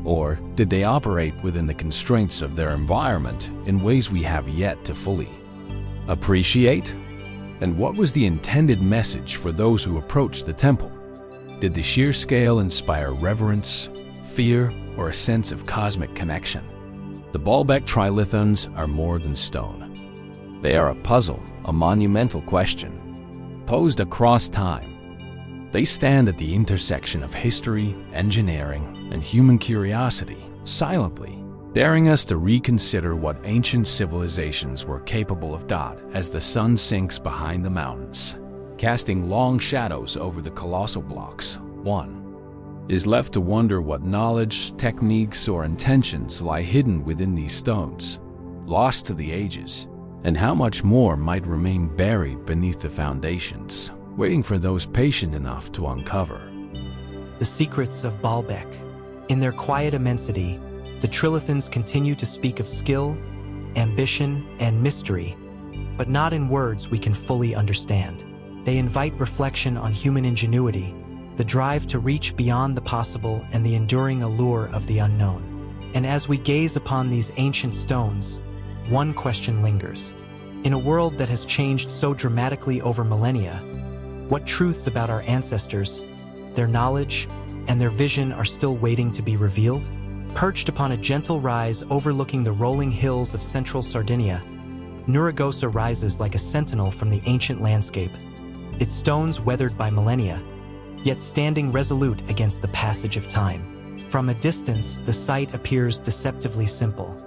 Or did they operate within the constraints of their environment in ways we have yet to fully appreciate? And what was the intended message for those who approached the temple? Did the sheer scale inspire reverence, fear, or a sense of cosmic connection? The Baalbek trilithons are more than stone. They are a puzzle, a monumental question, posed across time. They stand at the intersection of history, engineering, and human curiosity, silently, daring us to reconsider what ancient civilizations were capable of. As the sun sinks behind the mountains, casting long shadows over the colossal blocks, one is left to wonder what knowledge, techniques, or intentions lie hidden within these stones, lost to the ages, and how much more might remain buried beneath the foundations, waiting for those patient enough to uncover. The secrets of Baalbek. In their quiet immensity, the trilithons continue to speak of skill, ambition, and mystery, but not in words we can fully understand. They invite reflection on human ingenuity, the drive to reach beyond the possible, and the enduring allure of the unknown. And as we gaze upon these ancient stones, one question lingers. In a world that has changed so dramatically over millennia, what truths about our ancestors, their knowledge, and their vision are still waiting to be revealed? Perched upon a gentle rise overlooking the rolling hills of central Sardinia, Nuraghe rises like a sentinel from the ancient landscape, its stones weathered by millennia, yet standing resolute against the passage of time. From a distance, the site appears deceptively simple.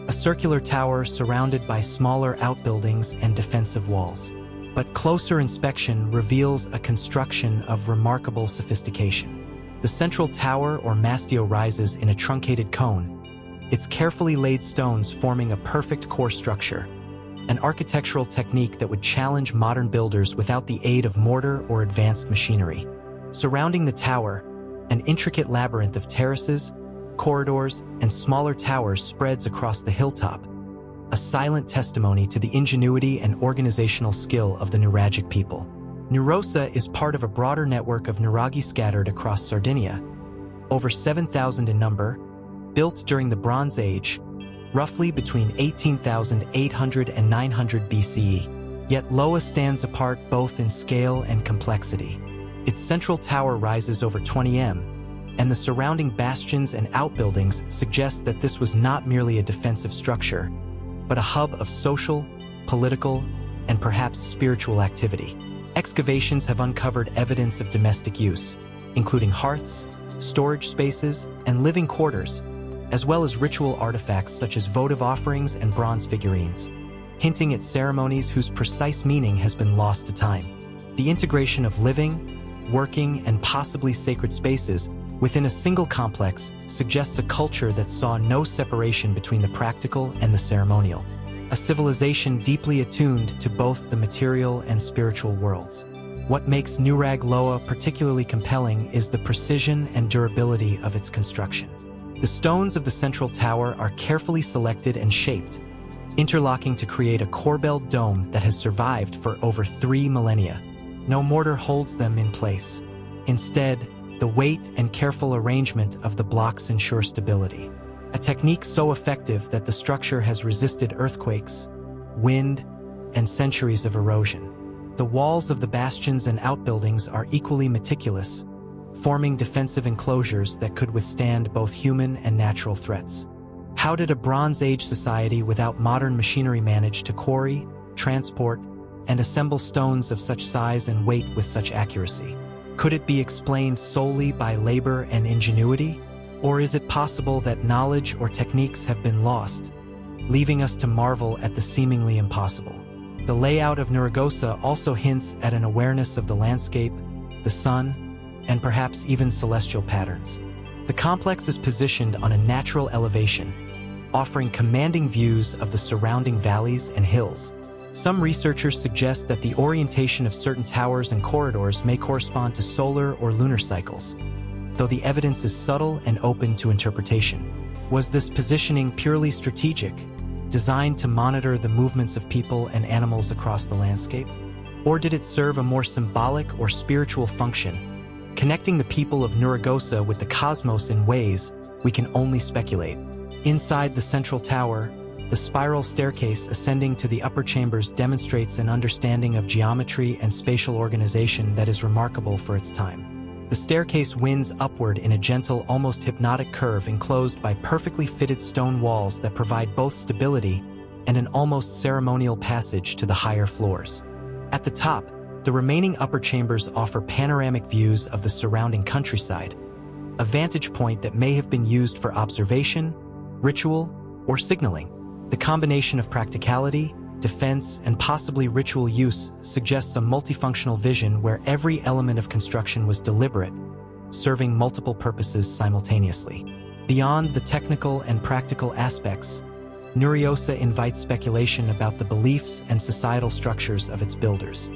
A circular tower surrounded by smaller outbuildings and defensive walls. But closer inspection reveals a construction of remarkable sophistication. The central tower or mastio rises in a truncated cone, its carefully laid stones forming a perfect core structure, an architectural technique that would challenge modern builders without the aid of mortar or advanced machinery. Surrounding the tower, an intricate labyrinth of terraces, corridors, and smaller towers spreads across the hilltop, a silent testimony to the ingenuity and organizational skill of the Nuraghic people. Nuraghe is part of a broader network of Nuraghe scattered across Sardinia, over 7,000 in number, built during the Bronze Age, roughly between 18,800 and 900 BCE. Yet Loa stands apart both in scale and complexity. Its central tower rises over 20 m, and the surrounding bastions and outbuildings suggest that this was not merely a defensive structure, but a hub of social, political, and perhaps spiritual activity. Excavations have uncovered evidence of domestic use, including hearths, storage spaces, and living quarters, as well as ritual artifacts such as votive offerings and bronze figurines, hinting at ceremonies whose precise meaning has been lost to time. The integration of living, working, and possibly sacred spaces within a single complex suggests a culture that saw no separation between the practical and the ceremonial, a civilization deeply attuned to both the material and spiritual worlds. What makes Nuraghe La particularly compelling is the precision and durability of its construction. The stones of the central tower are carefully selected and shaped, interlocking to create a corbelled dome that has survived for over 3 millennia. No mortar holds them in place. Instead, the weight and careful arrangement of the blocks ensure stability, a technique so effective that the structure has resisted earthquakes, wind, and centuries of erosion. The walls of the bastions and outbuildings are equally meticulous, forming defensive enclosures that could withstand both human and natural threats. How did a Bronze Age society without modern machinery manage to quarry, transport, and assemble stones of such size and weight with such accuracy? Could it be explained solely by labor and ingenuity? Or is it possible that knowledge or techniques have been lost, leaving us to marvel at the seemingly impossible? The layout of Nuraghe also hints at an awareness of the landscape, the sun, and perhaps even celestial patterns. The complex is positioned on a natural elevation, offering commanding views of the surrounding valleys and hills. Some researchers suggest that the orientation of certain towers and corridors may correspond to solar or lunar cycles, though the evidence is subtle and open to interpretation. Was this positioning purely strategic, designed to monitor the movements of people and animals across the landscape? Or did it serve a more symbolic or spiritual function, connecting the people of Nuraghe with the cosmos in ways we can only speculate? Inside the central tower, the spiral staircase ascending to the upper chambers demonstrates an understanding of geometry and spatial organization that is remarkable for its time. The staircase winds upward in a gentle, almost hypnotic curve enclosed by perfectly fitted stone walls that provide both stability and an almost ceremonial passage to the higher floors. At the top, the remaining upper chambers offer panoramic views of the surrounding countryside, a vantage point that may have been used for observation, ritual, or signaling. The combination of practicality, defense, and possibly ritual use suggests a multifunctional vision where every element of construction was deliberate, serving multiple purposes simultaneously. Beyond the technical and practical aspects, Nuraghe invites speculation about the beliefs and societal structures of its builders.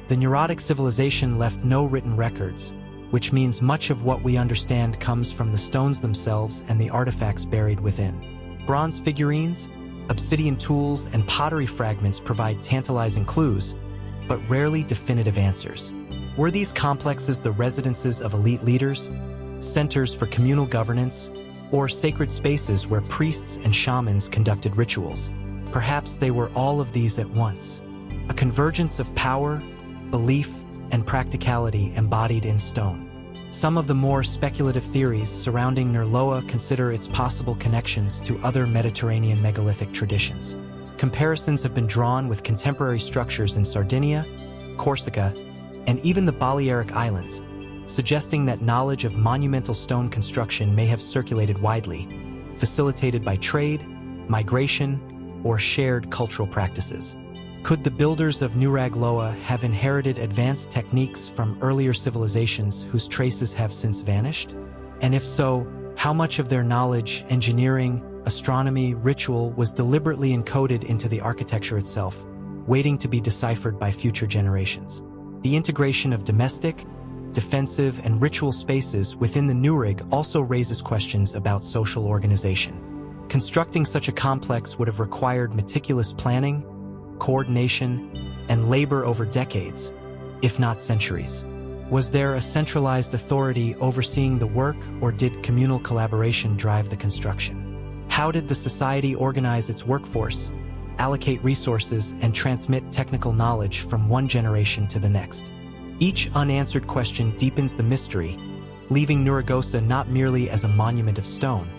The Nuraghe civilization left no written records, which means much of what we understand comes from the stones themselves and the artifacts buried within. Bronze figurines, obsidian tools, and pottery fragments provide tantalizing clues, but rarely definitive answers. Were these complexes the residences of elite leaders, centers for communal governance, or sacred spaces where priests and shamans conducted rituals? Perhaps they were all of these at once, a convergence of power, belief, and practicality embodied in stone. Some of the more speculative theories surrounding Nuraghe consider its possible connections to other Mediterranean megalithic traditions. Comparisons have been drawn with contemporary structures in Sardinia, Corsica, and even the Balearic Islands, suggesting that knowledge of monumental stone construction may have circulated widely, facilitated by trade, migration, or shared cultural practices. Could the builders of Nuraghe La have inherited advanced techniques from earlier civilizations whose traces have since vanished? And if so, how much of their knowledge, engineering, astronomy, ritual was deliberately encoded into the architecture itself, waiting to be deciphered by future generations? The integration of domestic, defensive, and ritual spaces within the Nuraghe also raises questions about social organization. Constructing such a complex would have required meticulous planning, coordination, and labor over decades, if not centuries. Was there a centralized authority overseeing the work, or did communal collaboration drive the construction? How did the society organize its workforce, allocate resources, and transmit technical knowledge from one generation to the next? Each unanswered question deepens the mystery, leaving Nuraghe not merely as a monument of stone,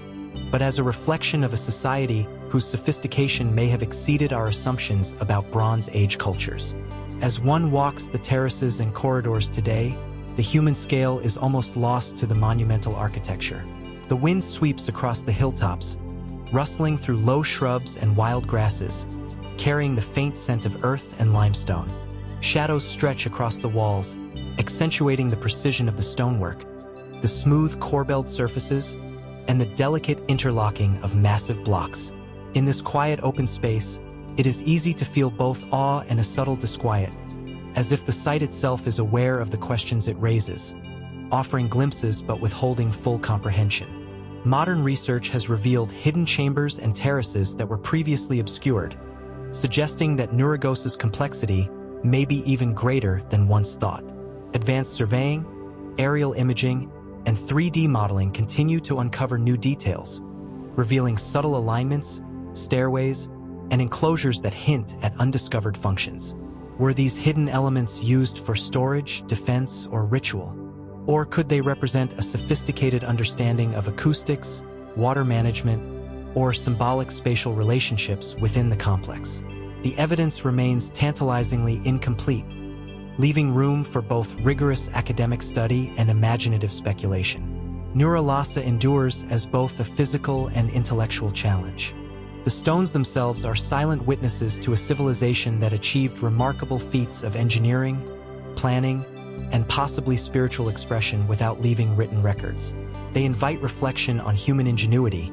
but as a reflection of a society whose sophistication may have exceeded our assumptions about Bronze Age cultures. As one walks the terraces and corridors today, the human scale is almost lost to the monumental architecture. The wind sweeps across the hilltops, rustling through low shrubs and wild grasses, carrying the faint scent of earth and limestone. Shadows stretch across the walls, accentuating the precision of the stonework, the smooth corbelled surfaces, and the delicate interlocking of massive blocks. In this quiet open space, it is easy to feel both awe and a subtle disquiet, as if the site itself is aware of the questions it raises, offering glimpses but withholding full comprehension. Modern research has revealed hidden chambers and terraces that were previously obscured, suggesting that Nuraghe's complexity may be even greater than once thought. Advanced surveying, aerial imaging, and 3D modeling continue to uncover new details, revealing subtle alignments, stairways, and enclosures that hint at undiscovered functions. Were these hidden elements used for storage, defense, or ritual? Or could they represent a sophisticated understanding of acoustics, water management, or symbolic spatial relationships within the complex? The evidence remains tantalizingly incomplete, leaving room for both rigorous academic study and imaginative speculation. Nuraghe La endures as both a physical and intellectual challenge. The stones themselves are silent witnesses to a civilization that achieved remarkable feats of engineering, planning, and possibly spiritual expression without leaving written records. They invite reflection on human ingenuity,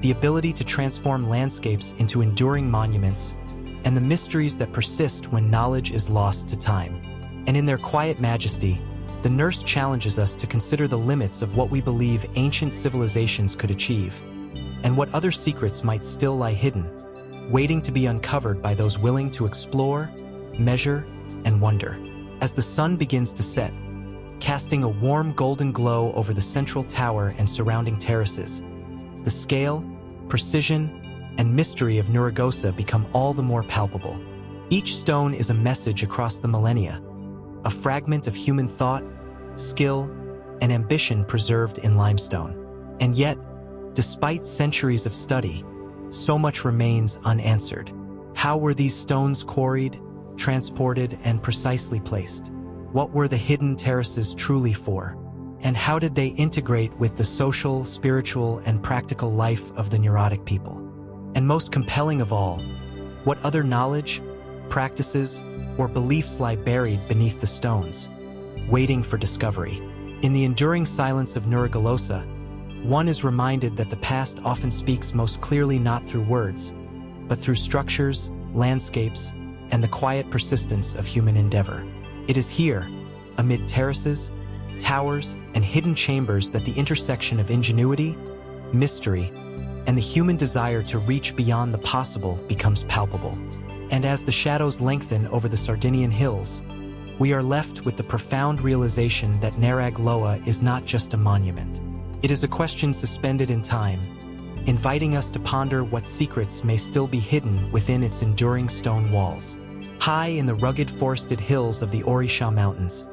the ability to transform landscapes into enduring monuments, and the mysteries that persist when knowledge is lost to time. And in their quiet majesty, the nurse challenges us to consider the limits of what we believe ancient civilizations could achieve, and what other secrets might still lie hidden, waiting to be uncovered by those willing to explore, measure, and wonder. As the sun begins to set, casting a warm golden glow over the central tower and surrounding terraces, the scale, precision, and mystery of Nuraghe become all the more palpable. Each stone is a message across the millennia, a fragment of human thought, skill, and ambition preserved in limestone. And yet, despite centuries of study, so much remains unanswered. How were these stones quarried, transported, and precisely placed? What were the hidden terraces truly for? And how did they integrate with the social, spiritual, and practical life of the Nuraghe people? And most compelling of all, what other knowledge, practices, or beliefs lie buried beneath the stones, waiting for discovery? In the enduring silence of Nuraghe La, one is reminded that the past often speaks most clearly not through words, but through structures, landscapes, and the quiet persistence of human endeavor. It is here, amid terraces, towers, and hidden chambers, that the intersection of ingenuity, mystery, and the human desire to reach beyond the possible becomes palpable. And as the shadows lengthen over the Sardinian hills, we are left with the profound realization that Nuraghe La is not just a monument. It is a question suspended in time, inviting us to ponder what secrets may still be hidden within its enduring stone walls. High in the rugged forested hills of the Orisha Mountains,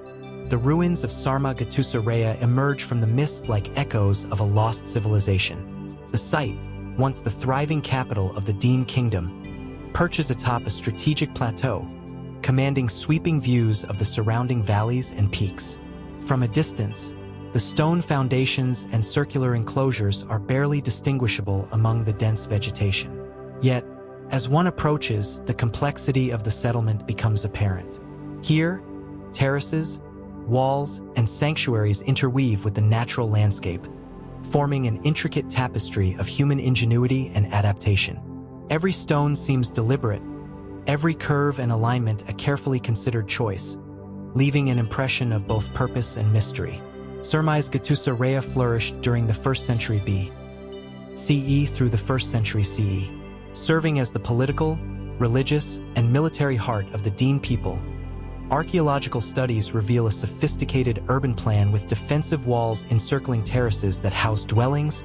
the ruins of Sarma Gatusareya emerge from the mist like echoes of a lost civilization. The site, once the thriving capital of the Dene Kingdom, perches atop a strategic plateau, commanding sweeping views of the surrounding valleys and peaks. From a distance, the stone foundations and circular enclosures are barely distinguishable among the dense vegetation. Yet, as one approaches, the complexity of the settlement becomes apparent. Here, terraces, walls, and sanctuaries interweave with the natural landscape, forming an intricate tapestry of human ingenuity and adaptation. Every stone seems deliberate, every curve and alignment a carefully considered choice, leaving an impression of both purpose and mystery. Sarma's Gatusareya flourished during the 1st century BCE through the 1st century CE, serving as the political, religious, and military heart of the Dene people. Archaeological studies reveal a sophisticated urban plan with defensive walls encircling terraces that house dwellings,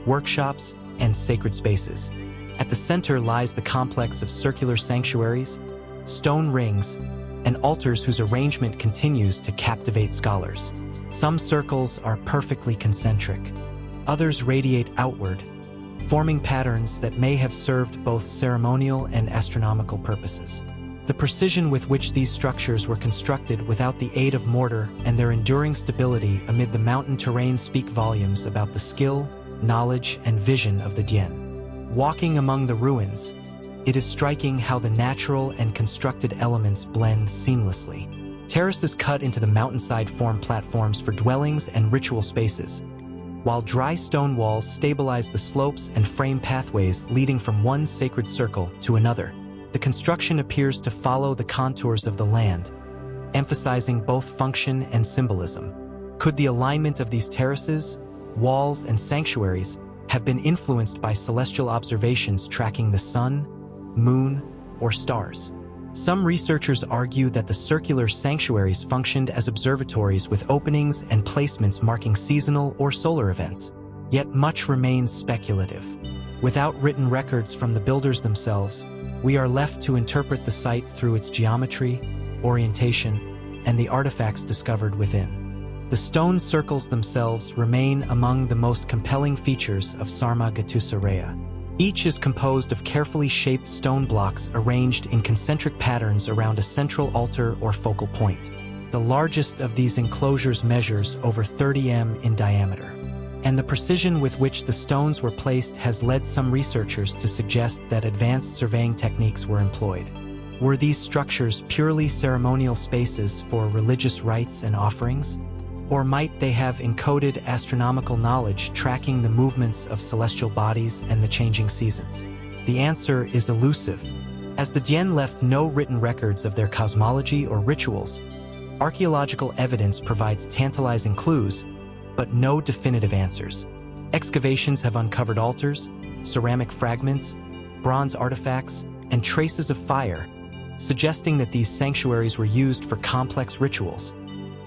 workshops, and sacred spaces. At the center lies the complex of circular sanctuaries, stone rings, and altars whose arrangement continues to captivate scholars. Some circles are perfectly concentric, others radiate outward, forming patterns that may have served both ceremonial and astronomical purposes. The precision with which these structures were constructed without the aid of mortar and their enduring stability amid the mountain terrain speak volumes about the skill, knowledge, and vision of the Dien. Walking among the ruins, it is striking how the natural and constructed elements blend seamlessly. Terraces cut into the mountainside form platforms for dwellings and ritual spaces, while dry stone walls stabilize the slopes and frame pathways leading from one sacred circle to another. The construction appears to follow the contours of the land, emphasizing both function and symbolism. Could the alignment of these terraces, walls, and sanctuaries have been influenced by celestial observations tracking the sun, moon, or stars? Some researchers argue that the circular sanctuaries functioned as observatories with openings and placements marking seasonal or solar events. Yet much remains speculative. Without written records from the builders themselves, we are left to interpret the site through its geometry, orientation, and the artifacts discovered within. The stone circles themselves remain among the most compelling features of Sarma Gatusareya. Each is composed of carefully shaped stone blocks arranged in concentric patterns around a central altar or focal point. The largest of these enclosures measures over 30 m in diameter, and the precision with which the stones were placed has led some researchers to suggest that advanced surveying techniques were employed. Were these structures purely ceremonial spaces for religious rites and offerings? Or might they have encoded astronomical knowledge tracking the movements of celestial bodies and the changing seasons? The answer is elusive. As the Dien left no written records of their cosmology or rituals, archaeological evidence provides tantalizing clues, but no definitive answers. Excavations have uncovered altars, ceramic fragments, bronze artifacts, and traces of fire, suggesting that these sanctuaries were used for complex rituals,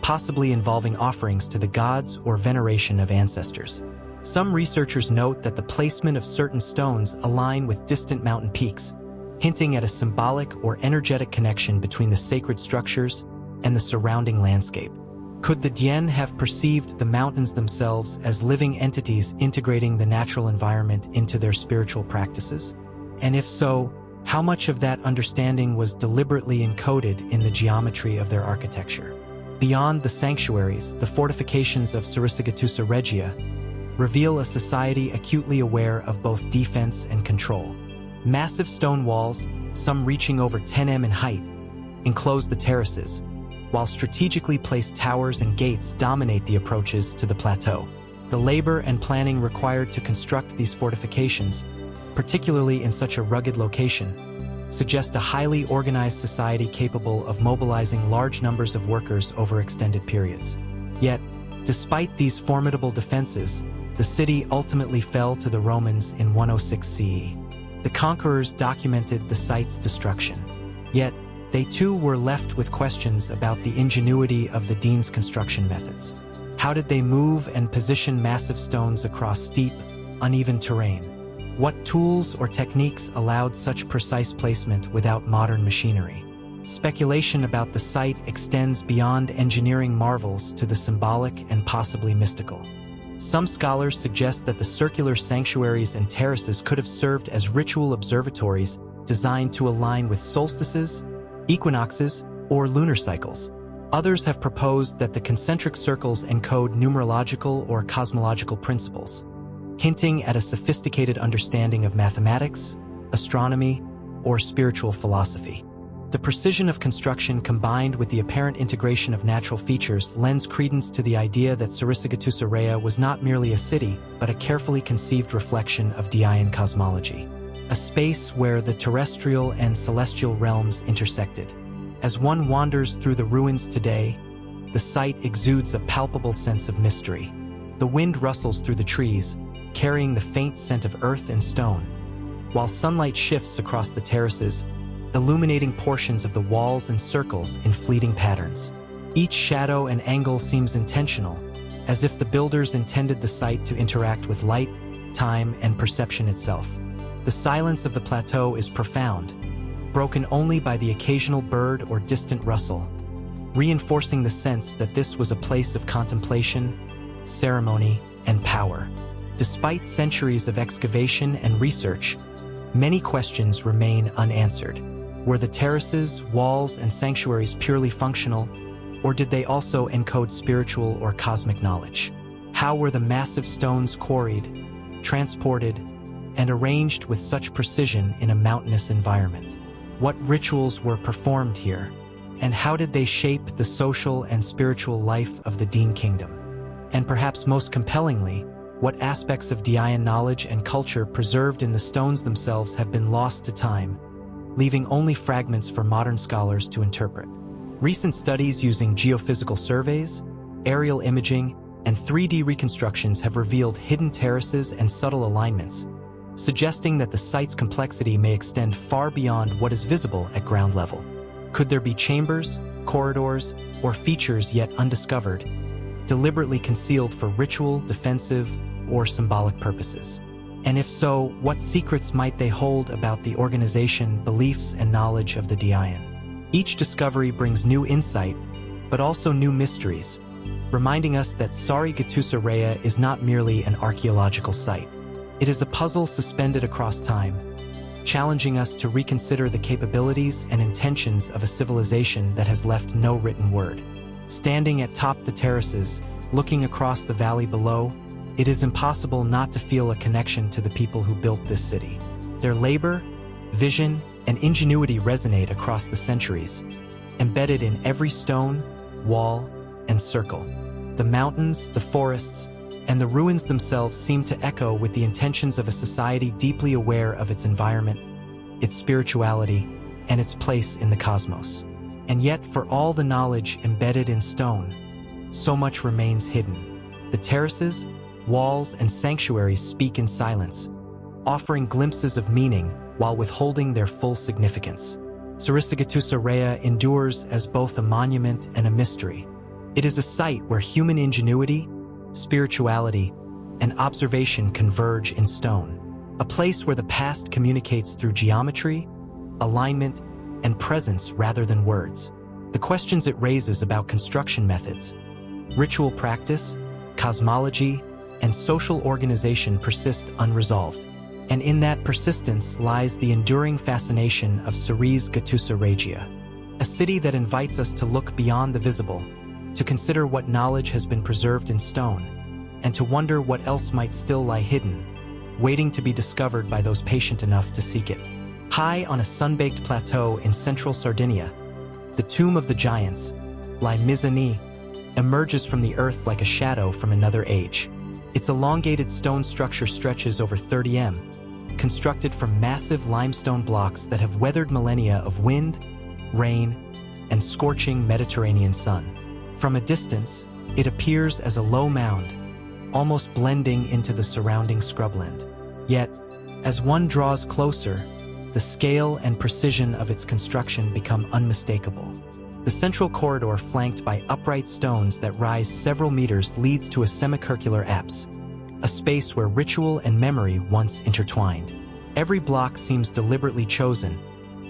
possibly involving offerings to the gods or veneration of ancestors. Some researchers note that the placement of certain stones align with distant mountain peaks, hinting at a symbolic or energetic connection between the sacred structures and the surrounding landscape. Could the Dien have perceived the mountains themselves as living entities integrating the natural environment into their spiritual practices? And if so, How much of that understanding was deliberately encoded in the geometry of their architecture? Beyond the sanctuaries, the fortifications of Sarisagattusa Regia reveal a society acutely aware of both defense and control. Massive stone walls, some reaching over 10 m in height, enclose the terraces, while strategically placed towers and gates dominate the approaches to the plateau. The labor and planning required to construct these fortifications, particularly in such a rugged location, suggest a highly organized society capable of mobilizing large numbers of workers over extended periods. Yet, despite these formidable defenses, the city ultimately fell to the Romans in 106 CE. The conquerors documented the site's destruction. Yet, they too were left with questions about the ingenuity of the Dean's construction methods. How did they move and position massive stones across steep, uneven terrain? What tools or techniques allowed such precise placement without modern machinery? Speculation about the site extends beyond engineering marvels to the symbolic and possibly mystical. Some scholars suggest that the circular sanctuaries and terraces could have served as ritual observatories designed to align with solstices, equinoxes, or lunar cycles. Others have proposed that the concentric circles encode numerological or cosmological principles, hinting at a sophisticated understanding of mathematics, astronomy, or spiritual philosophy. The precision of construction combined with the apparent integration of natural features lends credence to the idea that Sarisagattusa Reia was not merely a city, but a carefully conceived reflection of Diayan cosmology, a space where the terrestrial and celestial realms intersected. As one wanders through the ruins today, the site exudes a palpable sense of mystery. The wind rustles through the trees, carrying the faint scent of earth and stone, while sunlight shifts across the terraces, illuminating portions of the walls and circles in fleeting patterns. Each shadow and angle seems intentional, as if the builders intended the site to interact with light, time, and perception itself. The silence of the plateau is profound, broken only by the occasional bird or distant rustle, reinforcing the sense that this was a place of contemplation, ceremony, and power. Despite centuries of excavation and research, many questions remain unanswered. Were the terraces, walls, and sanctuaries purely functional, or did they also encode spiritual or cosmic knowledge? How were the massive stones quarried, transported, and arranged with such precision in a mountainous environment? What rituals were performed here, and how did they shape the social and spiritual life of the Dean Kingdom? And perhaps most compellingly, what aspects of Diayan knowledge and culture preserved in the stones themselves have been lost to time, leaving only fragments for modern scholars to interpret. Recent studies using geophysical surveys, aerial imaging, and 3D reconstructions have revealed hidden terraces and subtle alignments, suggesting that the site's complexity may extend far beyond what is visible at ground level. Could there be chambers, corridors, or features yet undiscovered, deliberately concealed for ritual, defensive, or symbolic purposes? And if so, what secrets might they hold about the organization, beliefs, and knowledge of the Diayan? Each discovery brings new insight, but also new mysteries, reminding us that Sarisagattusa Reia is not merely an archaeological site. It is a puzzle suspended across time, challenging us to reconsider the capabilities and intentions of a civilization that has left no written word. Standing atop the terraces, looking across the valley below, it is impossible not to feel a connection to the people who built this city. Their labor, vision, and ingenuity resonate across the centuries, embedded in every stone, wall, and circle. The mountains, the forests, and the ruins themselves seem to echo with the intentions of a society deeply aware of its environment, its spirituality, and its place in the cosmos. And yet, for all the knowledge embedded in stone, so much remains hidden. The terraces, walls, and sanctuaries speak in silence, offering glimpses of meaning while withholding their full significance. Sarisagattusa Reia endures as both a monument and a mystery. It is a site where human ingenuity, spirituality, and observation converge in stone, a place where the past communicates through geometry, alignment, and presence rather than words. The questions it raises about construction methods, ritual practice, cosmology, and social organization persist unresolved. And in that persistence lies the enduring fascination of Ceres Gattusa Regia, a city that invites us to look beyond the visible, to consider what knowledge has been preserved in stone, and to wonder what else might still lie hidden, waiting to be discovered by those patient enough to seek it. High on a sun-baked plateau in central Sardinia, the tomb of the giants, La Mizzani, emerges from the earth like a shadow from another age. Its elongated stone structure stretches over 30 m, constructed from massive limestone blocks that have weathered millennia of wind, rain, and scorching Mediterranean sun. From a distance, it appears as a low mound, almost blending into the surrounding scrubland. Yet, as one draws closer, the scale and precision of its construction become unmistakable. The central corridor, flanked by upright stones that rise several meters, leads to a semicircular apse, a space where ritual and memory once intertwined. Every block seems deliberately chosen,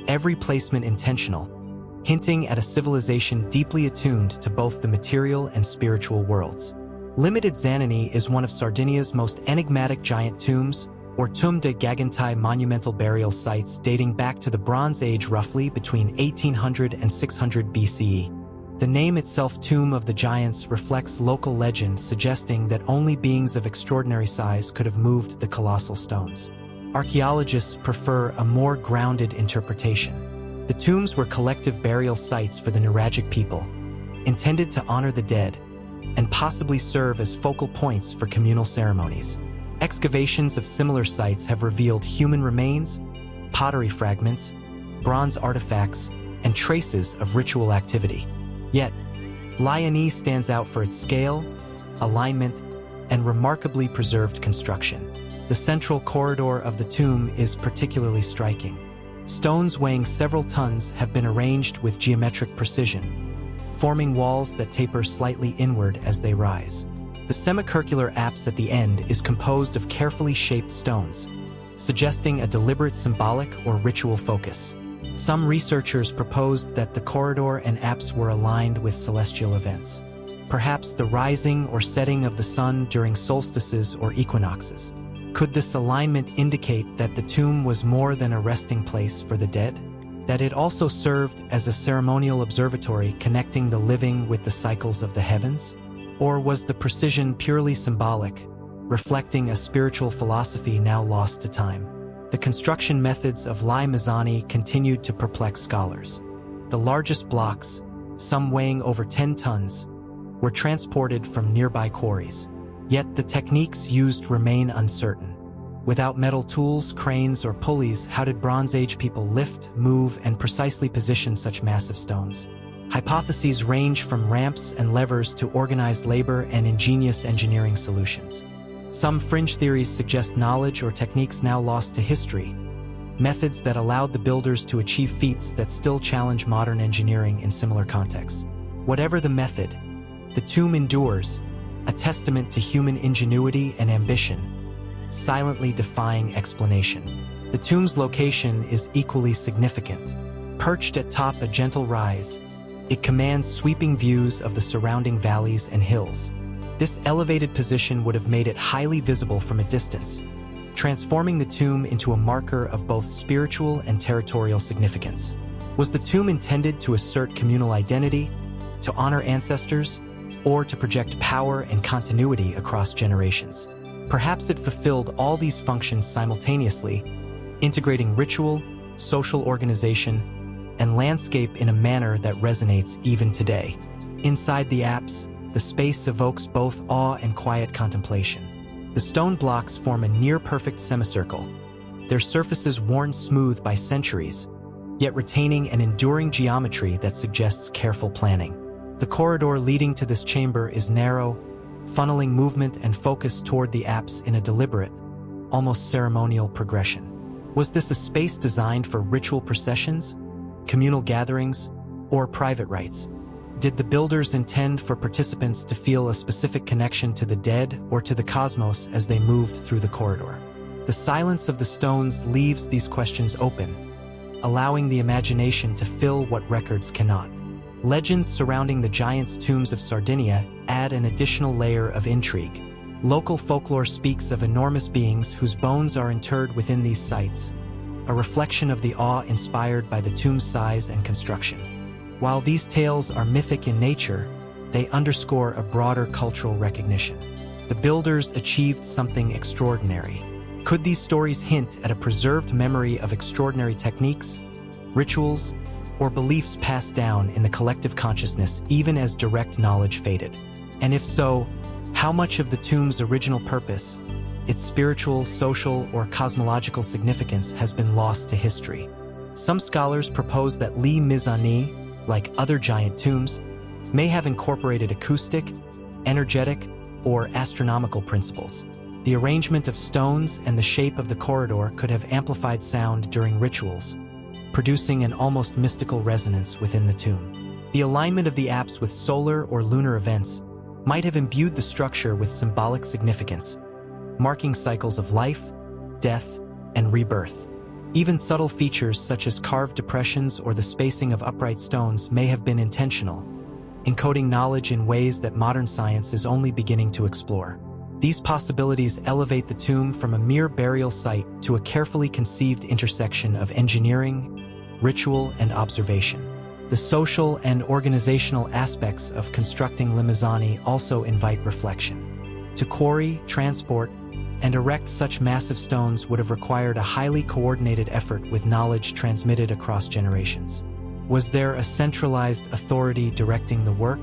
every placement intentional, hinting at a civilization deeply attuned to both the material and spiritual worlds. Limited Zanini is one of Sardinia's most enigmatic giant tombs, or Tomb de Ġgantija monumental burial sites dating back to the Bronze Age, roughly between 1800 and 600 BCE. The name itself, Tomb of the Giants, reflects local legend suggesting that only beings of extraordinary size could have moved the colossal stones. Archaeologists prefer a more grounded interpretation. The tombs were collective burial sites for the Nuraghe people, intended to honor the dead and possibly serve as focal points for communal ceremonies. Excavations of similar sites have revealed human remains, pottery fragments, bronze artifacts, and traces of ritual activity. Yet, Lioni stands out for its scale, alignment, and remarkably preserved construction. The central corridor of the tomb is particularly striking. Stones weighing several tons have been arranged with geometric precision, forming walls that taper slightly inward as they rise. The semicircular apse at the end is composed of carefully shaped stones, suggesting a deliberate symbolic or ritual focus. Some researchers proposed that the corridor and apse were aligned with celestial events, perhaps the rising or setting of the sun during solstices or equinoxes. Could this alignment indicate that the tomb was more than a resting place for the dead? That it also served as a ceremonial observatory connecting the living with the cycles of the heavens? Or was the precision purely symbolic, reflecting a spiritual philosophy now lost to time? The construction methods of La Mizzani continued to perplex scholars. The largest blocks, some weighing over 10 tons, were transported from nearby quarries. Yet the techniques used remain uncertain. Without metal tools, cranes, or pulleys, how did Bronze Age people lift, move, and precisely position such massive stones? Hypotheses range from ramps and levers to organized labor and ingenious engineering solutions. Some fringe theories suggest knowledge or techniques now lost to history, methods that allowed the builders to achieve feats that still challenge modern engineering in similar contexts. Whatever the method, the tomb endures, a testament to human ingenuity and ambition, silently defying explanation. The tomb's location is equally significant. Perched atop a gentle rise, it commands sweeping views of the surrounding valleys and hills. This elevated position would have made it highly visible from a distance, transforming the tomb into a marker of both spiritual and territorial significance. Was the tomb intended to assert communal identity, to honor ancestors, or to project power and continuity across generations? Perhaps it fulfilled all these functions simultaneously, integrating ritual, social organization, and landscape in a manner that resonates even today. Inside the apse, the space evokes both awe and quiet contemplation. The stone blocks form a near-perfect semicircle, their surfaces worn smooth by centuries, yet retaining an enduring geometry that suggests careful planning. The corridor leading to this chamber is narrow, funneling movement and focus toward the apse in a deliberate, almost ceremonial progression. Was this a space designed for ritual processions, communal gatherings, or private rites? Did the builders intend for participants to feel a specific connection to the dead or to the cosmos as they moved through the corridor? The silence of the stones leaves these questions open, allowing the imagination to fill what records cannot. Legends surrounding the giants' tombs of Sardinia add an additional layer of intrigue. Local folklore speaks of enormous beings whose bones are interred within these sites, a reflection of the awe inspired by the tomb's size and construction. While these tales are mythic in nature, they underscore a broader cultural recognition. The builders achieved something extraordinary. Could these stories hint at a preserved memory of extraordinary techniques, rituals, or beliefs passed down in the collective consciousness even as direct knowledge faded? And if so, how much of the tomb's original purpose, its spiritual, social, or cosmological significance has been lost to history? Some scholars propose that Le Mizzani, like other giant tombs, may have incorporated acoustic, energetic, or astronomical principles. The arrangement of stones and the shape of the corridor could have amplified sound during rituals, producing an almost mystical resonance within the tomb. The alignment of the apse with solar or lunar events might have imbued the structure with symbolic significance, marking cycles of life, death, and rebirth. Even subtle features such as carved depressions or the spacing of upright stones may have been intentional, encoding knowledge in ways that modern science is only beginning to explore. These possibilities elevate the tomb from a mere burial site to a carefully conceived intersection of engineering, ritual, and observation. The social and organizational aspects of constructing Le Mizzani also invite reflection. To quarry, transport, and erect such massive stones would have required a highly coordinated effort with knowledge transmitted across generations. Was there a centralized authority directing the work?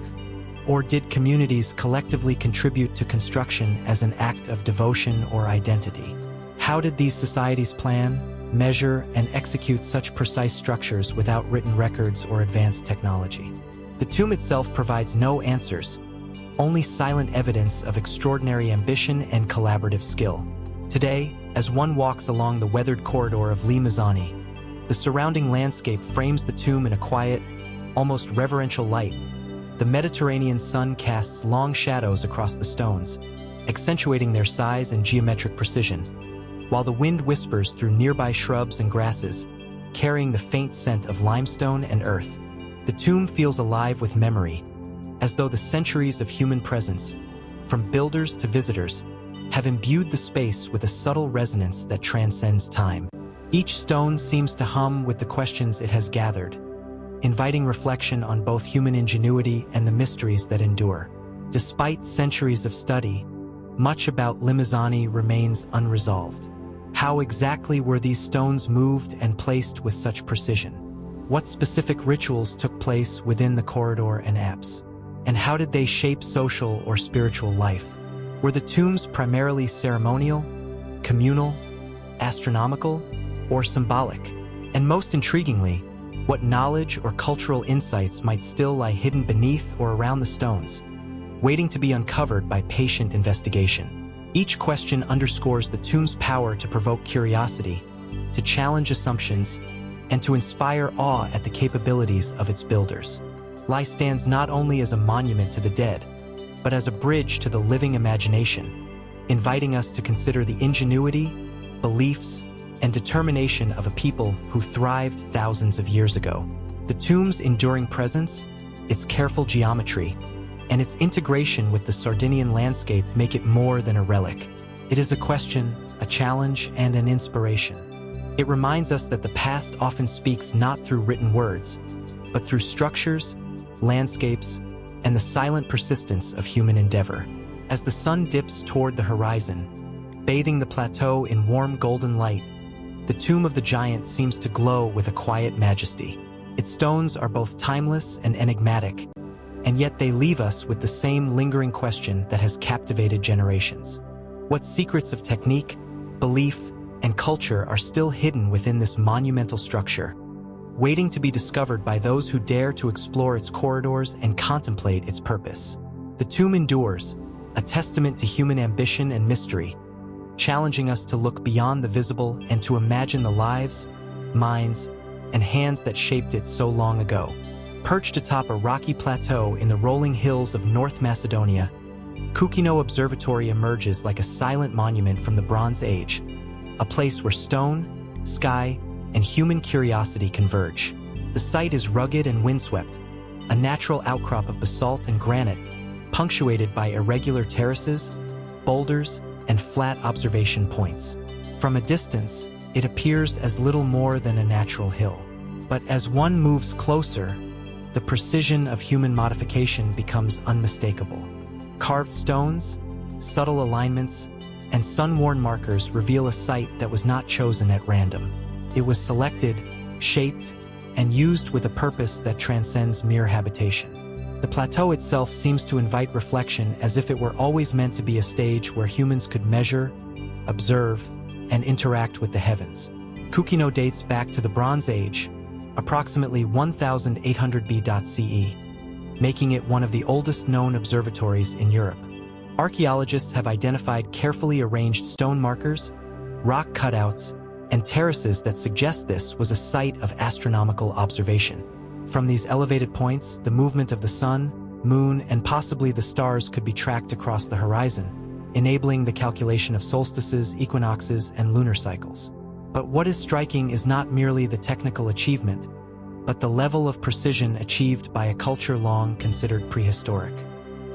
Or did communities collectively contribute to construction as an act of devotion or identity? How did these societies plan, measure, and execute such precise structures without written records or advanced technology? The tomb itself provides no answers, only silent evidence of extraordinary ambition and collaborative skill. Today, as one walks along the weathered corridor of Le Mizzani, the surrounding landscape frames the tomb in a quiet, almost reverential light. The Mediterranean sun casts long shadows across the stones, accentuating their size and geometric precision, while the wind whispers through nearby shrubs and grasses, carrying the faint scent of limestone and earth. The tomb feels alive with memory, as though the centuries of human presence, from builders to visitors, have imbued the space with a subtle resonance that transcends time. Each stone seems to hum with the questions it has gathered, inviting reflection on both human ingenuity and the mysteries that endure. Despite centuries of study, much about Le Mizzani remains unresolved. How exactly were these stones moved and placed with such precision? What specific rituals took place within the corridor and apse? And how did they shape social or spiritual life? Were the tombs primarily ceremonial, communal, astronomical, or symbolic? And most intriguingly, what knowledge or cultural insights might still lie hidden beneath or around the stones, waiting to be uncovered by patient investigation? Each question underscores the tomb's power to provoke curiosity, to challenge assumptions, and to inspire awe at the capabilities of its builders. Le stands not only as a monument to the dead, but as a bridge to the living imagination, inviting us to consider the ingenuity, beliefs, and determination of a people who thrived thousands of years ago. The tomb's enduring presence, its careful geometry, and its integration with the Sardinian landscape make it more than a relic. It is a question, a challenge, and an inspiration. It reminds us that the past often speaks not through written words, but through structures, landscapes, and the silent persistence of human endeavor. As the sun dips toward the horizon, bathing the plateau in warm golden light, the tomb of the giant seems to glow with a quiet majesty. Its stones are both timeless and enigmatic, and yet they leave us with the same lingering question that has captivated generations. What secrets of technique, belief, and culture are still hidden within this monumental structure, waiting to be discovered by those who dare to explore its corridors and contemplate its purpose? The tomb endures, a testament to human ambition and mystery, challenging us to look beyond the visible and to imagine the lives, minds, and hands that shaped it so long ago. Perched atop a rocky plateau in the rolling hills of North Macedonia, Kokino Observatory emerges like a silent monument from the Bronze Age, a place where stone, sky, and human curiosity converge. The site is rugged and windswept, a natural outcrop of basalt and granite, punctuated by irregular terraces, boulders, and flat observation points. From a distance, it appears as little more than a natural hill. But as one moves closer, the precision of human modification becomes unmistakable. Carved stones, subtle alignments, and sun-worn markers reveal a site that was not chosen at random. It was selected, shaped, and used with a purpose that transcends mere habitation. The plateau itself seems to invite reflection, as if it were always meant to be a stage where humans could measure, observe, and interact with the heavens. Kokino dates back to the Bronze Age, approximately 1800 BCE, making it one of the oldest known observatories in Europe. Archaeologists have identified carefully arranged stone markers, rock cutouts, and terraces that suggest this was a site of astronomical observation. From these elevated points, the movement of the sun, moon, and possibly the stars could be tracked across the horizon, enabling the calculation of solstices, equinoxes, and lunar cycles. But what is striking is not merely the technical achievement, but the level of precision achieved by a culture long considered prehistoric.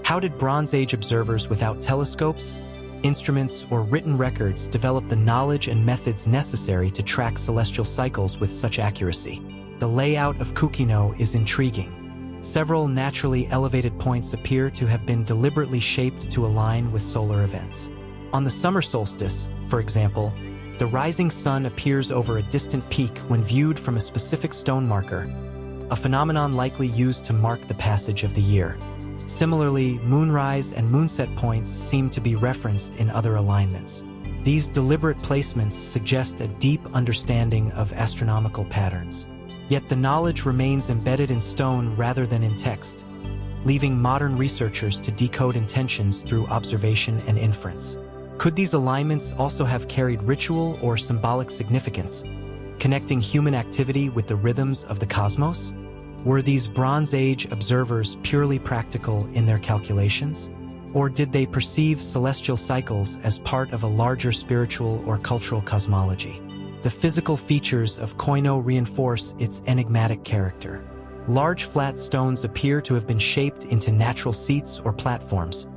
How did Bronze Age observers without telescopes, instruments, or written records develop the knowledge and methods necessary to track celestial cycles with such accuracy? The layout of Kokino is intriguing. Several naturally elevated points appear to have been deliberately shaped to align with solar events. On the summer solstice, for example, the rising sun appears over a distant peak when viewed from a specific stone marker, a phenomenon likely used to mark the passage of the year. Similarly, moonrise and moonset points seem to be referenced in other alignments. These deliberate placements suggest a deep understanding of astronomical patterns. Yet the knowledge remains embedded in stone rather than in text, leaving modern researchers to decode intentions through observation and inference. Could these alignments also have carried ritual or symbolic significance, connecting human activity with the rhythms of the cosmos? Were these Bronze Age observers purely practical in their calculations? Or did they perceive celestial cycles as part of a larger spiritual or cultural cosmology? The physical features of Kokino reinforce its enigmatic character. Large flat stones appear to have been shaped into natural seats or platforms,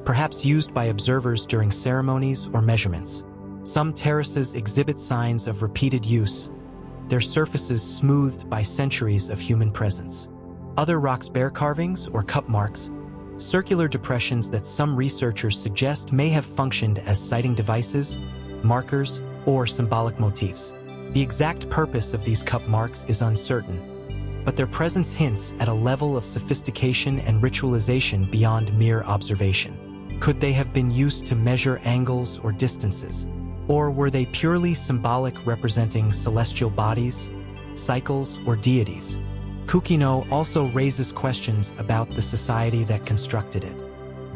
perhaps used by observers during ceremonies or measurements. Some terraces exhibit signs of repeated use, their surfaces smoothed by centuries of human presence. Other rocks bear carvings or cup marks, circular depressions that some researchers suggest may have functioned as sighting devices, markers, or symbolic motifs. The exact purpose of these cup marks is uncertain, but their presence hints at a level of sophistication and ritualization beyond mere observation. Could they have been used to measure angles or distances? Or were they purely symbolic, representing celestial bodies, cycles, or deities? Kokino also raises questions about the society that constructed it.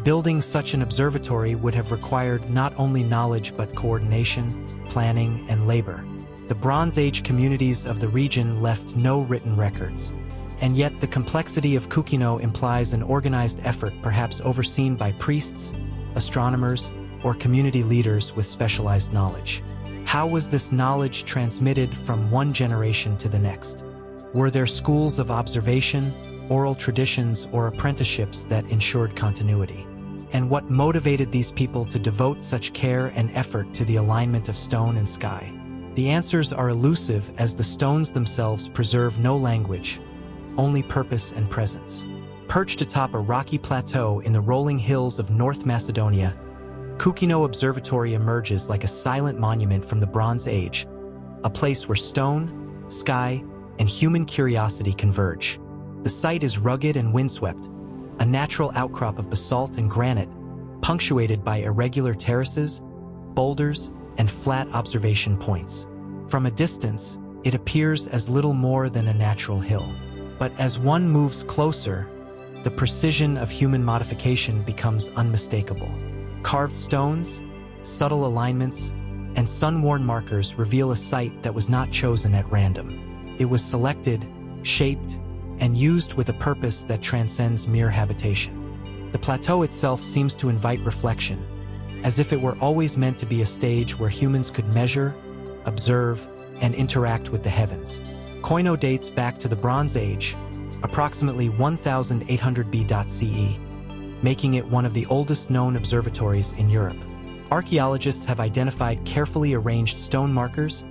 Building such an observatory would have required not only knowledge but coordination, planning, and labor. The Bronze Age communities of the region left no written records. And yet the complexity of Kokino implies an organized effort, perhaps overseen by priests, astronomers, or community leaders with specialized knowledge. How was this knowledge transmitted from one generation to the next? Were there schools of observation, oral traditions, or apprenticeships that ensured continuity? And what motivated these people to devote such care and effort to the alignment of stone and sky? The answers are elusive, as the stones themselves preserve no language, only purpose and presence. Perched atop a rocky plateau in the rolling hills of North Macedonia, Kokino Observatory emerges like a silent monument from the Bronze Age, a place where stone, sky, and human curiosity converge. The site is rugged and windswept, a natural outcrop of basalt and granite, punctuated by irregular terraces, boulders, and flat observation points. From a distance, it appears as little more than a natural hill. But as one moves closer, the precision of human modification becomes unmistakable. Carved stones, subtle alignments, and sun-worn markers reveal a site that was not chosen at random. It was selected, shaped, and used with a purpose that transcends mere habitation. The plateau itself seems to invite reflection, as if it were always meant to be a stage where humans could measure, observe, and interact with the heavens. Kokino dates back to the Bronze Age, approximately 1800 BCE, making it one of the oldest known observatories in Europe. Archaeologists have identified carefully arranged stone markers,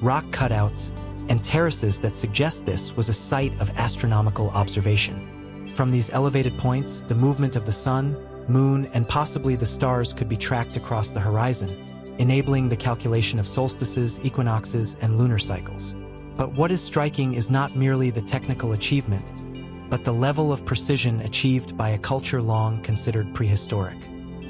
rock cutouts, and terraces that suggest this was a site of astronomical observation. From these elevated points, the movement of the sun, moon, and possibly the stars could be tracked across the horizon, enabling the calculation of solstices, equinoxes, and lunar cycles. But what is striking is not merely the technical achievement, but the level of precision achieved by a culture long considered prehistoric.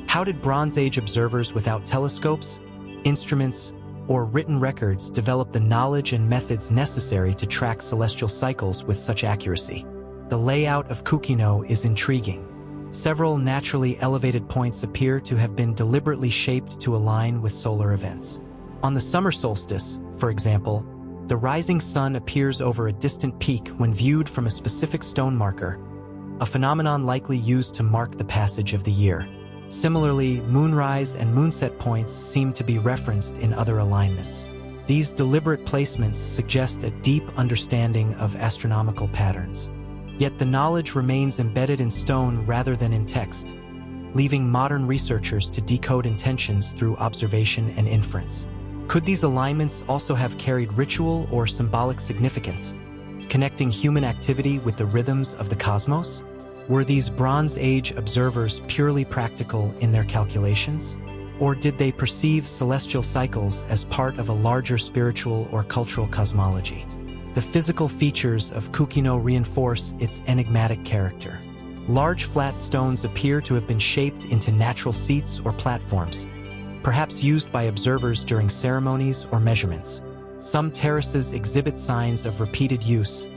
How did Bronze Age observers without telescopes, instruments, or written records develop the knowledge and methods necessary to track celestial cycles with such accuracy? The layout of Kokino is intriguing. Several naturally elevated points appear to have been deliberately shaped to align with solar events. On the summer solstice, for example, the rising sun appears over a distant peak when viewed from a specific stone marker, a phenomenon likely used to mark the passage of the year. Similarly, moonrise and moonset points seem to be referenced in other alignments. These deliberate placements suggest a deep understanding of astronomical patterns. Yet the knowledge remains embedded in stone rather than in text, leaving modern researchers to decode intentions through observation and inference. Could these alignments also have carried ritual or symbolic significance, connecting human activity with the rhythms of the cosmos? Were these Bronze Age observers purely practical in their calculations? Or did they perceive celestial cycles as part of a larger spiritual or cultural cosmology? The physical features of Kokino reinforce its enigmatic character. Large flat stones appear to have been shaped into natural seats or platforms, perhaps used by observers during ceremonies or measurements. Some terraces exhibit signs of repeated use,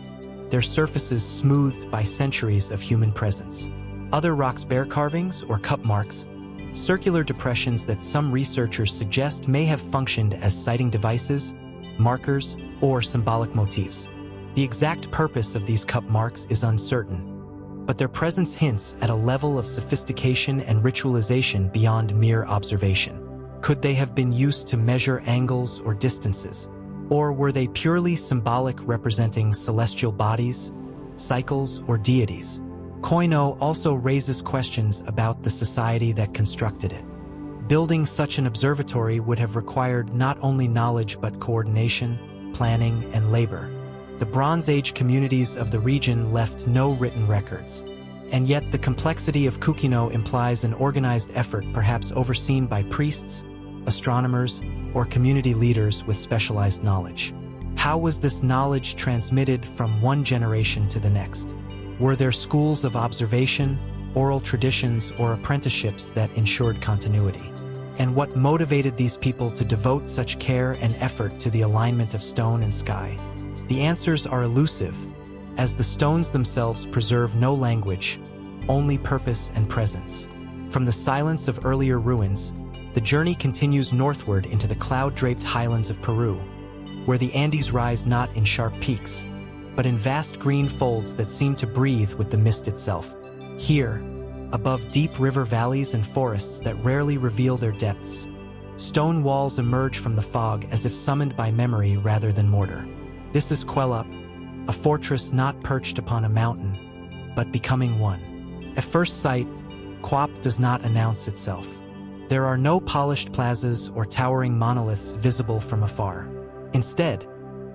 their surfaces smoothed by centuries of human presence. Other rocks bear carvings or cup marks, circular depressions that some researchers suggest may have functioned as sighting devices, markers, or symbolic motifs. The exact purpose of these cup marks is uncertain, but their presence hints at a level of sophistication and ritualization beyond mere observation. Could they have been used to measure angles or distances? Or were they purely symbolic, representing celestial bodies, cycles, or deities? Kokino also raises questions about the society that constructed it. Building such an observatory would have required not only knowledge but coordination, planning, and labor. The Bronze Age communities of the region left no written records. And yet the complexity of Kokino implies an organized effort, perhaps overseen by priests, astronomers, or community leaders with specialized knowledge. How was this knowledge transmitted from one generation to the next? Were there schools of observation, oral traditions, or apprenticeships that ensured continuity? And what motivated these people to devote such care and effort to the alignment of stone and sky? The answers are elusive, as the stones themselves preserve no language, only purpose and presence. From the silence of earlier ruins, the journey continues northward into the cloud-draped highlands of Peru, where the Andes rise not in sharp peaks, but in vast green folds that seem to breathe with the mist itself. Here, above deep river valleys and forests that rarely reveal their depths, stone walls emerge from the fog as if summoned by memory rather than mortar. This is Kuélap, a fortress not perched upon a mountain, but becoming one. At first sight, Kuélap does not announce itself. There are no polished plazas or towering monoliths visible from afar. Instead,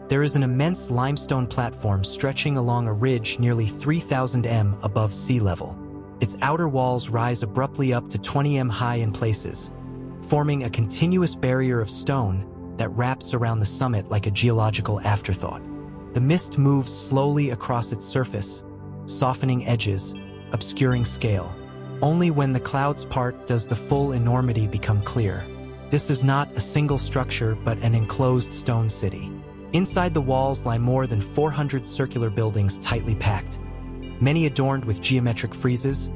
there is an immense limestone platform stretching along a ridge nearly 3,000 m above sea level. Its outer walls rise abruptly up to 20 m high in places, forming a continuous barrier of stone that wraps around the summit like a geological afterthought. The mist moves slowly across its surface, softening edges, obscuring scale. Only when the clouds part does the full enormity become clear. This is not a single structure but an enclosed stone city. Inside the walls lie more than 400 circular buildings tightly packed, many adorned with geometric friezes,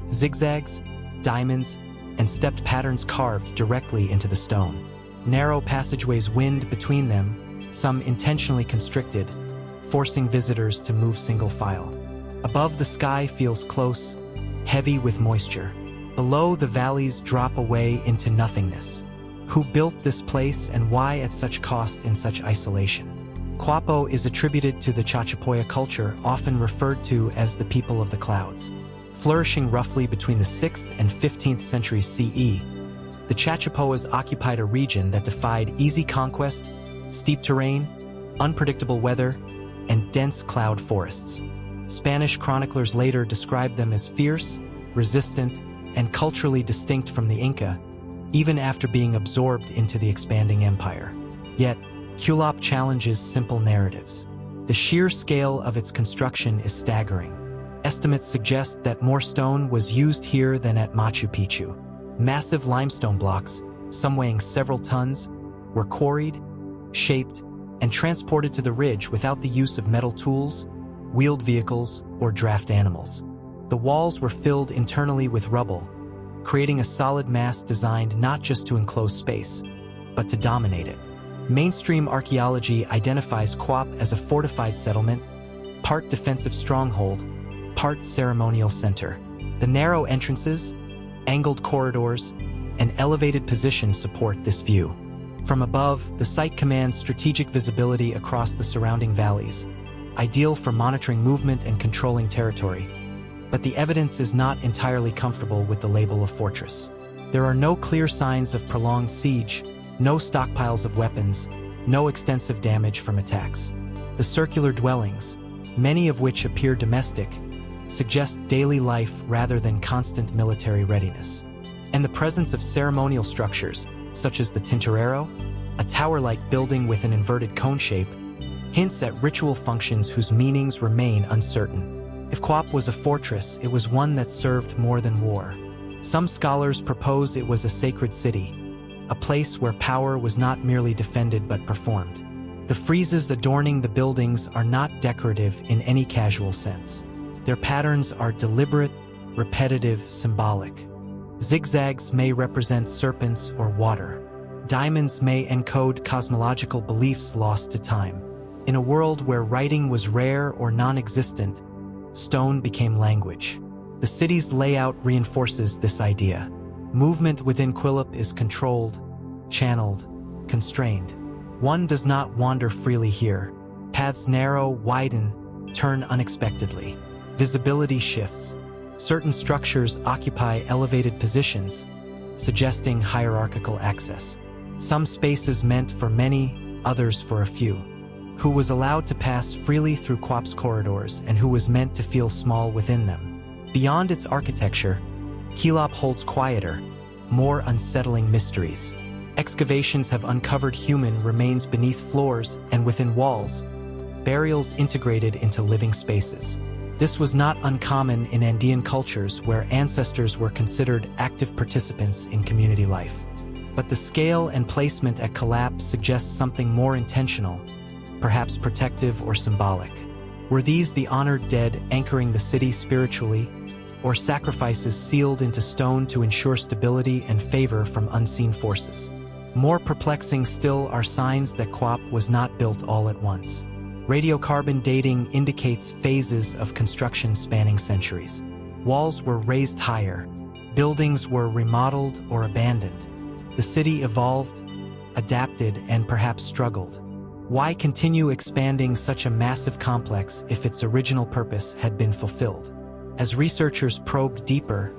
zigzags, diamonds, and stepped patterns carved directly into the stone. Narrow passageways wind between them, some intentionally constricted, forcing visitors to move single file. Above, the sky feels close, heavy with moisture. Below, the valleys drop away into nothingness. Who built this place and why at such cost in such isolation? Kuélap is attributed to the Chachapoya culture, often referred to as the people of the clouds. Flourishing roughly between the 6th and 15th centuries CE, The Chachapoas occupied a region that defied easy conquest, steep terrain, unpredictable weather, and dense cloud forests. Spanish chroniclers later described them as fierce, resistant, and culturally distinct from the Inca, even after being absorbed into the expanding empire. Yet, Kuélap challenges simple narratives. The sheer scale of its construction is staggering. Estimates suggest that more stone was used here than at Machu Picchu. Massive limestone blocks, some weighing several tons, were quarried, shaped, and transported to the ridge without the use of metal tools, wheeled vehicles, or draft animals. The walls were filled internally with rubble, creating a solid mass designed not just to enclose space, but to dominate it. Mainstream archaeology identifies Kuélap as a fortified settlement, part defensive stronghold, part ceremonial center. The narrow entrances, angled corridors, and elevated positions support this view. From above, the site commands strategic visibility across the surrounding valleys, ideal for monitoring movement and controlling territory. But the evidence is not entirely comfortable with the label of fortress. There are no clear signs of prolonged siege, no stockpiles of weapons, no extensive damage from attacks. The circular dwellings, many of which appear domestic, suggest daily life rather than constant military readiness. And the presence of ceremonial structures, such as the Tintorero, a tower-like building with an inverted cone shape, hints at ritual functions whose meanings remain uncertain. If Kuélap was a fortress, it was one that served more than war. Some scholars propose it was a sacred city, a place where power was not merely defended but performed. The friezes adorning the buildings are not decorative in any casual sense. Their patterns are deliberate, repetitive, symbolic. Zigzags may represent serpents or water. Diamonds may encode cosmological beliefs lost to time. In a world where writing was rare or non-existent, stone became language. The city's layout reinforces this idea. Movement within Kuélap is controlled, channeled, constrained. One does not wander freely here. Paths narrow, widen, turn unexpectedly. Visibility shifts. Certain structures occupy elevated positions, suggesting hierarchical access. Some spaces meant for many, others for a few. Who was allowed to pass freely through Kuélap's corridors and who was meant to feel small within them. Beyond its architecture, Kuélap holds quieter, more unsettling mysteries. Excavations have uncovered human remains beneath floors and within walls, burials integrated into living spaces. This was not uncommon in Andean cultures where ancestors were considered active participants in community life. But the scale and placement at Kuélap suggests something more intentional, perhaps protective or symbolic. Were these the honored dead anchoring the city spiritually, or sacrifices sealed into stone to ensure stability and favor from unseen forces? More perplexing still are signs that Kuélap was not built all at once. Radiocarbon dating indicates phases of construction spanning centuries. Walls were raised higher, buildings were remodeled or abandoned. The city evolved, adapted, and perhaps struggled. Why continue expanding such a massive complex if its original purpose had been fulfilled? As researchers probed deeper,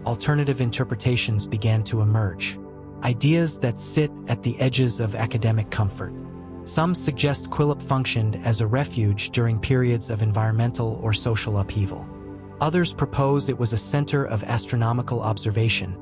alternative interpretations began to emerge. Ideas that sit at the edges of academic comfort. Some suggest Kuélap functioned as a refuge during periods of environmental or social upheaval. Others propose it was a center of astronomical observation,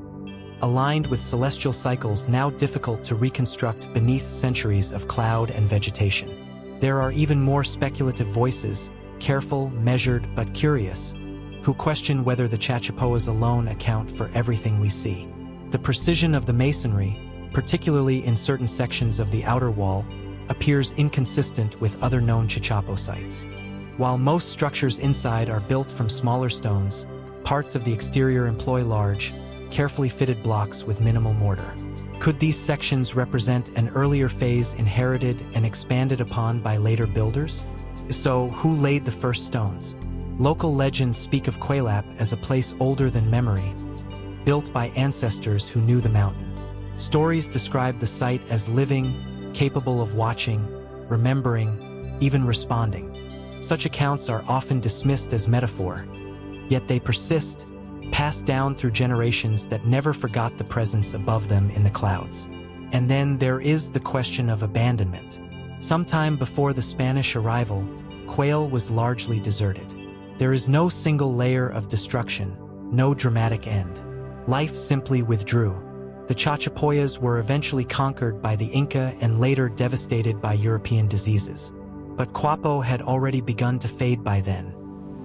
aligned with celestial cycles now difficult to reconstruct beneath centuries of cloud and vegetation. There are even more speculative voices, careful, measured, but curious, who question whether the Chachapoas alone account for everything we see. The precision of the masonry, particularly in certain sections of the outer wall, appears inconsistent with other known Chachapo sites. While most structures inside are built from smaller stones, parts of the exterior employ large, carefully fitted blocks with minimal mortar. Could these sections represent an earlier phase inherited and expanded upon by later builders? So, who laid the first stones? Local legends speak of Kuélap as a place older than memory, built by ancestors who knew the mountain. Stories describe the site as living, capable of watching, remembering, even responding. Such accounts are often dismissed as metaphor, yet they persist, passed down through generations that never forgot the presence above them in the clouds. And then there is the question of abandonment. Sometime before the Spanish arrival, Kuélap was largely deserted. There is no single layer of destruction, no dramatic end. Life simply withdrew. The Chachapoyas were eventually conquered by the Inca and later devastated by European diseases. But Quiapo had already begun to fade by then.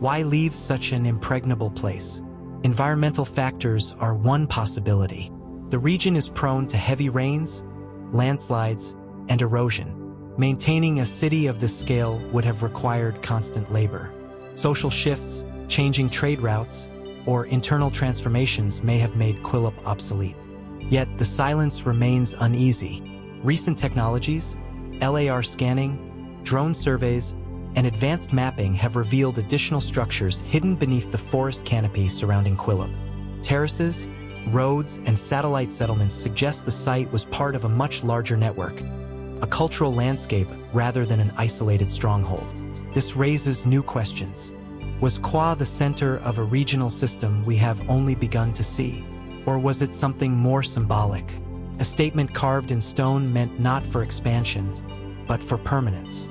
Why leave such an impregnable place? Environmental factors are one possibility. The region is prone to heavy rains, landslides, and erosion. Maintaining a city of this scale would have required constant labor. Social shifts, changing trade routes, or internal transformations may have made Kuélap obsolete. Yet the silence remains uneasy. Recent technologies, LAR scanning, drone surveys, and advanced mapping have revealed additional structures hidden beneath the forest canopy surrounding Kuélap. Terraces, roads, and satellite settlements suggest the site was part of a much larger network, a cultural landscape rather than an isolated stronghold. This raises new questions. Was Kwa the center of a regional system we have only begun to see? Or was it something more symbolic? A statement carved in stone meant not for expansion, but for permanence.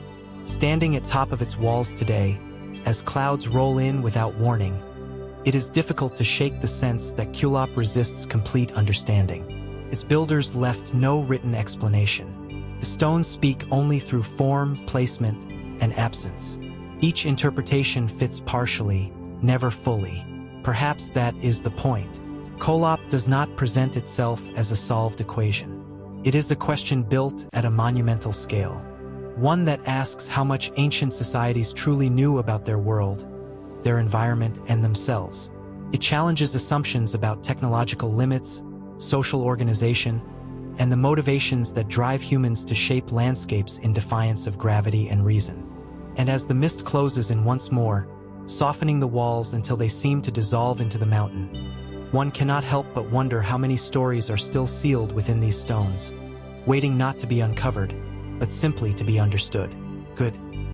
Standing at top of its walls today, as clouds roll in without warning, it is difficult to shake the sense that Kuélap resists complete understanding. Its builders left no written explanation. The stones speak only through form, placement, and absence. Each interpretation fits partially, never fully. Perhaps that is the point. Kuélap does not present itself as a solved equation. It is a question built at a monumental scale. One that asks how much ancient societies truly knew about their world, their environment, and themselves. It challenges assumptions about technological limits, social organization, and the motivations that drive humans to shape landscapes in defiance of gravity and reason. And as the mist closes in once more, softening the walls until they seem to dissolve into the mountain, one cannot help but wonder how many stories are still sealed within these stones, waiting not to be uncovered, but simply to be understood. Good.